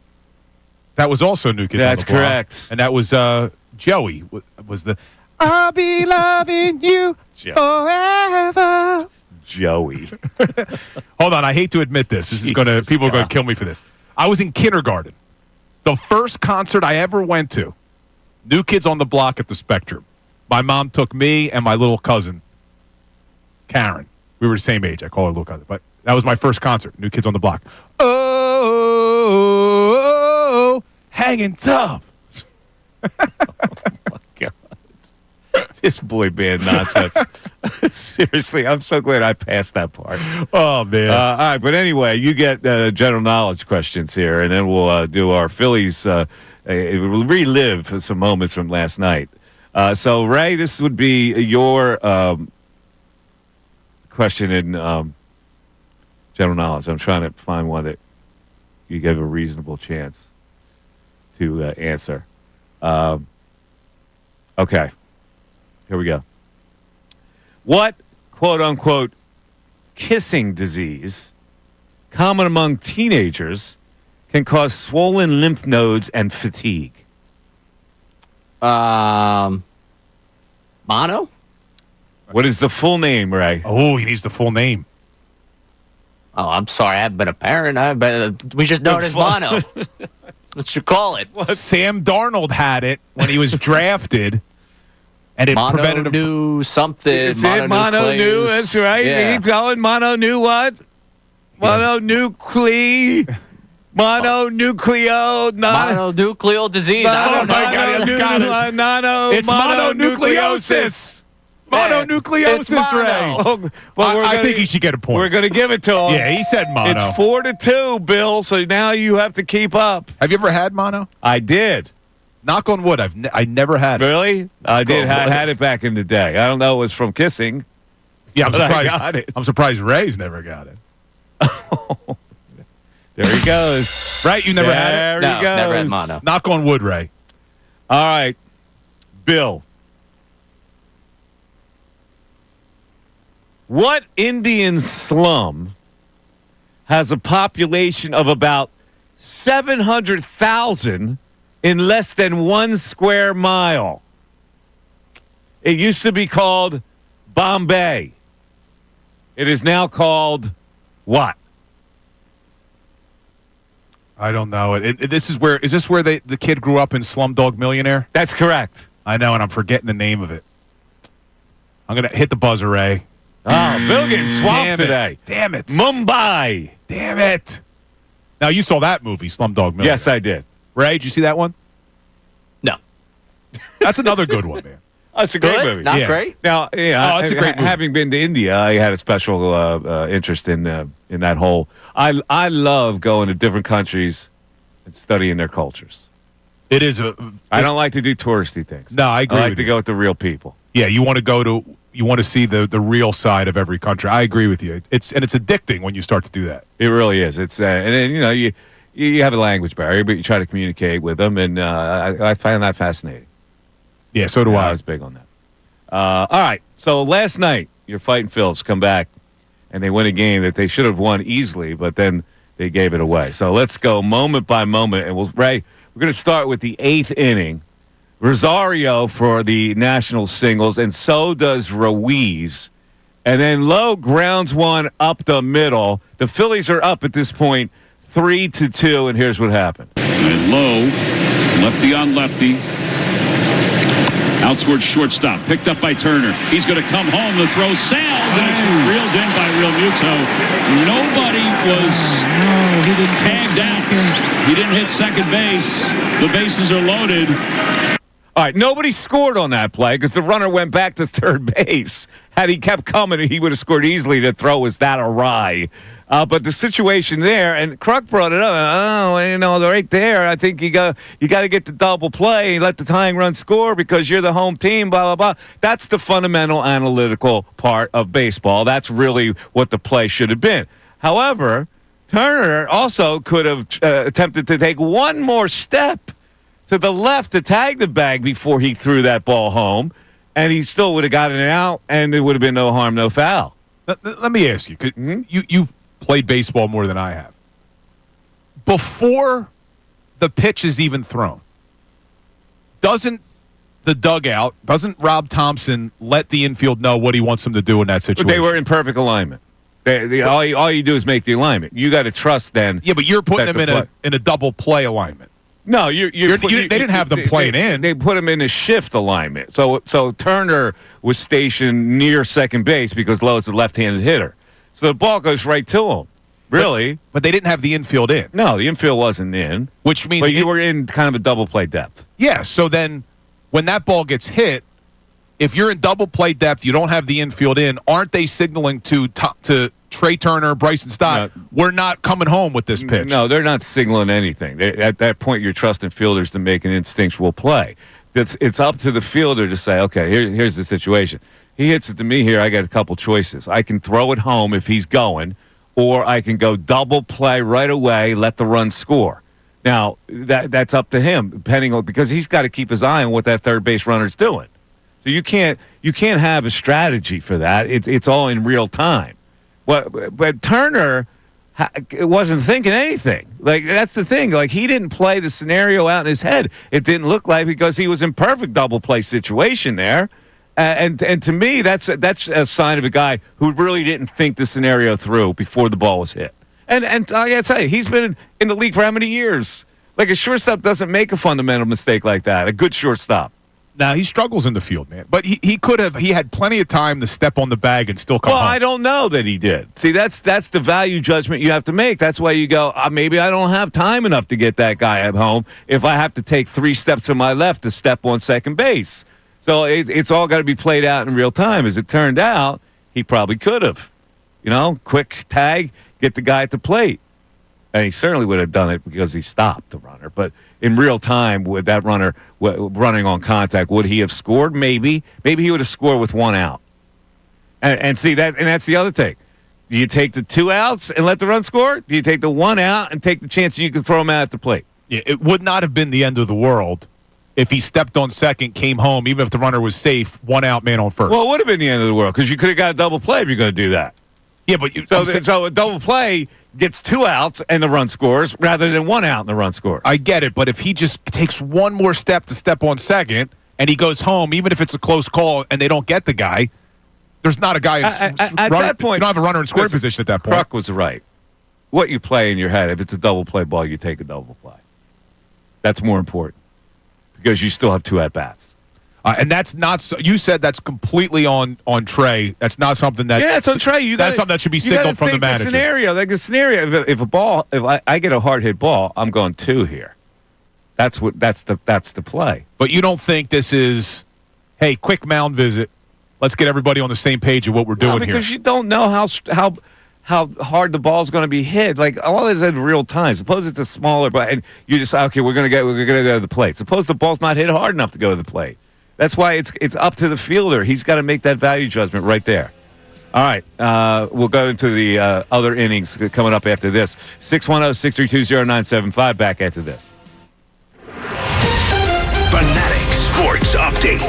That was also New Kids on the Block. That's correct. And that was Joey. Was the I'll be loving you forever. Joey. Hold on. I hate to admit this. People are going to kill me for this. I was in kindergarten. The first concert I ever went to, New Kids on the Block at the Spectrum. My mom took me and my little cousin, Karen. We were the same age. I call her little cousin. But that was my first concert, New Kids on the Block. Oh, hanging tough. Oh, my God. This boy band nonsense. Seriously, I'm so glad I passed that part. Oh, man. All right, but anyway, you get general knowledge questions here, and then we'll do our Phillies, we'll relive some moments from last night. So, Ray, this would be your question in general knowledge. I'm trying to find one that you give a reasonable chance to answer. Okay. Here we go. What, quote-unquote, kissing disease, common among teenagers, can cause swollen lymph nodes and fatigue? Mono? What is the full name, Ray? Oh, he needs the full name. Oh, I'm sorry. I haven't been a parent. We just know it as mono. What you call it? Sam Darnold had it when he was drafted. And it prevented him knew something. Is it mono new? That's right. Yeah. Keep going. Mono new what? Mononucleo. Mononucleal disease. Oh, my God. He got it. It's mononucleosis. Mononucleosis, Ray. Well, I think he should get a point. We're going to give it to him. Yeah, he said mono. It's 4-2, Bill, so now you have to keep up. Have you ever had mono? I did. Knock on wood. I never had it. Really? I did. I had it back in the day. I don't know. It was from kissing. Yeah, I'm surprised. I got it. I'm surprised Ray's never got it. There he goes. Right? You never had it? There No, he goes. never had mono. Knock on wood, Ray. All right. Bill. What Indian slum has a population of about 700,000 in less than 1 square mile? It used to be called Bombay. It is now called what? I don't know. Is this where the kid grew up in Slumdog Millionaire? That's correct. I know, and I'm forgetting the name of it. I'm going to hit the buzzer, Ray. Oh, Bill getting swamped today. Damn it. Mumbai. Damn it. Now, you saw that movie, Slumdog Millionaire. Yes, I did. Ray, did you see that one? No. That's another good one, man. That's a great movie. Not great? Now, yeah, it's a great movie. Having been to India, I had a special interest in that whole. I love going to different countries and studying their cultures. It is I don't like to do touristy things. No, I agree. I like to go with the real people. Yeah, you want to see the real side of every country. I agree with you. It's addicting when you start to do that. It really is. It's and then you have a language barrier, but you try to communicate with them, and I find that fascinating. Yeah, so do I. I was big on that. All right, so last night your Fighting Phils come back, and they win a game that they should have won easily, but then they gave it away. So let's go moment by moment, and Ray, we're going to start with the 8th inning. Rosario for the national singles, and so does Ruiz. And then Lowe grounds one up the middle. The Phillies are up at this point 3-2, and here's what happened. And Lowe, lefty on lefty. Out towards shortstop. Picked up by Turner. He's going to come home. The throw sails, and it's reeled in by Realmuto. Nobody was tagged out. He didn't hit second base. The bases are loaded. All right, nobody scored on that play because the runner went back to third base. Had he kept coming, he would have scored easily. The throw was that awry. But the situation there, and Kruk brought it up. They're right there. I think you got to get the double play and let the tying run score because you're the home team, blah, blah, blah. That's the fundamental analytical part of baseball. That's really what the play should have been. However, Turner also could have attempted to take one more step to the left to tag the bag before he threw that ball home, and he still would have gotten it out, and it would have been no harm, no foul. Let me ask you, 'cause you've played baseball more than I have. Before the pitch is even thrown, doesn't Rob Thompson let the infield know what he wants them to do in that situation? But they were in perfect alignment. All you do is make the alignment. You got to trust then. Yeah, but you're putting them in a double play alignment. No, they didn't have them playing in. They put him in a shift alignment. So Turner was stationed near second base because Lowe's a left-handed hitter. So the ball goes right to him. Really? But they didn't have the infield in. No, the infield wasn't in. Which means but you were in kind of a double play depth. Yeah, so then when that ball gets hit, if you're in double play depth, you don't have the infield in, aren't they signaling to Trey Turner, Bryson Stott, we're not coming home with this pitch? No, they're not signaling anything. At that point, you're trusting fielders to make an instinctual play. It's up to the fielder to say, okay, here's the situation. He hits it to me here. I got a couple choices. I can throw it home if he's going, or I can go double play right away, let the run score. Now, that's up to him, depending on because he's got to keep his eye on what that third base runner's doing. So you can't have a strategy for that. It's all in real time. But Turner wasn't thinking anything. Like that's the thing. Like he didn't play the scenario out in his head. It didn't look like because he was in perfect double play situation there. And to me, that's a sign of a guy who really didn't think the scenario through before the ball was hit. And I gotta tell you, he's been in the league for how many years? Like a shortstop doesn't make a fundamental mistake like that. A good shortstop. Now he struggles in the field, man. But he had plenty of time to step on the bag and still come home. I don't know that he did. See, that's the value judgment you have to make. That's why you go, maybe I don't have time enough to get that guy at home if I have to take 3 steps to my left to step on second base. So it's all got to be played out in real time. As it turned out, he probably could have. Quick tag, get the guy at the plate. And he certainly would have done it because he stopped the runner. But in real time, with that runner running on contact, would he have scored? Maybe. Maybe he would have scored with 1 out. And see that, and that's the other thing. Do you take the 2 outs and let the run score? Do you take the 1 out and take the chance you can throw him out at the plate? Yeah, it would not have been the end of the world if he stepped on second, came home, even if the runner was safe, 1 out, man on first. Well, it would have been the end of the world because you could have got a double play if you're going to do that. Yeah, but so a double play gets 2 outs and the run scores rather than 1 out and the run scores. I get it, but if he just takes one more step to step on second and he goes home, even if it's a close call and they don't get the guy, there's not a guy at that point. You don't have a runner in square position at that point. Kruk was right. What you play in your head, if it's a double play ball, you take a double play. That's more important because you still have 2 at bats. And that's not. You said that's completely on Trey. That's not something that. Yeah, it's on Trey. That's something that should be signaled from the manager. The scenario. If I get a hard hit ball, I'm going 2 here. That's the play. But you don't think this is, hey, quick mound visit. Let's get everybody on the same page of what we're doing here. Because you don't know how hard the ball's going to be hit. Like all this in real time. Suppose it's a smaller, but and you just okay, we're going to go to the plate. Suppose the ball's not hit hard enough to go to the plate. That's why it's up to the fielder. He's got to make that value judgment right there. All right, we'll go into the other innings coming up after this. 610-632-0975, back after this. Fanatic Sports Update.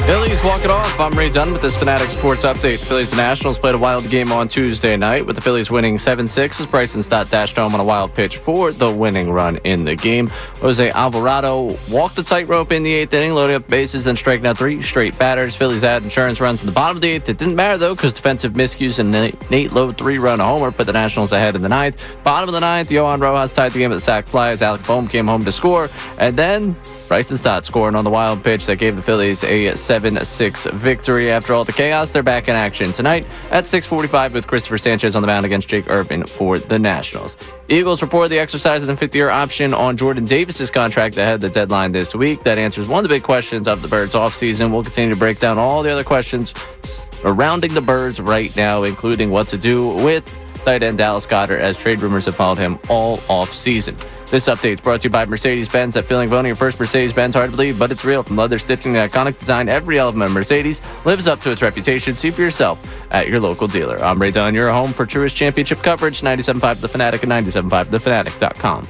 Phillies walk it off. I'm Ray Dunn with this Fanatic Sports Update. The Phillies and Nationals played a wild game on Tuesday night with the Phillies winning 7-6 as Bryson Stott dashed home on a wild pitch for the winning run in the game. Jose Alvarado walked the tightrope in the 8th inning, loading up bases, then striking out 3 straight batters. Phillies had insurance runs in the bottom of the 8th. It didn't matter, though, because defensive miscues and Nate Lowe 3-run homer put the Nationals ahead in the 9th. Bottom of the 9th, Johan Rojas tied the game with the sac fly as Alec Boehm came home to score. And then Bryson Stott scoring on the wild pitch that gave the Phillies Phillies a 7-6 victory. After all the chaos, they're back in action tonight at 6:45 with Christopher Sanchez on the mound against Jake Irvin for the Nationals. Eagles report the exercise of the fifth-year option on Jordan Davis's contract ahead of the deadline this week. That answers one of the big questions of the Birds offseason. We'll continue to break down all the other questions surrounding the Birds right now, including what to do with tight end Dallas Goedert, as trade rumors have followed him all off-season. This update is brought to you by Mercedes-Benz. At Feeling Voting, your first Mercedes-Benz, hard to believe, but it's real. From leather stitching to iconic design, every element of Mercedes lives up to its reputation. See for yourself at your local dealer. I'm Ray Dunn, your home for Truist Championship coverage, 97.5 The Fanatic and 97.5thefanatic.com.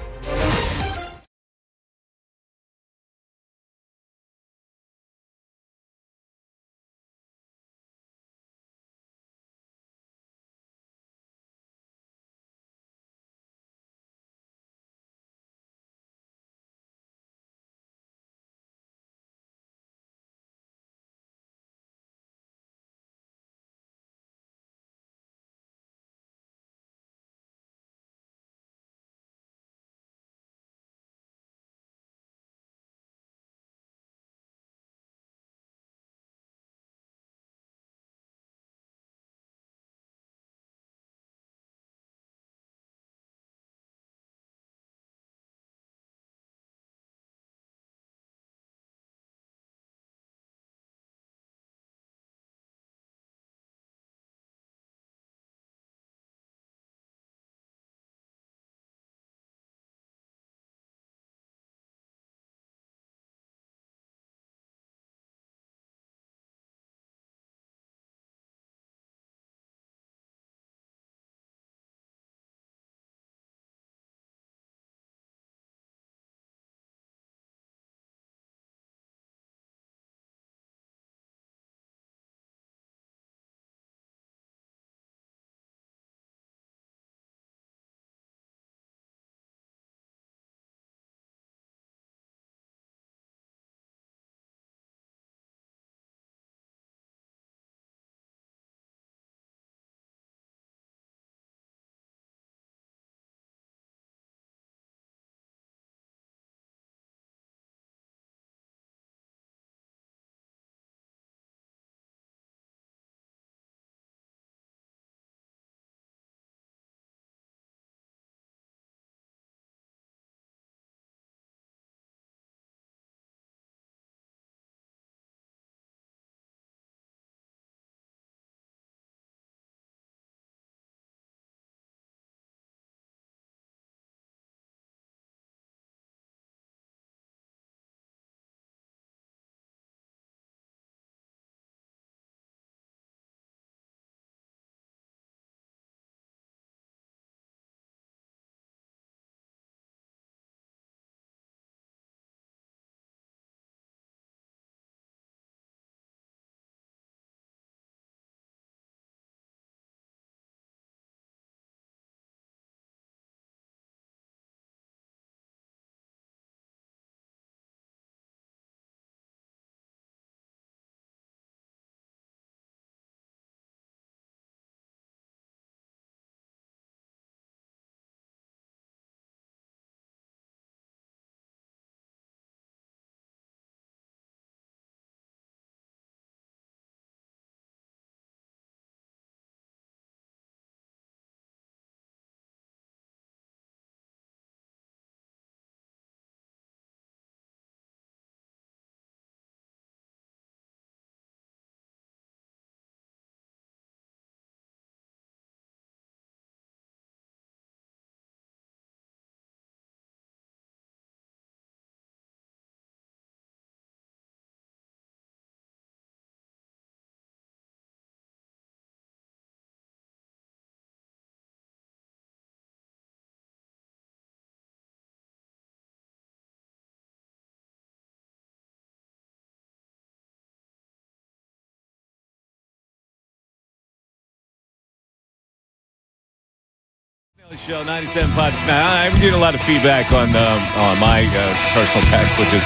Show 97.5. I'm getting a lot of feedback on my personal text, which is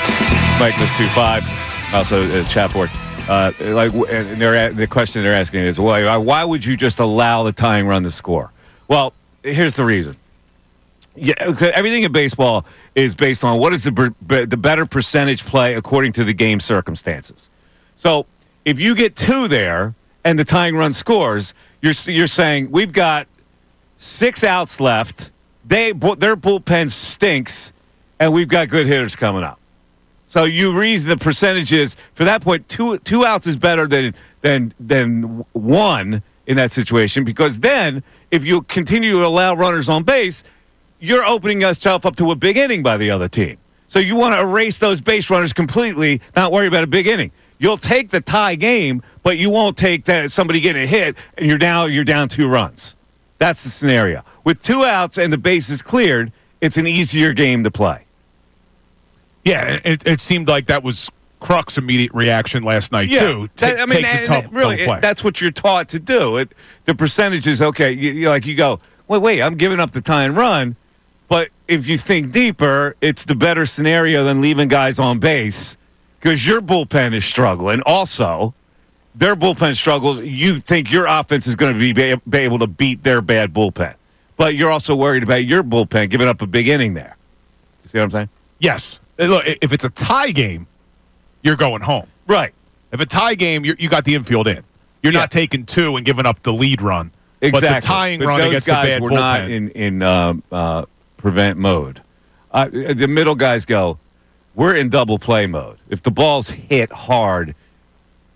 Mike Miss 25, also chat board. And the question they're asking is, why would you just allow the tying run to score? Well, here's the reason. Yeah, okay, everything in baseball is based on what is the better percentage play according to the game circumstances. So if you get 2 there and the tying run scores, you're saying we've got 6 outs left. Their bullpen stinks, and we've got good hitters coming up. So you reason the percentages for that point. 2 outs is better than 1 in that situation, because then if you continue to allow runners on base, you're opening yourself up to a big inning by the other team. So you want to erase those base runners completely, not worry about a big inning. You'll take the tie game, but you won't take that somebody getting a hit and you're down 2 runs. That's the scenario. With 2 outs and the base is cleared, it's an easier game to play. Yeah, it seemed like that was Kruk's immediate reaction last night, too. Take the tough play. That's what you're taught to do. The percentage is, okay, you go, wait, I'm giving up the tie and run, but if you think deeper, it's the better scenario than leaving guys on base because your bullpen is struggling. Also, their bullpen struggles. You think your offense is going to be able to beat their bad bullpen, but you're also worried about your bullpen giving up a big inning there. You see what I'm saying? Yes. Look, if it's a tie game, you're going home. Right. If a tie game, you got the infield in. You're not taking 2 and giving up the lead run. Exactly. But the tying run against the bad were bullpen. not in prevent mode. The middle guys go, we're in double play mode. If the ball's hit hard,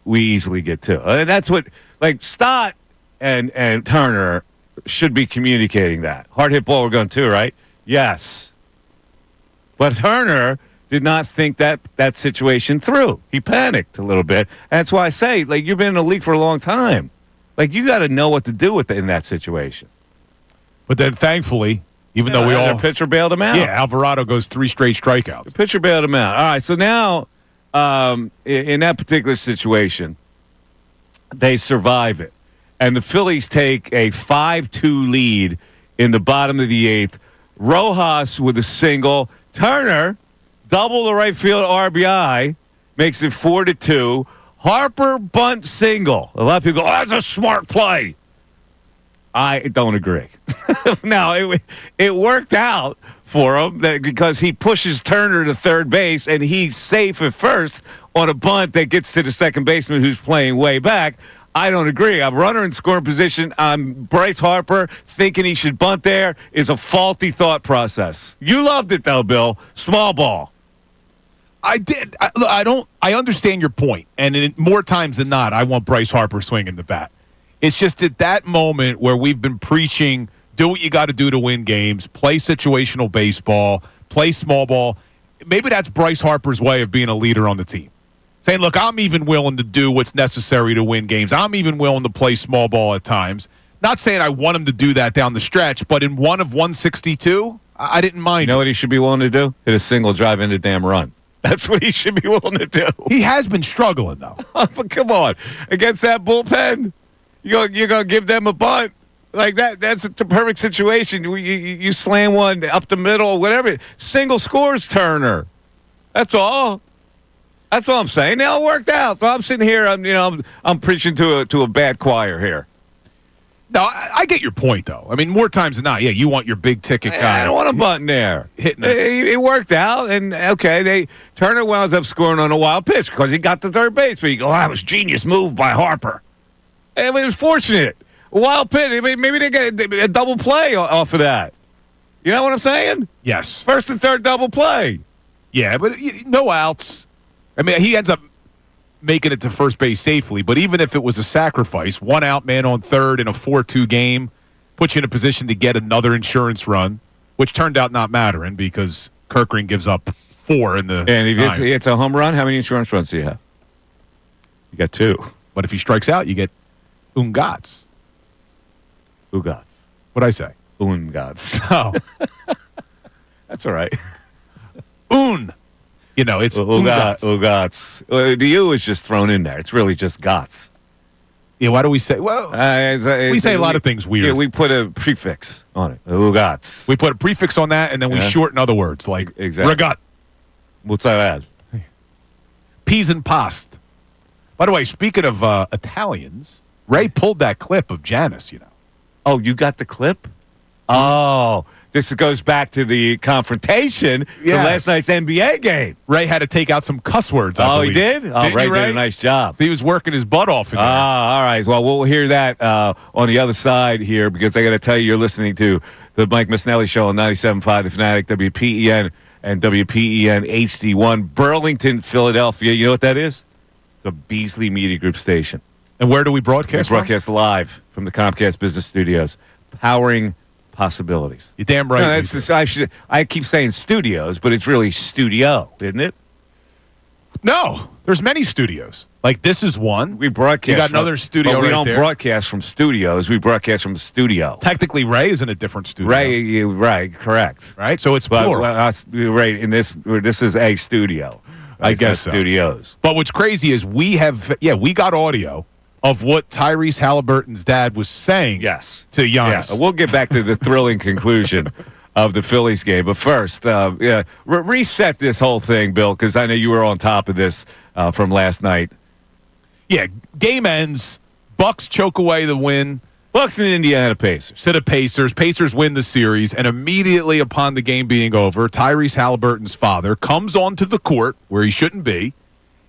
we easily get 2. And that's what, like, Stott and Turner should be communicating that. Hard hit ball, we're going 2, right? Yes. But Turner did not think that situation through. He panicked a little bit. And that's why I say, like, you've been in the league for a long time. Like, you got to know what to do in that situation. But then, thankfully, even though the pitcher bailed him out. Yeah, Alvarado goes 3 straight strikeouts. The pitcher bailed him out. All right, so now in that particular situation, they survive it. And the Phillies take a 5-2 lead in the bottom of the 8th. Rojas with a single. Turner, double the right field RBI, makes it 4-2. Harper bunt single. A lot of people go, that's a smart play. I don't agree. No, it worked out for him because he pushes Turner to third base, and he's safe at first on a bunt that gets to the second baseman who's playing way back. I don't agree. A runner in scoring position, Bryce Harper thinking he should bunt there is a faulty thought process. You loved it, though, Bill. Small ball. I did. I understand your point, and more times than not, I want Bryce Harper swinging the bat. It's just at that moment where we've been preaching, do what you got to do to win games, play situational baseball, play small ball. Maybe that's Bryce Harper's way of being a leader on the team. Saying, look, I'm even willing to do what's necessary to win games. I'm even willing to play small ball at times. Not saying I want him to do that down the stretch, but in 1 of 162, I didn't mind. You know what he should be willing to do? Hit a single, drive into damn run. That's what he should be willing to do. He has been struggling, though. But come on. Against that bullpen, you're going to give them a bunt. Like that's the perfect situation. You slam one up the middle, whatever. Single scores Turner. That's all. That's all I'm saying. Now it worked out. So I'm sitting here. I'm preaching to a bad choir here. No, I get your point though. I mean, more times than not, yeah, you want your big ticket guy. I don't want a button there. Hitting it worked out, and okay, Turner winds up scoring on a wild pitch because he got to third base. But you go, that was genius move by Harper. I mean, it was fortunate. A wild pitch. I mean, maybe they get a double play off of that. You know what I'm saying? Yes. First and third double play. Yeah, but no outs. I mean, he ends up making it to first base safely, but even if it was a sacrifice, 1 out, man on third in a 4-2 game, puts you in a position to get another insurance run, which turned out not mattering because Kirkring gives up 4 in the And if it's a home run, how many insurance runs do you have? You got 2. But if he strikes out, you get Ungats. Ugats. What'd I say? Ungats. Oh. That's all right. You know, it's Ugats. The U is just thrown in there. It's really just Gots. Yeah, why do we say? Well, we say a lot of things weird. Yeah, we put a prefix on it. Ugats. We put a prefix on that, and then we shorten other words like regat. What's that? Peas and past. By the way, speaking of Italians, Ray pulled that clip of Giannis, you know. Oh, you got the clip? Oh, this goes back to the confrontation from last night's NBA game. Ray had to take out some cuss words, I believe. He did? Oh, Ray did a nice job. So he was working his butt off in there. All right. Well, we'll hear that on the other side here because I got to tell you, you're listening to the Mike Missanelli Show on 97.5 The Fanatic, WPEN, and WPEN HD1, Burlington, Philadelphia. You know what that is? It's a Beasley Media Group station. And where do we broadcast? We broadcast live from the Comcast Business Studios, powering possibilities. You're damn right. No, that's just, I keep saying studios, but it's really studio, isn't it? No, there's many studios. Like this is one. We broadcast. You got another studio but we right don't there. broadcast from studios. We broadcast from studio. Technically, Ray is in a different studio. Right, correct. Right, so it's plural. Right, in this is a studio. I guess so. Studios. But what's crazy is we got audio of what Tyrese Haliburton's dad was saying to Giannis. Yeah. We'll get back to the thrilling conclusion of the Phillies game. But first, reset this whole thing, Bill, because I know you were on top of this from last night. Yeah, game ends. Bucks choke away the win. Bucks and Indiana Pacers. To the Pacers. Pacers win the series, and immediately upon the game being over, Tyrese Haliburton's father comes onto the court where he shouldn't be,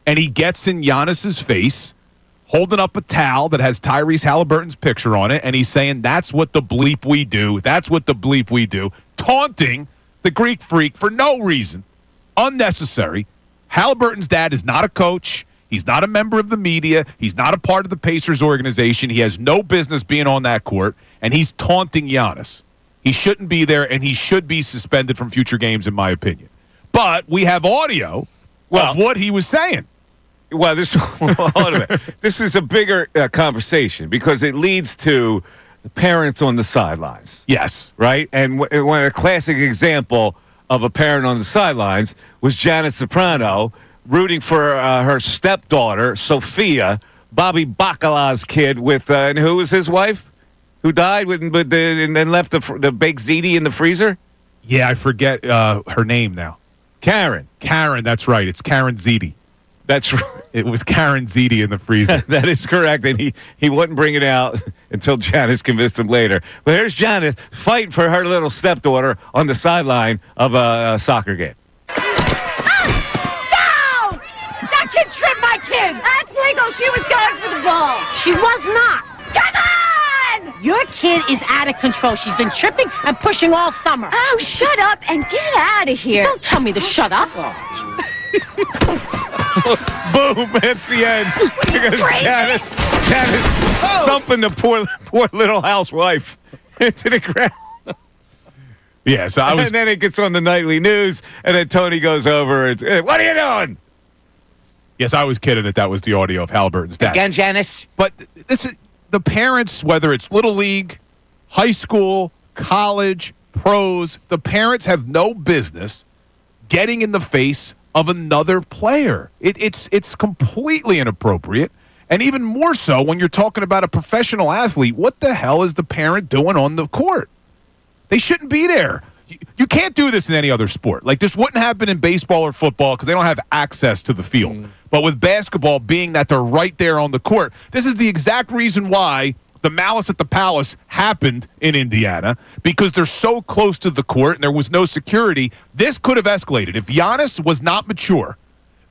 and he gets in Giannis's face, holding up a towel that has Tyrese Haliburton's picture on it, and he's saying, "That's what the bleep we do. That's what the bleep we do." Taunting the Greek freak for no reason. Unnecessary. Haliburton's dad is not a coach. He's not a member of the media. He's not a part of the Pacers organization. He has no business being on that court, and he's taunting Giannis. He shouldn't be there, and he should be suspended from future games, in my opinion. But we have audio of what he was saying. Well, this is a bigger conversation because it leads to parents on the sidelines. Yes. Right? And a classic example of a parent on the sidelines was Janet Soprano rooting for her stepdaughter, Sophia, Bobby Bacala's kid, with and who was his wife? Who died and then left the baked ziti in the freezer? Yeah, I forget her name now. Karen. Karen, that's right. It's Karen Ziti. That's right. It was Karen Ziti in the freezer. That is correct, and he wouldn't bring it out until Janice convinced him later. But here's Janice fighting for her little stepdaughter on the sideline of a soccer game. Kid tripped my kid. That's legal. She was going for the ball. She was not. Come on! Your kid is out of control. She's been tripping and pushing all summer. Oh, shut up and get out of here. Don't tell me to shut up. Boom, that's the end. Because Janice thumping the poor little housewife into the ground. Yeah, so And then it gets on the nightly news, and then Tony goes over and, "What are you doing?" Yes, I was kidding that was the audio of Haliburton's dad. Again, Giannis. But this is the parents, whether it's Little League, high school, college, pros, the parents have no business getting in the face of another player. It's completely inappropriate. And even more so when you're talking about a professional athlete. What the hell is the parent doing on the court? They shouldn't be there. You can't do this in any other sport. Like, this wouldn't happen in baseball or football because they don't have access to the field. But with basketball, being that they're right there on the court, this is the exact reason why the malice at the palace happened in Indiana, because they're so close to the court and there was no security. This could have escalated. If Giannis was not mature,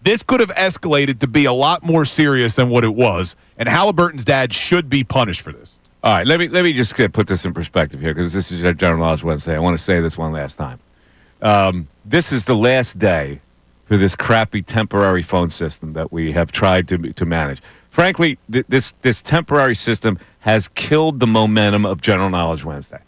this could have escalated to be a lot more serious than what it was, and Haliburton's dad should be punished for this. All right, let me just put this in perspective here, because this is our General Knowledge Wednesday. I want to say this one last time. This is the last day for this crappy temporary phone system that we have tried to manage. Frankly, this temporary system has killed the momentum of General Knowledge Wednesday.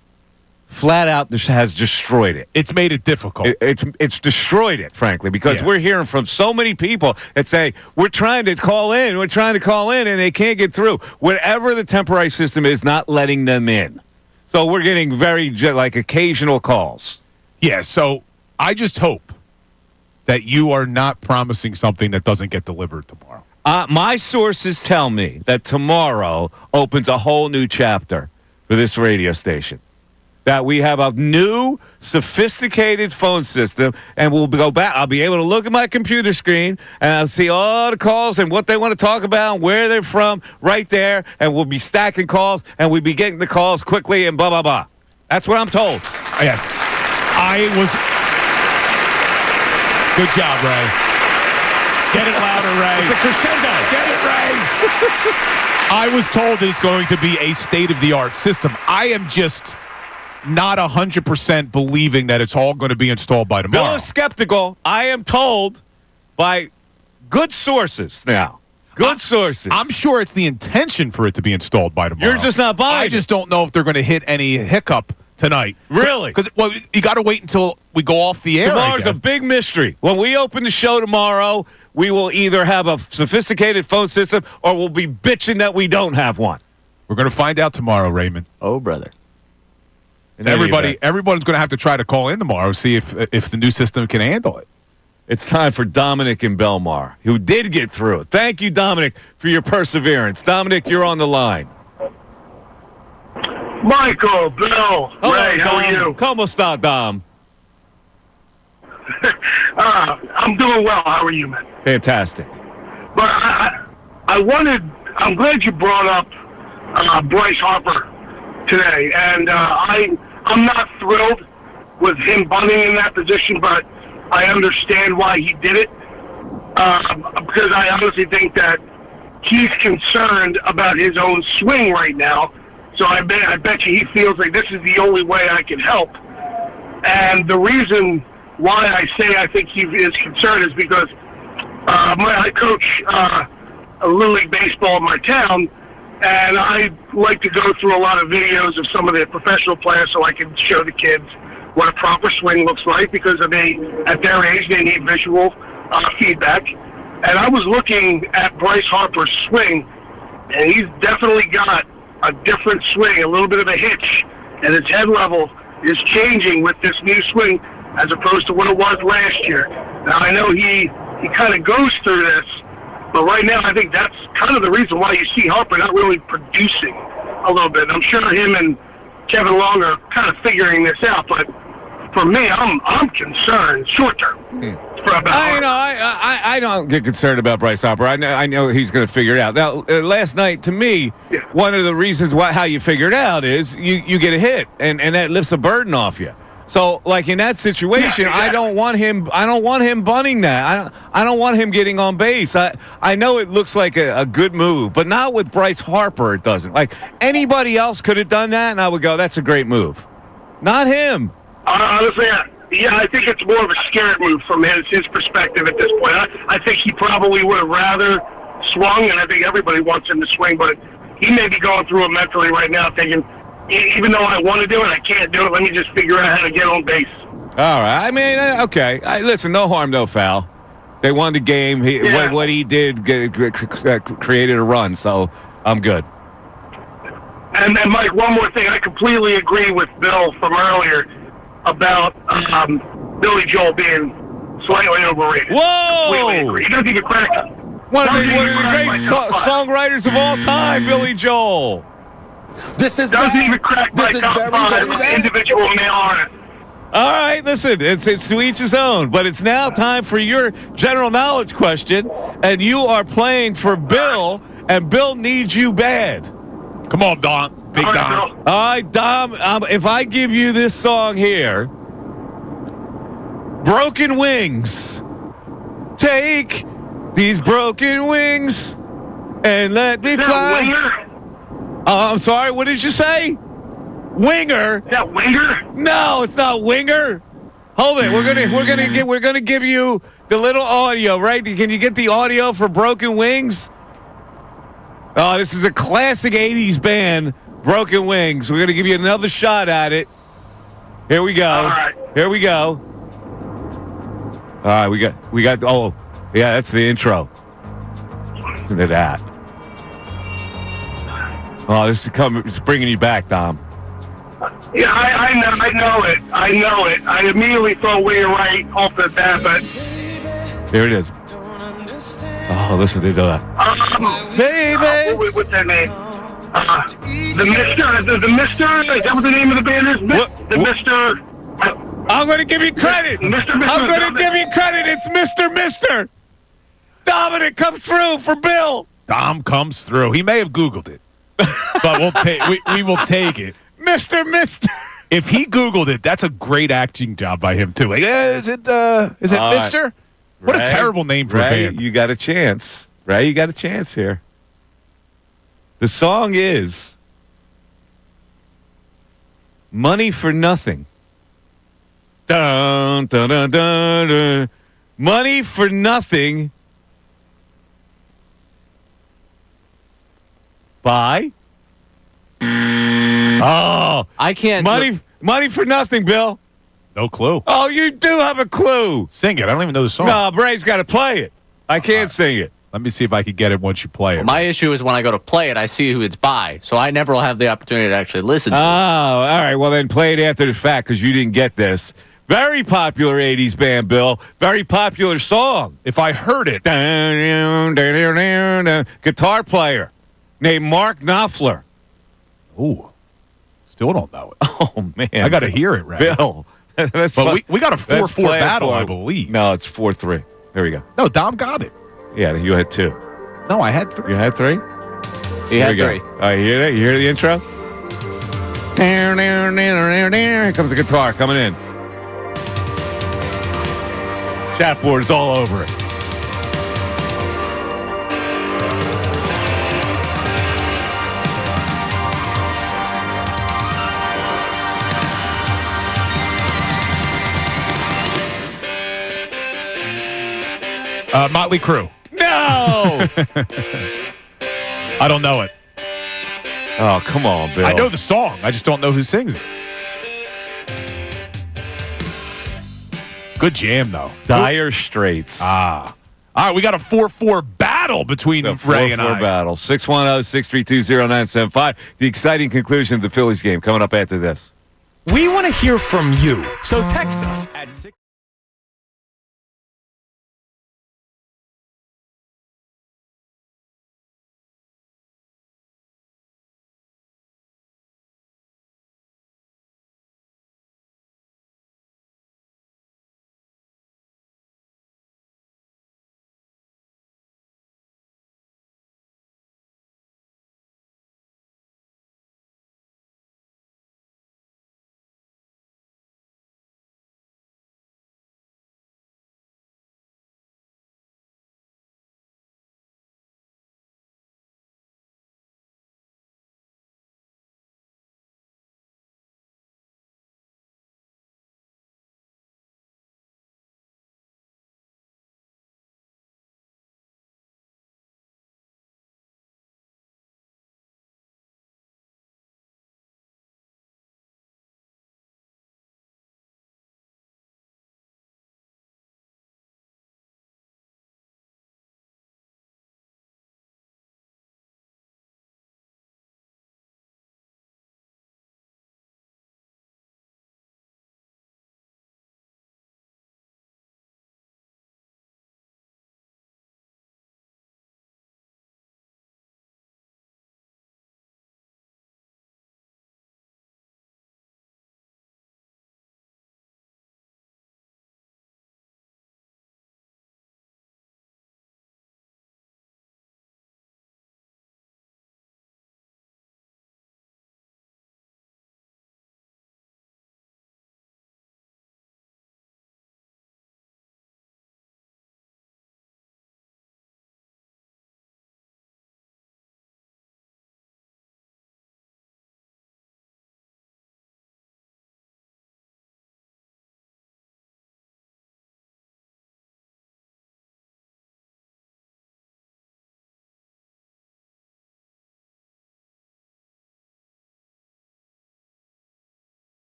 Flat out, this has destroyed it. It's made it difficult. It's destroyed it, frankly, because we're hearing from so many people that say, we're trying to call in, and they can't get through. Whatever the temporary system is, not letting them in. So we're getting very, occasional calls. Yeah, so I just hope that you are not promising something that doesn't get delivered tomorrow. My sources tell me that tomorrow opens a whole new chapter for this radio station. That we have a new, sophisticated phone system, and we'll go back. I'll be able to look at my computer screen, and I'll see all the calls and what they want to talk about and where they're from right there, and we'll be stacking calls, and we'll be getting the calls quickly and blah, blah, blah. That's what I'm told. Yes. I was. Good job, Ray. Get it louder, Ray. It's a crescendo. Get it, Ray. I was told that it's going to be a state-of-the-art system. I am just not 100% believing that it's all going to be installed by tomorrow. Bill is skeptical. I am told by good sources now. Good sources. I'm sure it's the intention for it to be installed by tomorrow. You're just not buying I just don't know if they're going to hit any hiccup tonight. Really? Because you got to wait until we go off the air. Tomorrow's a big mystery. When we open the show tomorrow, we will either have a sophisticated phone system or we'll be bitching that we don't have one. We're going to find out tomorrow, Raymond. Oh, brother. And everyone's going to have to try to call in tomorrow, see if the new system can handle it. It's time for Dominic in Belmar, who did get through. Thank you, Dominic, for your perseverance. Dominic, you're on the line. Michael, Bill, Hello, Ray, how are you? ¿Cómo está, Dom? I'm doing well. How are you, man? Fantastic. But I'm glad you brought up Bryce Harper today, and I'm not thrilled with him bunting in that position, but I understand why he did it, because I honestly think that he's concerned about his own swing right now. So I bet you he feels like this is the only way I can help. And the reason why I say I think he is concerned is because I coach a Little League baseball in my town, and I like to go through a lot of videos of some of the professional players so I can show the kids what a proper swing looks like, because at their age they need visual feedback. And I was looking at Bryce Harper's swing, and he's definitely got a different swing, a little bit of a hitch, and his head level is changing with this new swing as opposed to what it was last year. Now, I know he kind of goes through this, but right now I think that's kind of the reason why you see Harper not really producing a little bit. I'm sure him and Kevin Long are kind of figuring this out, but for me, I'm concerned short term. I don't get concerned about Bryce Harper. I know he's going to figure it out. Now, last night, to me, one of the reasons how you figure it out is you get a hit, and that lifts a burden off you. So, like in that situation, I don't want him bunting that. I don't want him getting on base. I know it looks like a good move, but not with Bryce Harper. It doesn't. Like anybody else could have done that, and I would go, "That's a great move." Not him. Honestly, I think it's more of a scared move from his perspective at this point. I think he probably would have rather swung, and I think everybody wants him to swing, but he may be going through it mentally right now, thinking, even though I want to do it, I can't do it. Let me just figure out how to get on base. All right. I mean, okay. Listen, no harm, no foul. They won the game. What he did created a run, so I'm good. And then, Mike, one more thing. I completely agree with Bill from earlier about Billy Joel being slightly overrated. Whoa! Completely agree. He doesn't even crack. One of the great songwriters of all time, Billy Joel. Doesn't even crack my top five individual male artists. All right, listen, it's to each his own, but it's now time for your general knowledge question, and you are playing for Bill, and Bill needs you bad. Come on, Dom. Big Dom. All right, Dom, if I give you this song here, Broken Wings. Take these broken wings and let me fly. Winger? I'm sorry, what did you say? Winger? Is that Winger? No, it's not Winger. Hold it. We're gonna give you the little audio, right? Can you get the audio for Broken Wings? Oh, this is a classic 80s band, Broken Wings. We're going to give you another shot at it. Here we go. All right. Here we go. All right, we got, oh, yeah, that's the intro. Listen to that. Oh, this is it's bringing you back, Dom. Yeah, I know it. I immediately thought we were right off the bat, but... There it is. Oh, listen to that. Baby! What's that name? The Mister? Is that what the name of the band is? The Mister... I'm going to give you credit. I'm going to give you credit. It's Mister. Dominic comes through for Bill. Dom comes through. He may have Googled it, but we will take it. Mister. If he Googled it, that's a great acting job by him too. Like, is it Mister? What a terrible name for a band. You got a chance. Ray, you got a chance here. The song is Money for Nothing. Dun, dun, dun, dun, dun. Money for Nothing by I can't. Money for Nothing, Bill. No clue. Oh, you do have a clue. Sing it. I don't even know the song. No, Bray's got to play it. I can't sing it. Let me see if I can get it once you play it. Well, my issue is when I go to play it, I see who it's by, so I never will have the opportunity to actually listen to it. Oh, all right. Well, then play it after the fact because you didn't get this. Very popular 80s band, Bill. Very popular song. If I heard it. Guitar player named Mark Knopfler. Ooh. Still don't know it. Oh, man. I got to hear it, right? Bill. But we got a 4-4 battle, I believe. No, it's 4-3. There we go. No, Dom got it. Yeah, you had 2. No, I had 3. You had 3? He had 3. All right, you hear that? You hear the intro? Here comes the guitar coming in. Chatboard is all over it. Motley Crue. No! I don't know it. Oh, come on, Bill. I know the song. I just don't know who sings it. Good jam, though. Dire Straits. All right, we got a 4-4 battle between Ray and I. 4-4 battle. 610-632-0975. The exciting conclusion of the Phillies game coming up after this. We want to hear from you. So text us at 6.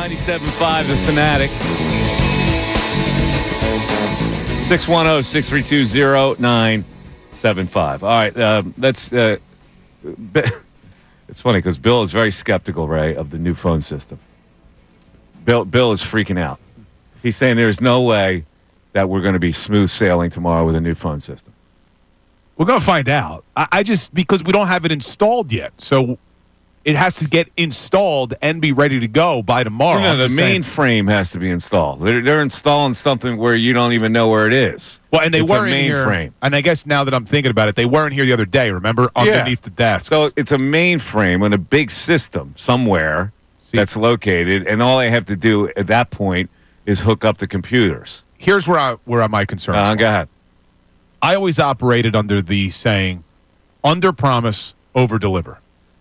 97.5 The Fanatic. 610-632-0975. All right, that's it's funny because Bill is very skeptical, Ray, of the new phone system. Bill is freaking out. He's saying there's no way that we're going to be smooth sailing tomorrow with a new phone system. We're going to find out. I just, because we don't have it installed yet. So it has to get installed and be ready to go by tomorrow. No, the mainframe has to be installed. They're installing something where you don't even know where it is. Well, and it's weren't a mainframe. Here. And I guess now that I'm thinking about it, they weren't here the other day, remember? Underneath the desks. So it's a mainframe on a big system somewhere that's located, and all they have to do at that point is hook up the computers. Here's where my concern is. Go ahead. I always operated under the saying, under promise, over deliver.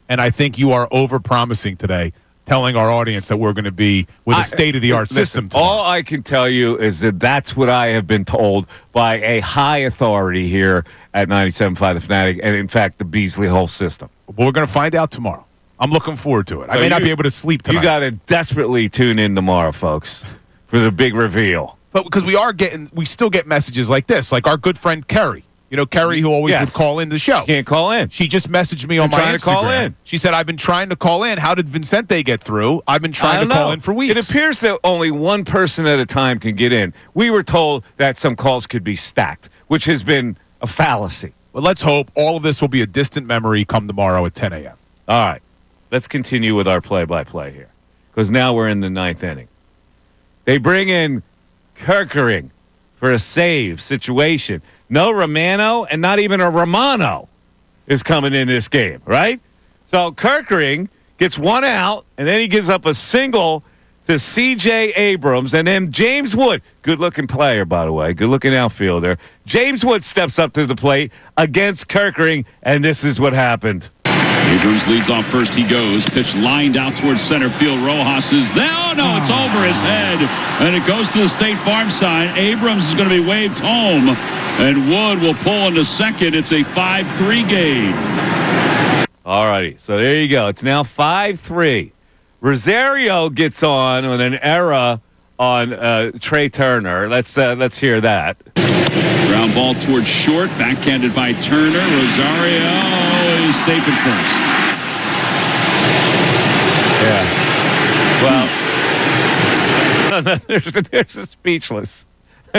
And I think you are over promising today, telling our audience that we're going to be with a state-of-the-art system tomorrow. All I can tell you is that that's what I have been told by a high authority here at 97.5 The Fanatic, and in fact, the Beasley whole system. But we're going to find out tomorrow. I'm looking forward to it. I may not be able to sleep tonight. You got to desperately tune in tomorrow, folks, for the big reveal. But because we still get messages like this, like our good friend Kerry. You know, Kerry, who always would call in the show. Can't call in. She just messaged me on my Instagram. To call in. She said, I've been trying to call in. How did Vincente get through? I've been trying to call in for weeks. It appears that only one person at a time can get in. We were told that some calls could be stacked, which has been a fallacy. Well, let's hope all of this will be a distant memory come tomorrow at 10 a.m. All right. Let's continue with our play-by-play here, because now we're in the ninth inning. They bring in Kirkering for a save situation. No Romano and not even a Romano is coming in this game, right? So Kirkering gets one out, and then he gives up a single to C.J. Abrams, and then James Wood, good-looking player, by the way, good-looking outfielder. James Wood steps up to the plate against Kirkering, and this is what happened. Abrams leads off first. He goes. Pitch lined out towards center field. Rojas is there. Oh, no, it's over his head. And it goes to the State Farm sign. Abrams is going to be waved home. And Wood will pull into second. It's a 5-3 game. All righty. So there you go. It's now 5-3. Rosario gets on with an error on Trey Turner. Let's hear that. Ground ball towards short. Backhanded by Turner. Rosario is safe at first. Yeah. Well, there's a speechless.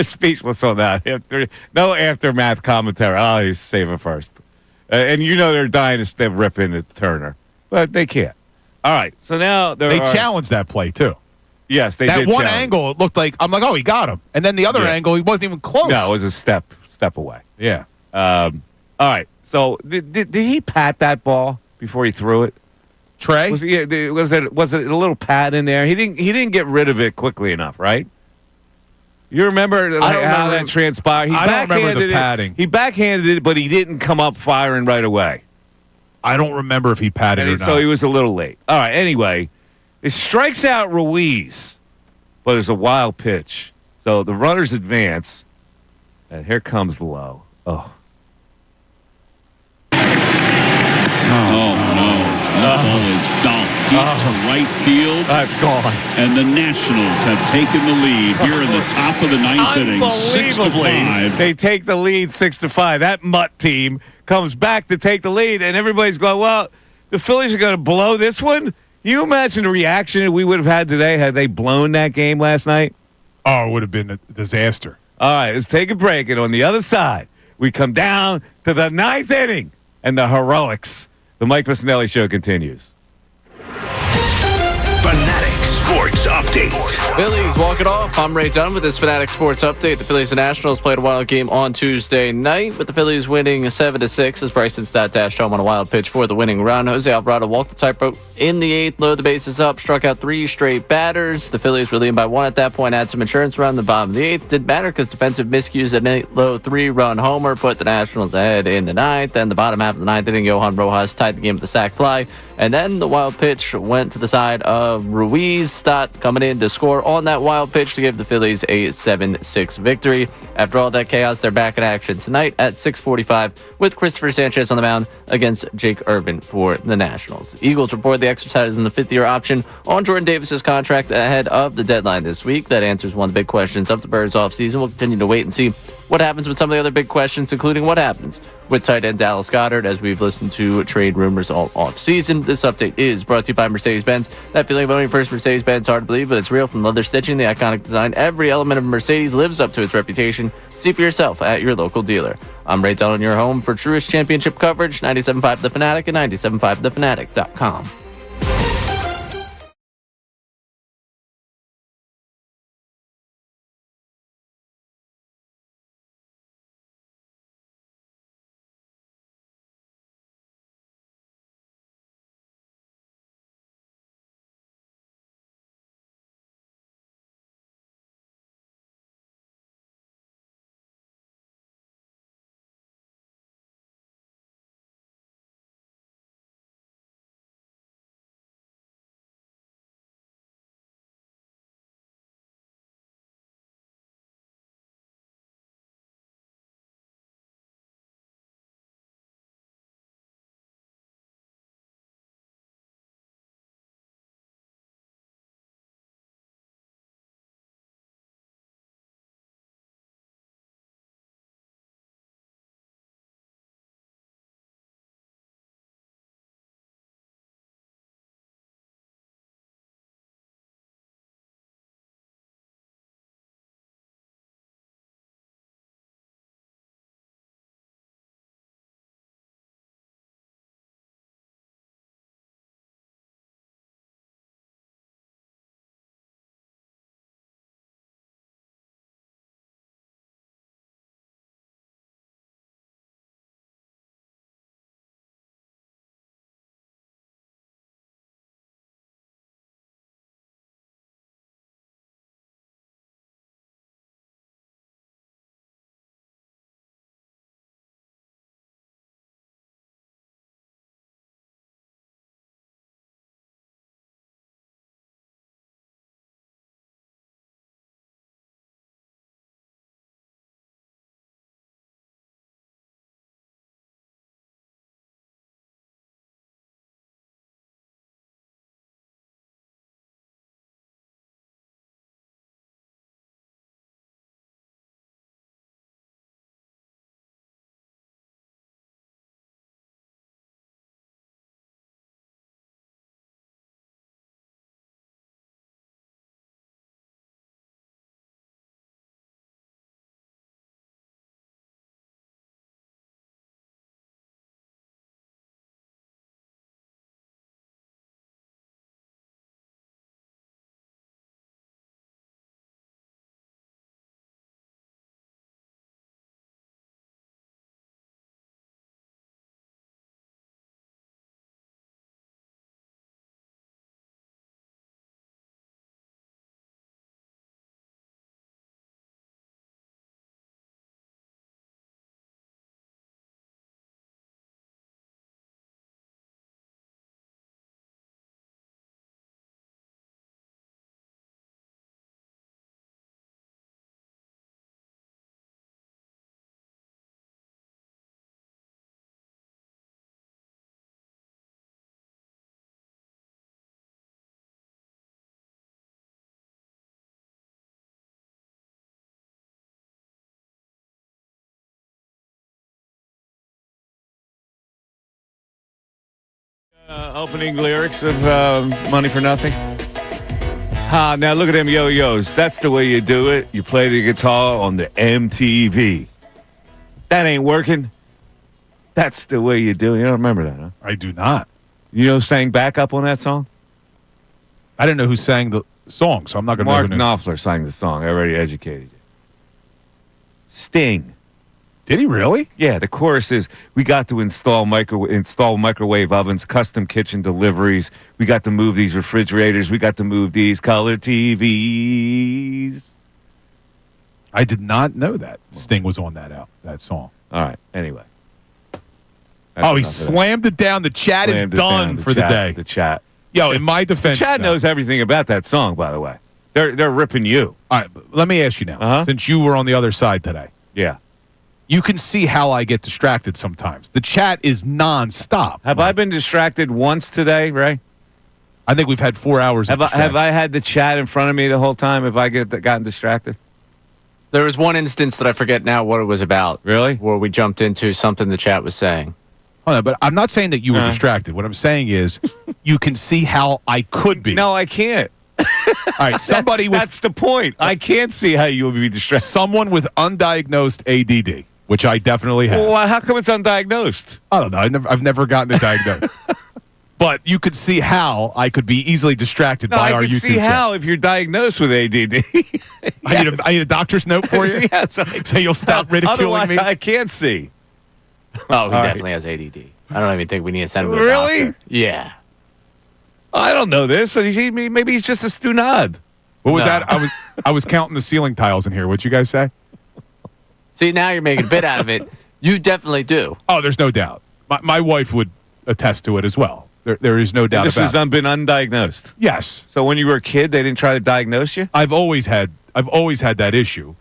Speechless on that. No aftermath commentary. Oh, he's safe at first. And you know they're dying to rip into Turner. But they can't. All right. So now they challenged that play, too. Yes, they did. That one challenge. Angle, it looked like, I'm like, oh, he got him. And then the other angle, he wasn't even close. No, it was a step away. Yeah. All right. So did he pat that ball before he threw it? Trey? Was it a little pat in there? He didn't get rid of it quickly enough, right? You remember how that transpired? I don't remember the patting. He backhanded it, but he didn't come up firing right away. I don't remember if he patted it or not. So he was a little late. All right. Anyway, it strikes out Ruiz, but it's a wild pitch. So the runners advance, and here comes the low. Oh. That ball is golfed deep to right field. That's gone. And the Nationals have taken the lead here in the top of the ninth inning. Unbelievably, 6-5. they take the lead 6-5. That mutt team comes back to take the lead, and everybody's going, well, the Phillies are going to blow this one? Can you imagine the reaction we would have had today had they blown that game last night? Oh, it would have been a disaster. All right, let's take a break, and on the other side, we come down to the ninth inning and the heroics. The Mike Missanelli Show continues. Fanatic Sports Update. Phillies walk it off. I'm Ray Dunn with this Fanatic Sports Update. The Phillies and Nationals played a wild game on Tuesday night, with the Phillies winning 7-6 as Bryson Stott dashed home on a wild pitch for the winning run. Jose Alvarado walked the tightrope in the eighth, loaded the bases up, struck out 3 straight batters. The Phillies were leading by 1 at that point, had some insurance run the bottom of the eighth. Didn't matter because defensive miscues at an 8-low 3-run homer put the Nationals ahead in the ninth. Then the bottom half of the ninth inning, Johan Rojas tied the game with a sac fly. And then the wild pitch went to the side of Ruiz. Stott coming in to score on that wild pitch to give the Phillies a 7-6 victory. After all that chaos, they're back in action tonight at 6:45 with Christopher Sanchez on the mound against Jake Urban for the Nationals. The Eagles report the exercise in the fifth-year option on Jordan Davis's contract ahead of the deadline this week. That answers one of the big questions of the Birds offseason. We'll continue to wait and see what happens with some of the other big questions, including what happens with tight end Dallas Goedert, as we've listened to trade rumors all offseason. This update is brought to you by Mercedes-Benz. That feeling of owning first Mercedes-Benz, hard to believe, but it's real. From leather stitching, the iconic design, every element of Mercedes lives up to its reputation. See for yourself at your local dealer. I'm Ray Dunn, your home for truest championship coverage, 97.5 The Fanatic and 97.5thefanatic.com. Opening lyrics of Money for Nothing. Now look at them yo-yos. That's the way you do it. You play the guitar on the MTV. That ain't working. That's the way you do it. You don't remember that, huh? I do not. You know who sang backup on that song? I didn't know who sang the song, so I'm not going to know. Mark Knopfler sang the song. I already educated you. Sting. Did he really? Yeah, the chorus is, we got to install microwave ovens, custom kitchen deliveries. We got to move these refrigerators. We got to move these color TVs. I did not know that Sting was on that song. All right, anyway. That's he enough of that. slammed it down. The chat is Slammed it down, done for the day. The chat. Yo, in my defense, The chat knows everything about that song, by the way. They're ripping you. All right, let me ask you now, since you were on the other side today. Yeah. You can see how I get distracted sometimes. The chat is nonstop. Have I been distracted once today, Ray? I think we've had 4 hours of Have I had the chat in front of me the whole time? Have I gotten distracted? There was one instance that I forget now what it was about. Really? Where we jumped into something the chat was saying. Hold on, but I'm not saying that you were distracted. What I'm saying is you can see how I could be. No, I can't. All right, somebody with... That's the point. I can't see how you would be distracted. Someone with undiagnosed ADD, which I definitely have. Well, how come it's undiagnosed? I don't know. I've never gotten it diagnosed. But you could see how I could be easily distracted by our YouTube I can see chat. how if you're diagnosed with ADD. I need a doctor's note for you? Yes. So you'll stop ridiculing me? I can't see. Oh, he definitely has ADD. I don't even think we need to send him to the Really? doctor. Yeah. I don't know this. Maybe he's just a stunad. What was that? I was counting the ceiling tiles in here. What'd you guys say? See, now you're making a bit out of it. You definitely do. Oh, there's no doubt. My wife would attest to it as well. There is no doubt This about has been undiagnosed. Yes. So when you were a kid, they didn't try to diagnose you? I've always had that issue.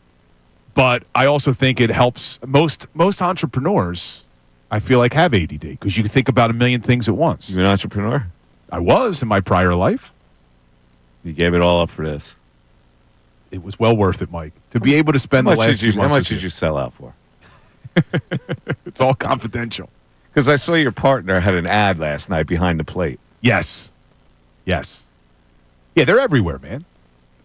But I also think it helps most entrepreneurs, I feel like, have ADD because you can think about a million things at once. You're an entrepreneur? I was in my prior life. You gave it all up for this. It was well worth it, Mike. To be able to spend the last few months. How much with did you sell out for? It's all confidential. Because I saw your partner had an ad last night behind the plate. Yes. Yes. Yeah, they're everywhere, man.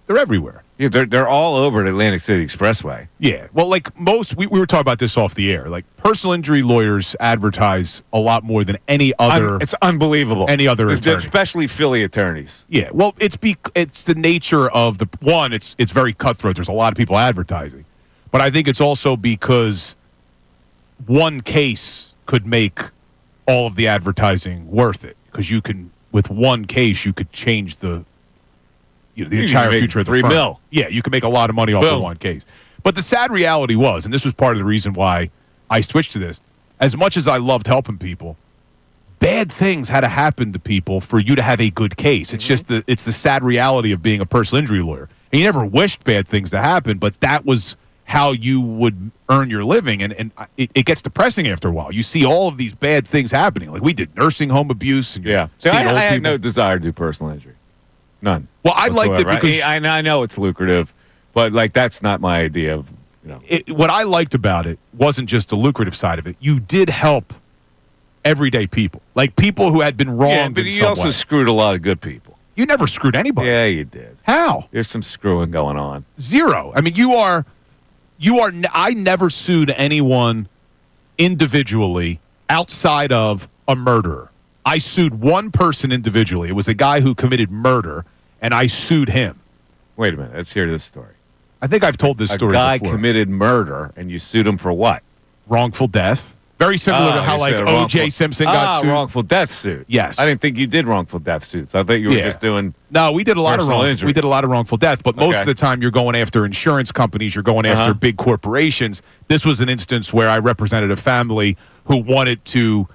They're everywhere. Yeah, they're all over the Atlantic City Expressway. Yeah. Well, like most, we were talking about this off the air. Like personal injury lawyers advertise a lot more than any other. It's unbelievable. Any other attorney. Especially Philly attorneys. Yeah. Well, it's the nature of the one. It's very cutthroat. There's a lot of people advertising, but I think it's also because one case could make all of the advertising worth it because you can, with one case, you could change the entire future of the $3 firm. million. Yeah, you can make a lot of money off of one case. But the sad reality was, and this was part of the reason why I switched to this, as much as I loved helping people, bad things had to happen to people for you to have a good case. It's just it's the sad reality of being a personal injury lawyer. And you never wished bad things to happen, but that was how you would earn your living. And it gets depressing after a while. You see all of these bad things happening. Like we did nursing home abuse. And I had no desire to do personal injury. None. Well, I liked it because I know it's lucrative, but like that's not my idea of. What I liked about it wasn't just the lucrative side of it. You did help everyday people, like people who had been wronged. Yeah, but in you some also way. screwed a lot of good people. You never screwed anybody. Yeah, you did. How? There's some screwing going on. Zero. I mean, I never sued anyone individually outside of a murderer. I sued one person individually. It was a guy who committed murder, and I sued him. Wait a minute. Let's hear this story. I think I've told this story before. A guy before. committed murder, and you sued him for what? Wrongful death. Very similar to how, like, O.J. Simpson got sued. Wrongful death suit. Yes. I didn't think you did wrongful death suits. I thought you were just doing. No, we did a lot of injury. We did a lot of wrongful death, but most of the time you're going after insurance companies, you're going after big corporations. This was an instance where I represented a family who wanted to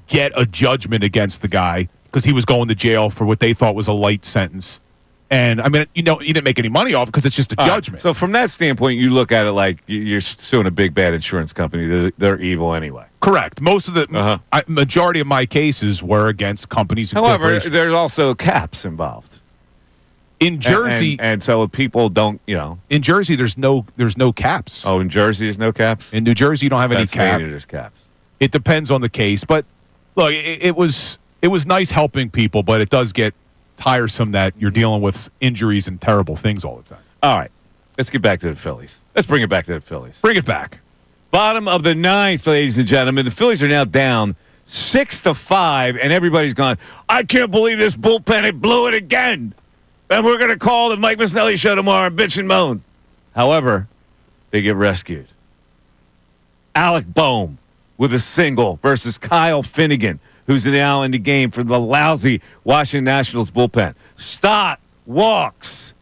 get a judgment against the guy because he was going to jail for what they thought was a light sentence. And I mean, you didn't make any money off because it's just a judgment. So from that standpoint, you look at it like you're suing a big bad insurance company. They're evil anyway. Correct. Most of the majority of my cases were against companies. And However, corporations. there's also caps involved. In Jersey, and so people don't, in Jersey, there's no caps. Oh, in Jersey, there's no caps. In New Jersey, you don't have any cap. There's caps. It depends on the case, but look, it was nice helping people, but it does get tiresome that you're dealing with injuries and terrible things all the time. All right, let's get back to the Phillies. Let's bring it back to the Phillies. Bring it back. Bottom of the ninth, ladies and gentlemen. The Phillies are now down 6-5, and everybody's gone, I can't believe this bullpen, it blew it again. And we're going to call the Mike Missanelli show tomorrow and bitch and moan. However, they get rescued. Alec Boehm with a single versus Kyle Finnegan, who's now in the game for the lousy Washington Nationals bullpen. Stott walks.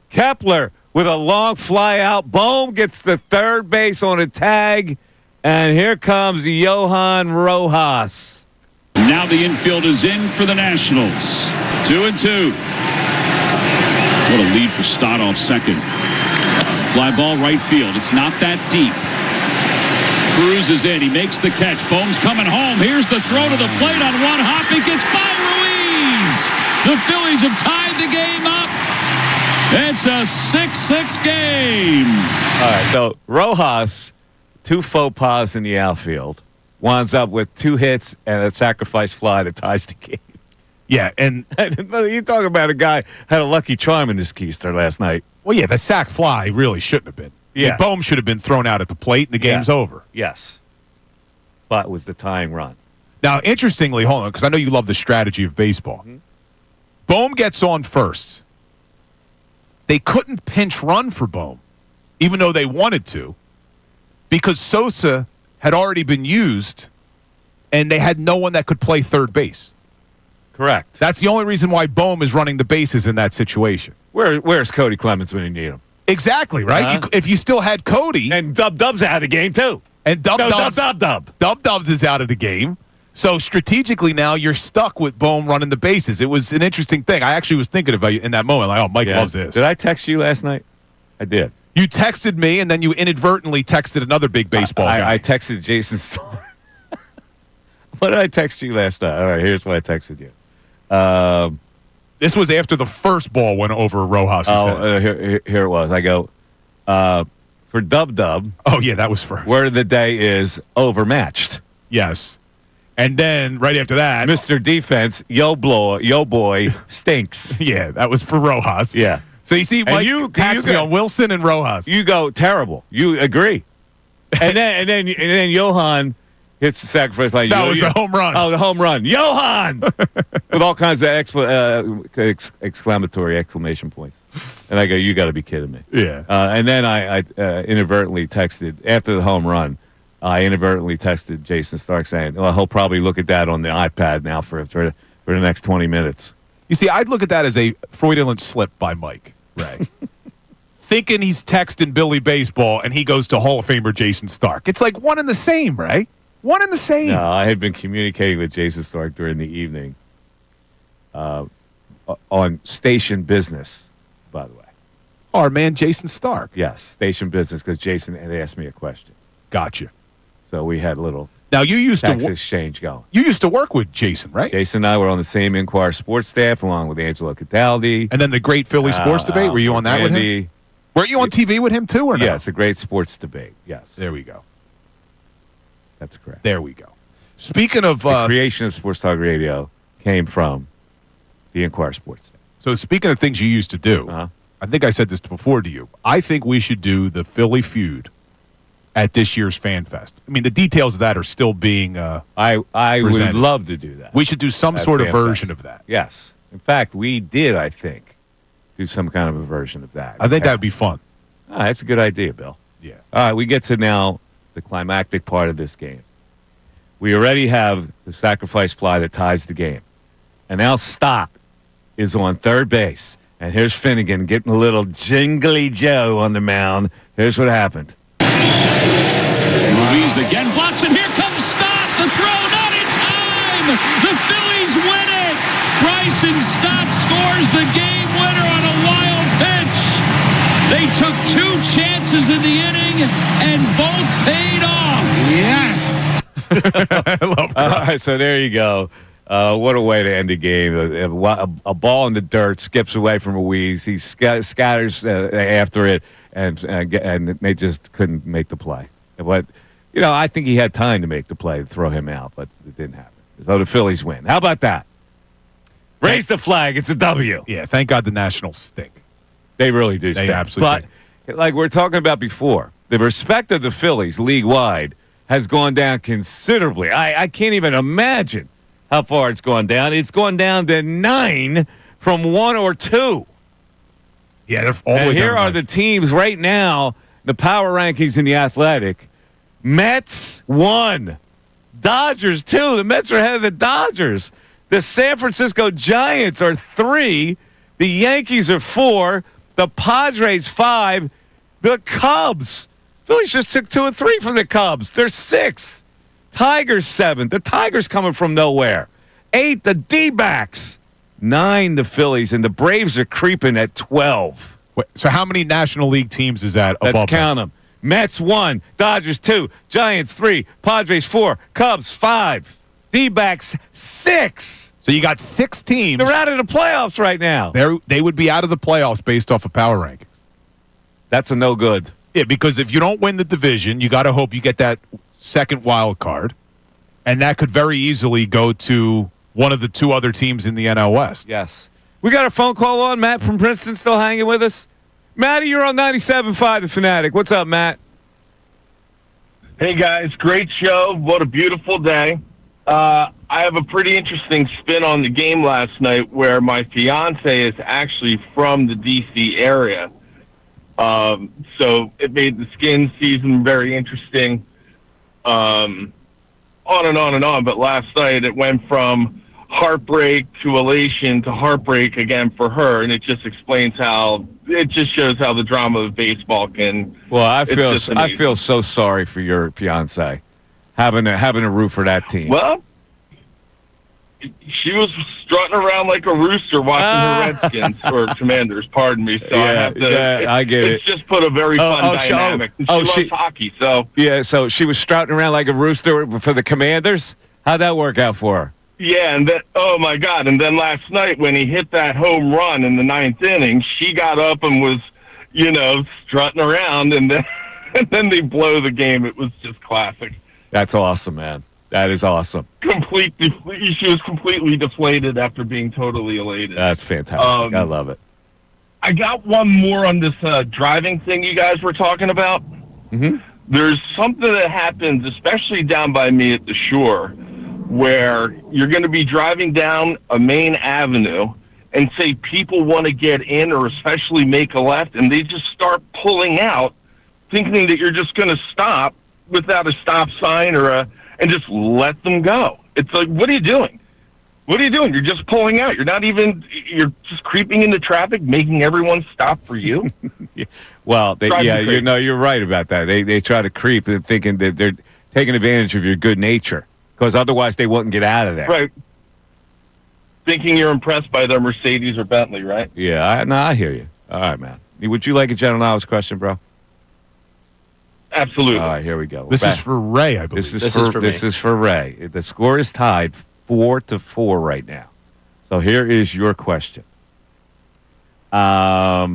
Kepler with a long fly out. Boehm gets the third base on a tag, And here comes Johan Rojas. Now the infield is in for the Nationals. 2-2. What a lead for Stott off second. Fly ball right field. It's not that deep. Cruz is in. He makes the catch. Bohm's coming home. Here's the throw to the plate on one hop. It gets by Ruiz. The Phillies have tied the game up. It's a 6-6 game. All right, so Rojas, 2 faux pas in the outfield, winds up with 2 hits and a sacrifice fly that ties the game. Yeah, and you talk about a guy had a lucky charm in his keister last night. Well, yeah, the sac fly really shouldn't have been. Yeah. Bohm should have been thrown out at the plate, and the game's over. Yes. But it was the tying run. Now, interestingly, hold on, because I know you love the strategy of baseball. Mm-hmm. Bohm gets on first. They couldn't pinch run for Bohm, even though they wanted to, because Sosa had already been used, and they had no one that could play third base. Correct. That's the only reason why Bohm is running the bases in that situation. Where's Cody Clemens when you need him? Exactly, right? If you still had Cody. And Dub's out of the game, too. And Dub's is out of the game. So strategically now you're stuck with Bohm running the bases. It was an interesting thing. I actually was thinking about you in that moment, like, oh, Mike loves this. Did I text you last night? I did. You texted me, and then you inadvertently texted another big baseball guy. I texted Jason Starr. What did I text you last night? All right, here's what I texted you. This was after the first ball went over Rojas' head. Here it was. I go, for Dub. Oh, yeah, that was first. Word of the day is overmatched. Yes. And then right after that, Mr. Defense, yo boy, stinks. Yeah, that was for Rojas. Yeah. So you see, Mike taxed me on Wilson and Rojas. You go terrible. You agree. And then Johan hits the sacrifice fly. That was the home run. Oh, the home run. Johan! With all kinds of exclamation points. And I go, you got to be kidding me. Yeah. And then I inadvertently texted, after the home run, I inadvertently texted Jason Stark saying, well, he'll probably look at that on the iPad now for the next 20 minutes. You see, I'd look at that as a Freudian slip by Mike Ray. Thinking he's texting Billy Baseball, and he goes to Hall of Famer Jason Stark. It's like one and the same, right? One and the same. No, I had been communicating with Jason Stark during the evening on station business, by the way. Our man Jason Stark. Yes, station business, because Jason had asked me a question. Gotcha. So we had a little text exchange going. You used to work with Jason, right? Jason and I were on the same Inquirer sports staff, along with Angelo Cataldi. And then the great Philly sports debate. Were you on that with him? Were you on TV with him too, or no? Yes, a great sports debate. Yes. There we go. That's correct. There we go. Speaking of the creation of Sports Talk Radio came from the Inquirer sports staff. So speaking of things you used to do, I think I said this before to you. I think we should do the Philly feud at this year's Fan Fest. I mean, the details of that are still being I would love to do that. We should do some sort of version of that. Yes. In fact, we did, I think, do some kind of a version of that. I think that would be fun. That's a good idea, Bill. Yeah. All right, we get to now the climactic part of this game. We already have the sacrifice fly that ties the game. And now Stott is on third base. And here's Finnegan getting a little jingly Joe on the mound. Here's what happened. Ruiz again blocks it. Here comes Stott. The throw not in time. The Phillies win it. Bryson Stott scores the game winner on a wild pitch. They took 2 chances in the inning and both paid off. Yes. I love that. All right, so there you go. What a way to end the game. A ball in the dirt, skips away from Ruiz. He scatters after it, and they just couldn't make the play. But, I think he had time to make the play to throw him out, but it didn't happen. So the Phillies win. How about that? Raise the flag. It's a W. Yeah, thank God the Nationals stink. They really do stink. They absolutely stink. But, like we were talking about before, the respect of the Phillies league-wide has gone down considerably. I can't even imagine how far it's gone down. It's gone down to 9 from 1 or 2. Yeah, they're all the way down. Here are the teams right now, the power rankings in the Athletic. Mets 1, Dodgers 2. The Mets are ahead of the Dodgers. The San Francisco Giants are 3. The Yankees are 4. The Padres 5. The Cubs Phillies just took 2 and 3 from the Cubs. They're 6th. Tigers 7th. The Tigers coming from nowhere. 8, the D-backs. 9, the Phillies. And the Braves are creeping at 12. Wait, so how many National League teams is that above? Let's count them. Mets 1, Dodgers 2, Giants 3, Padres 4, Cubs 5, D-backs 6. So you got 6 teams. They're out of the playoffs right now. They would be out of the playoffs based off of power rankings. That's a no good. Yeah, because if you don't win the division, you got to hope you get that second wild card, and that could very easily go to one of the 2 other teams in the NL West. Yes. We got a phone call on. Matt from Princeton still hanging with us. Matty, you're on 97.5 The Fanatic. What's up, Matt? Hey, guys. Great show. What a beautiful day. I have a pretty interesting spin on the game last night where my fiance is actually from the D.C. area. So it made the Skins season very interesting. On and on and on. But last night it went from heartbreak to elation to heartbreak again for her, and it just shows how the drama of baseball can. Well, I feel so sorry for your fiance having to root for that team. Well, she was strutting around like a rooster watching her Redskins or Commanders. Pardon me. So I have to. I get it. It's just put a very fun dynamic. She loves hockey, so yeah. So she was strutting around like a rooster for the Commanders. How'd that work out for her? Yeah, and then, oh my God! And then last night when he hit that home run in the 9th inning, she got up and was, strutting around, and then they blow the game. It was just classic. That's awesome, man. That is awesome. She was completely deflated after being totally elated. That's fantastic. I love it. I got one more on this driving thing you guys were talking about. Mm-hmm. There's something that happens, especially down by me at the shore, where you're going to be driving down a main avenue and say people want to get in or especially make a left, and they just start pulling out thinking that you're just going to stop without a stop sign and just let them go. It's like, what are you doing? What are you doing? You're just pulling out. You're just creeping into traffic, making everyone stop for you. Well, you're right about that. They try to creep and thinking that they're taking advantage of your good nature. Because otherwise they wouldn't get out of there. Right. Thinking you're impressed by their Mercedes or Bentley, right? Yeah, I hear you. All right, man. Would you like a general knowledge question, bro? Absolutely. All right, here we go. This is for Ray, I believe. This is for Ray. The score is tied 4-4 right now. So here is your question. Where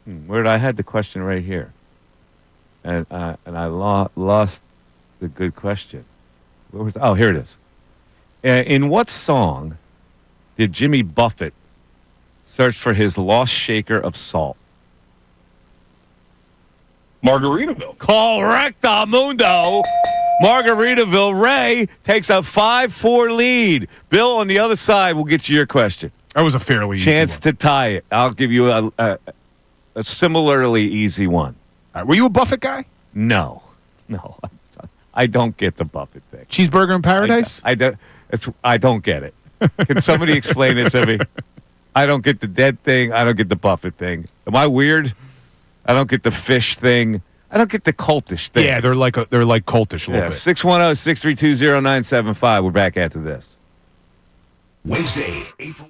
did I had the question right here? And I lost the good question. Here it is. In what song did Jimmy Buffett search for his lost shaker of salt? Margaritaville. Correctamundo. Margaritaville. Ray takes a 5-4 lead. Bill, on the other side, will get you your question. That was a fairly easy chance to tie it. I'll give you a similarly easy one. Were you a Buffett guy? No. I don't get the Buffett thing. Cheeseburger in paradise? I don't get it. Can somebody explain it to me? I don't get the dead thing. I don't get the Buffett thing. Am I weird? I don't get the fish thing. I don't get the cultish thing. Yeah, they're like cultish a little bit. 610-632-0975. We're back after this. Wednesday, April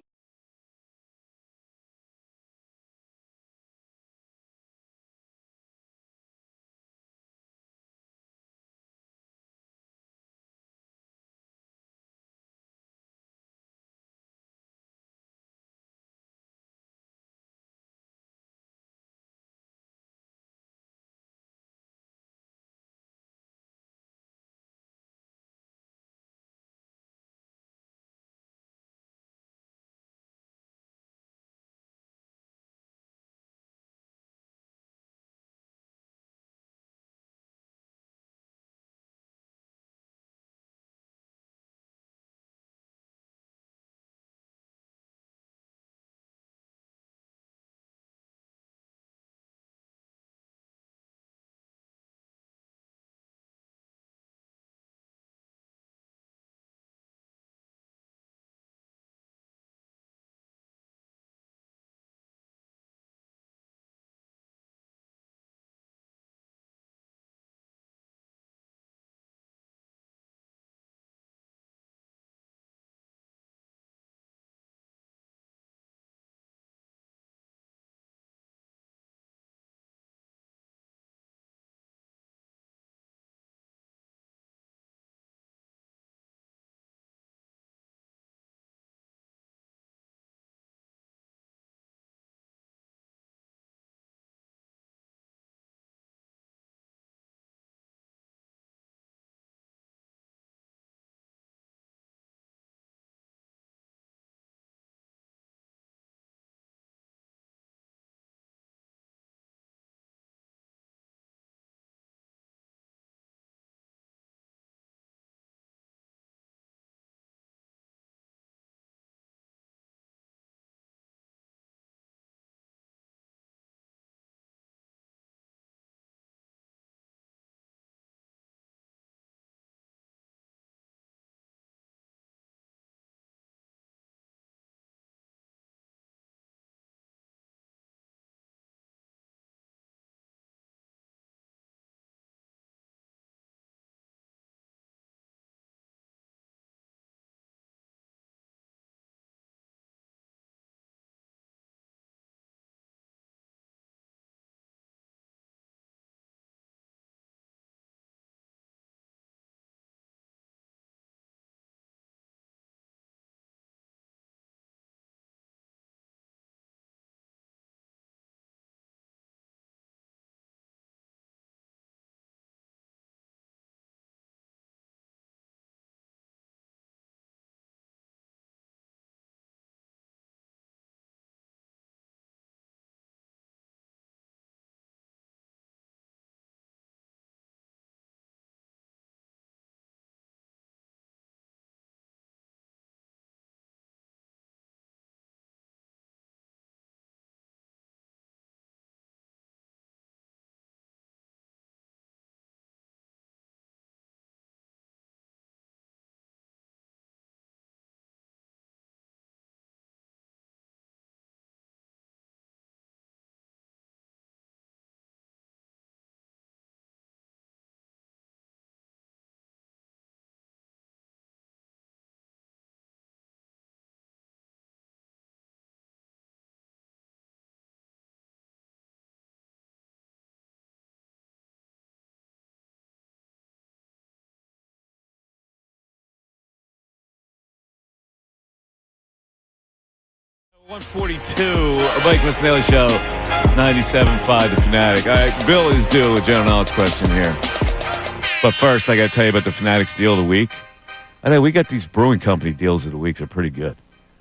142, Mike Missanelli Show, 97.5 The Fanatic. All right, Bill is due a general knowledge question here. But first, I got to tell you about the Fanatics Deal of the Week. I think we got these brewing company deals of the week. They're pretty good.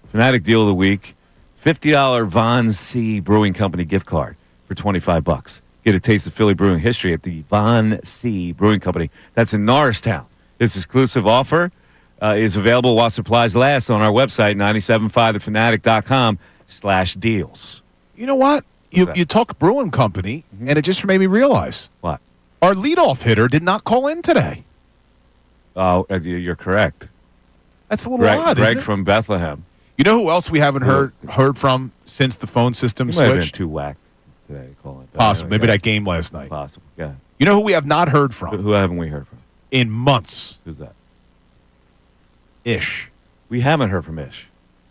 Fanatic Deal of the Week, $50 Von C Brewing Company gift card for $25. Get a taste of Philly brewing history at the Von C Brewing Company. That's in Norristown. This exclusive offer is available while supplies last on our website, 975thefanatic.com/deals. You know what? You talk brewing company, and it just made me realize. What? Our leadoff hitter did not call in today. Oh, you're correct. That's a little odd, Greg isn't it? from Bethlehem. You know who else we haven't heard from since the phone system He might have been switched? too whacked today calling. Possible. Maybe that game last night. Possible, yeah. You know who we have not heard from? Who haven't we heard from? In months. Who's that? Ish. We haven't heard from Ish.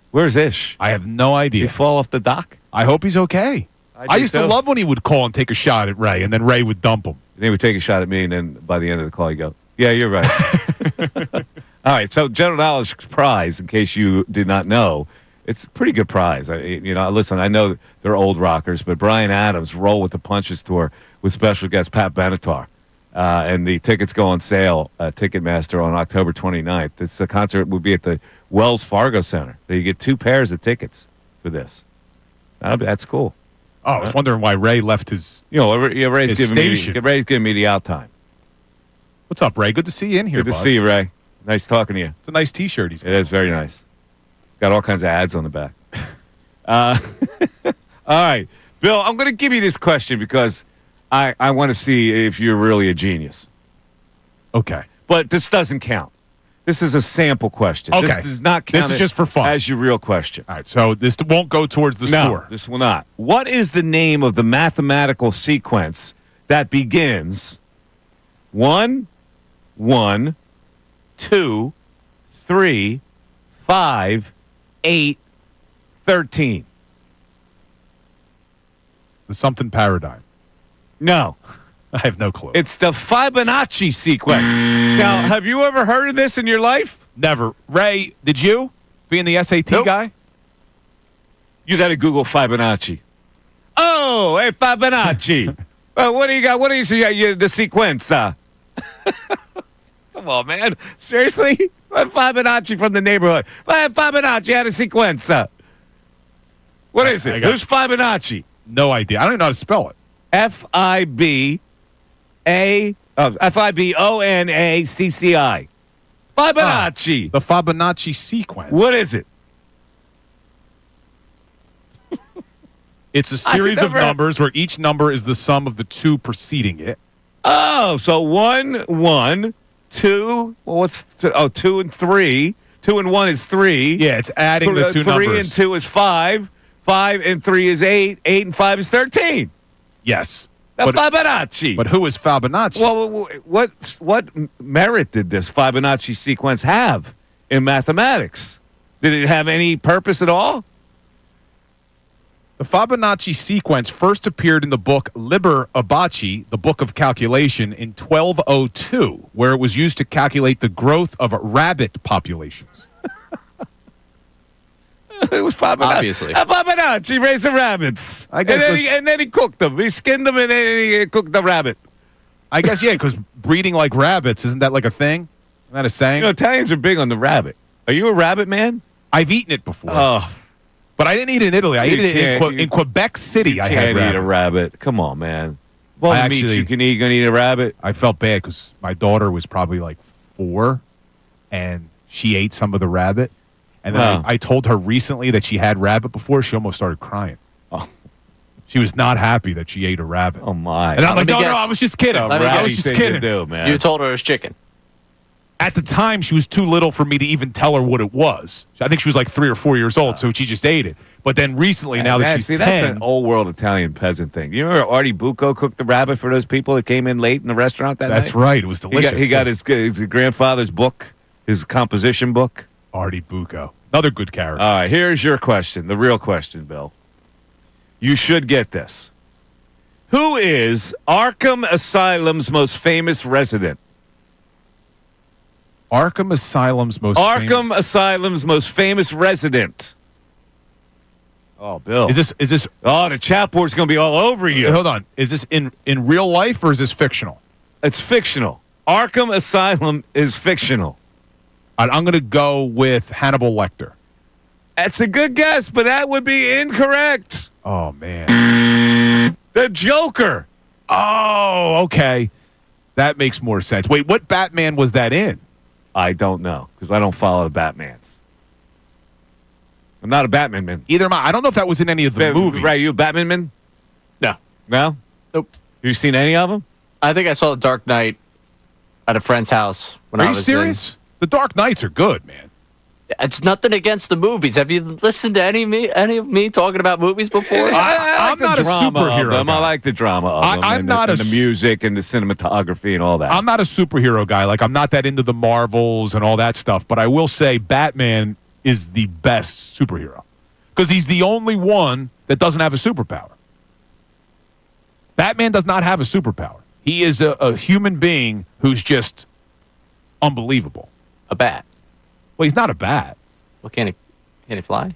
Where's Ish? I have no idea. Did he fall off the dock? I hope he's okay. I used to too. love when he would call and take a shot at Ray, and then Ray would dump him. And he would take a shot at me, and then by the end of the call, he'd go, yeah, you're right. All right, so general knowledge prize, in case you did not know, it's a pretty good prize. Listen, I know they're old rockers, but Bryan Adams' Roll with the Punches tour with special guest Pat Benatar. And the tickets go on sale at Ticketmaster on October 29th. The concert will be at the Wells Fargo Center. So you get 2 pairs of tickets for this. That's cool. Oh, I was wondering why Ray left his Ray's his giving station. Ray's giving me the out time. What's up, Ray? Good to see you in here, Good to bud. see you, Ray. Nice talking to you. It's a nice T-shirt he's got. It is very nice. Got all kinds of ads on the back. All right. Bill, I'm going to give you this question because I want to see if you're really a genius. Okay. But this doesn't count. This is a sample question. Okay. This does not count. This is just for fun. As your real question. All right, so this won't go towards the score. This will not. What is the name of the mathematical sequence that begins 1, 1, 2, 3, 5, 8, 13? The something paradigm. No. I have no clue. It's the Fibonacci sequence. Now, have you ever heard of this in your life? Never. Ray, did you? Being the SAT guy? You got to Google Fibonacci. Oh, hey, Fibonacci. What do you got? What do you see? The sequence. Come on, man. Seriously? Fibonacci from the neighborhood. Fibonacci had a sequence. What is it? Who's Fibonacci? No idea. I don't even know how to spell it. Fibonacci. Fibonacci. The Fibonacci sequence. What is it? It's a series of numbers where each number is the sum of the 2 preceding it. Oh, so 1, 1, 2. Well, 2 and 3. 2 and 1 is 3. Yeah, it's adding the 2 numbers. 3 and 2 is 5. 5 and 3 is 8. 8 and 5 is 13. Yes. Fibonacci. But who is Fibonacci? Well, what merit did this Fibonacci sequence have in mathematics? Did it have any purpose at all? The Fibonacci sequence first appeared in the book Liber Abaci, the Book of Calculation, in 1202, where it was used to calculate the growth of rabbit populations. It was Fibonacci. Obviously. Fibonacci raised the rabbits. I guess and then he cooked them. He skinned them and then he cooked the rabbit. I guess, yeah, because breeding like rabbits, isn't that like a thing? Isn't that a saying? Italians are big on the rabbit. Are you a rabbit man? I've eaten it before. Oh. But I didn't eat it in Italy. I ate it in Quebec City. I had eat a rabbit. Come on, man. Well, I meat actually you can eat. You gonna eat a rabbit? I felt bad because my daughter was probably like 4, and she ate some of the rabbit. And then I told her recently that she had rabbit before. She almost started crying. Oh. She was not happy that she ate a rabbit. Oh, my. And I'm like, no, I was just kidding. I was just kidding. Man. You told her it was chicken. At the time, she was too little for me to even tell her what it was. I think she was like 3 or 4 years old, so she just ate it. But then recently, now that she's 10... that's an old world Italian peasant thing. You remember Artie Bucco cooked the rabbit for those people that came in late in the restaurant that night? That's right. It was delicious. He got his grandfather's book, his composition book. Artie Bucco. Another good character. All right, here's your question, the real question, Bill. You should get this. Who is Arkham Asylum's most famous resident? Asylum's most Asylum's most famous resident. Oh, Bill. Is this? Oh, the chat board's going to be all over you. Hold on. Is this in real life or is this fictional? It's fictional. Arkham Asylum is fictional. I'm going to go with Hannibal Lecter. That's a good guess, but that would be incorrect. Oh, man. The Joker. Oh, okay. That makes more sense. Wait, what Batman was that in? I don't know because I don't follow the Batmans. I'm not a Batman man. Either am I. I don't know if that was in any of the movies. Right, you a Batman man? No. No? Nope. You seen any of them? I think I saw The Dark Knight at a friend's house when I was Are you serious? The Dark Knights are good, man. It's nothing against the movies. Have you listened to any of me talking about movies before? I'm not a superhero guy. I like the drama of them. I'm not the music and the cinematography and all that. I'm not a superhero guy. Like, I'm not that into the Marvels and all that stuff. But I will say Batman is the best superhero because he's the only one that doesn't have a superpower. Batman does not have a superpower. He is a human being who's just unbelievable. A bat. Well, he's not a bat. Well, can he fly?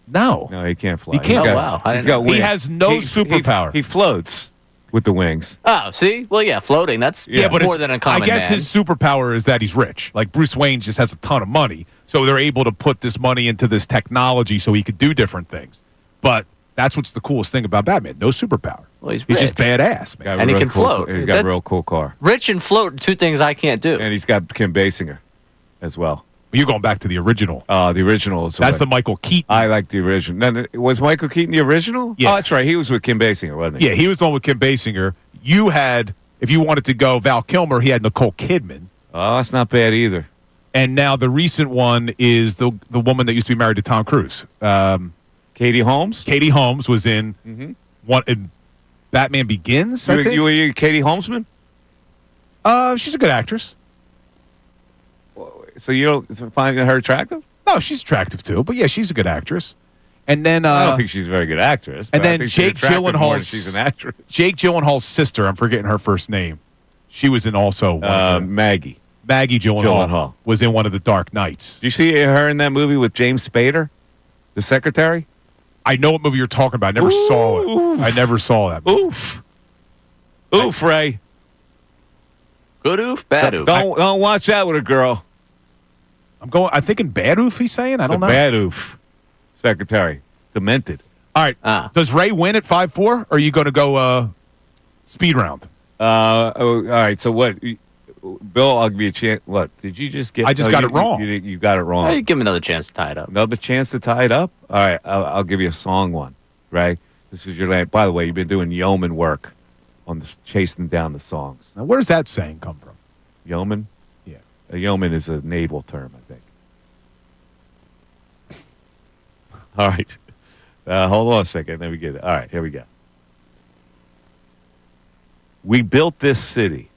No. No, he can't fly. He can't. Wow. He's got wings. He has no superpower. He floats with the wings. Oh, see? Well, yeah, floating. That's but more than a common I guess man. his superpower is that he's rich. Like Bruce Wayne just has a ton of money, so they're able to put this money into this technology so he could do different things. But that's what's the coolest thing about Batman. No superpower. Well, he's just badass, man. And he can float. He's got a real cool car. Rich and float, two things I can't do. And he's got Kim Basinger as well. You're going back to the original. The original is That's the Michael Keaton. I like the original. No, was Michael Keaton the original? Yeah. Oh, that's right. He was with Kim Basinger, wasn't he? Yeah, he was the one with Kim Basinger. You had, if you wanted to go Val Kilmer, he had Nicole Kidman. Oh, that's not bad either. And now the recent one is the woman that used to be married to Tom Cruise. Katie Holmes? Katie Holmes was in one in Batman Begins, I think. You a Katie Holmesman? She's a good actress. So you don't find her attractive? No, she's attractive too. But yeah, she's a good actress. And then I don't think she's a very good actress. And but I then think Jake she's attractive more than Gyllenhaal's she's an actress. Jake Gyllenhaal's sister, I'm forgetting her first name. She was in also Maggie. Maggie Gyllenhaal was in one of the Dark Knights. Did you see her in that movie with James Spader, the secretary? I know what movie you're talking about. I never saw it. I never saw that movie. Oof, Ray. Good oof, bad oof. Don't watch that with a girl. I'm thinking bad oof, he's saying? I don't know. Bad oof. Secretary. It's demented. All right. Does Ray win at 5-4? Or are you going to go speed round? All right. So what? Bill, I'll give you a chance. What? Did you just get? I just got it wrong. You got it wrong. Hey, give him another chance to tie it up. Another chance to tie it up? All right. I'll give you a song one, right? This is your land. By the way, you've been doing yeoman work on this, chasing down the songs. Now, where's that saying come from? Yeoman? Yeah. A yeoman is a naval term, I think. All right. Hold on a second. Let me get it. All right. Here we go. We built this city.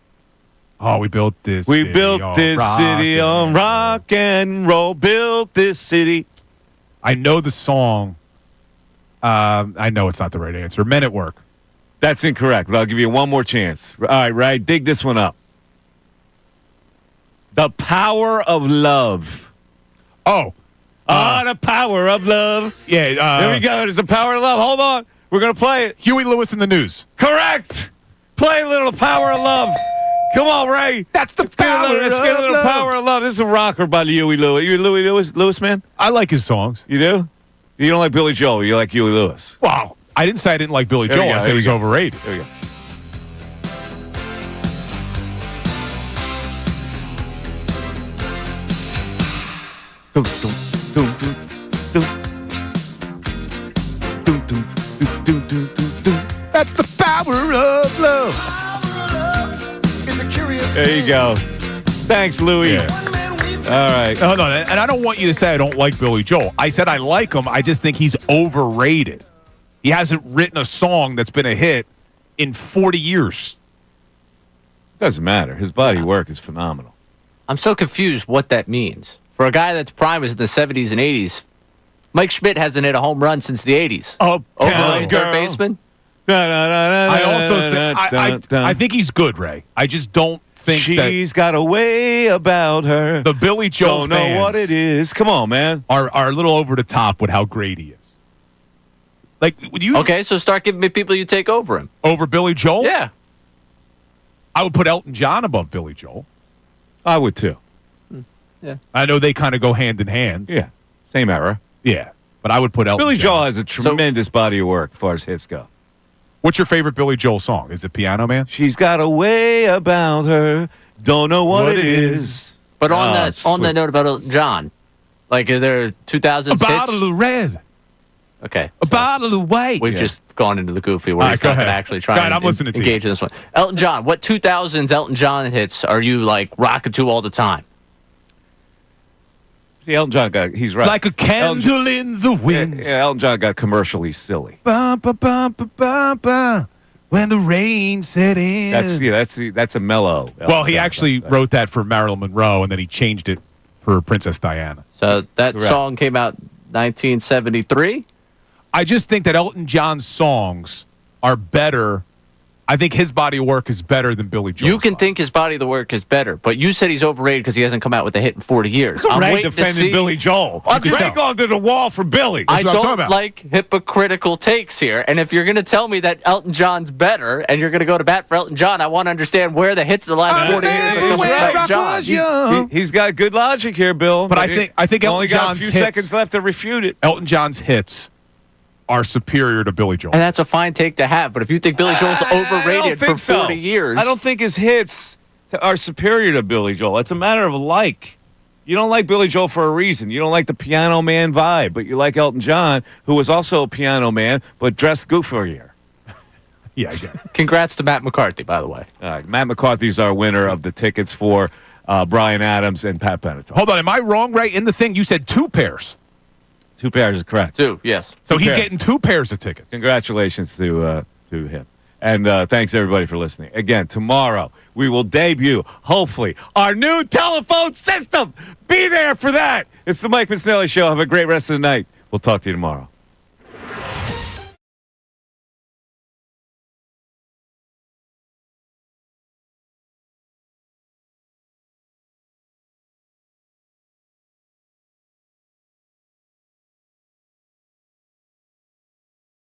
Oh, we built this We city built on this rock city on and rock and roll. Built this city. I know the song. I know it's not the right answer. Men at Work. That's incorrect, but I'll give you one more chance. All right, Ray, dig this one up. The Power of Love. Oh. The Power of Love. Yeah. There we go. It's The Power of Love. Hold on. We're going to play it. Huey Lewis in the News. Correct. Play a little Power of Love. Come on, Ray. That's the power of love. Let's get a little Power of Love. This is a rocker by Huey Lewis. You a Louis Lewis man? I like his songs. You do? You don't like Billy Joel. You like Huey Lewis. Wow. I didn't say I didn't like Billy There we Joel. go, I said here we he's go. overrated. Here we go. That's the power of love. There you go. Thanks, Louis. Yeah. All right. Hold on. And I don't want you to say I don't like Billy Joel. I said I like him. I just think he's overrated. He hasn't written a song that's been a hit in 40 years. Doesn't matter. His body work is phenomenal. I'm so confused what that means. For a guy that's prime was in the 70s and 80s, Mike Schmidt hasn't hit a home run since the 80s. Uptown Third baseman? I also think I think he's good, Ray. I just don't think she's got a way about her. The Billy Joel don't know what it is. Come on, man. Are a little over the top with how great he is. Like, would you? Okay, so start giving me people you take over him. Over Billy Joel? Yeah. I would put Elton John above Billy Joel. I would too. Yeah. I know they kind of go hand in hand. Yeah. Same era. Yeah. But I would put Elton Billy John. Joel has a tremendous body of work as far as hits go. What's your favorite Billy Joel song? Is it Piano Man? She's got a way about her. Don't know what it is. But on that note about Elton John, like, are there 2006? A bottle of red. Okay. A bottle of white. We've just gone into the goofy where he's not going to actually try and engage in this one. Elton John, what 2000s Elton John hits are you, like, rocking to all the time? See, Elton John he's right. Like a candle in the wind. Yeah, Elton John got commercially silly. Ba, ba, ba, ba, ba, ba, when the rain set in. That's a mellow. Well, he actually wrote that for Marilyn Monroe, and then he changed it for Princess Diana. So that song came out 1973? I just think that Elton John's songs are better. I think his body of work is better than Billy Joel's. You can think his body of work is better, but you said he's overrated because he hasn't come out with a hit in 40 years. I'm defending Billy Joel. I'm just going to the wall for Billy. I don't like hypocritical takes here, and if you're going to tell me that Elton John's better and you're going to go to bat for Elton John, I want to understand where the hits of the last 40 years are coming from Elton John. He's got good logic here, Bill. But I think Elton only got John's a few hits, seconds left to refute it. Elton John's hits are superior to Billy Joel. And that's a fine take to have, but if you think Billy Joel's overrated for 40 years... I don't think his hits are superior to Billy Joel. It's a matter of like. You don't like Billy Joel for a reason. You don't like the Piano Man vibe, but you like Elton John, who was also a piano man, but dressed goofier. Yeah, I guess. Congrats to Matt McCarthy, by the way. All right, Matt McCarthy's our winner of the tickets for Bryan Adams and Pat Benatar. Hold on, am I wrong, Ray? In the thing, you said 2 pairs. 2 pairs is correct. 2, yes. So he's getting 2 pairs of tickets. Congratulations to him. And thanks, everybody, for listening. Again, tomorrow we will debut, hopefully, our new telephone system. Be there for that. It's the Mike Missanelli Show. Have a great rest of the night. We'll talk to you tomorrow.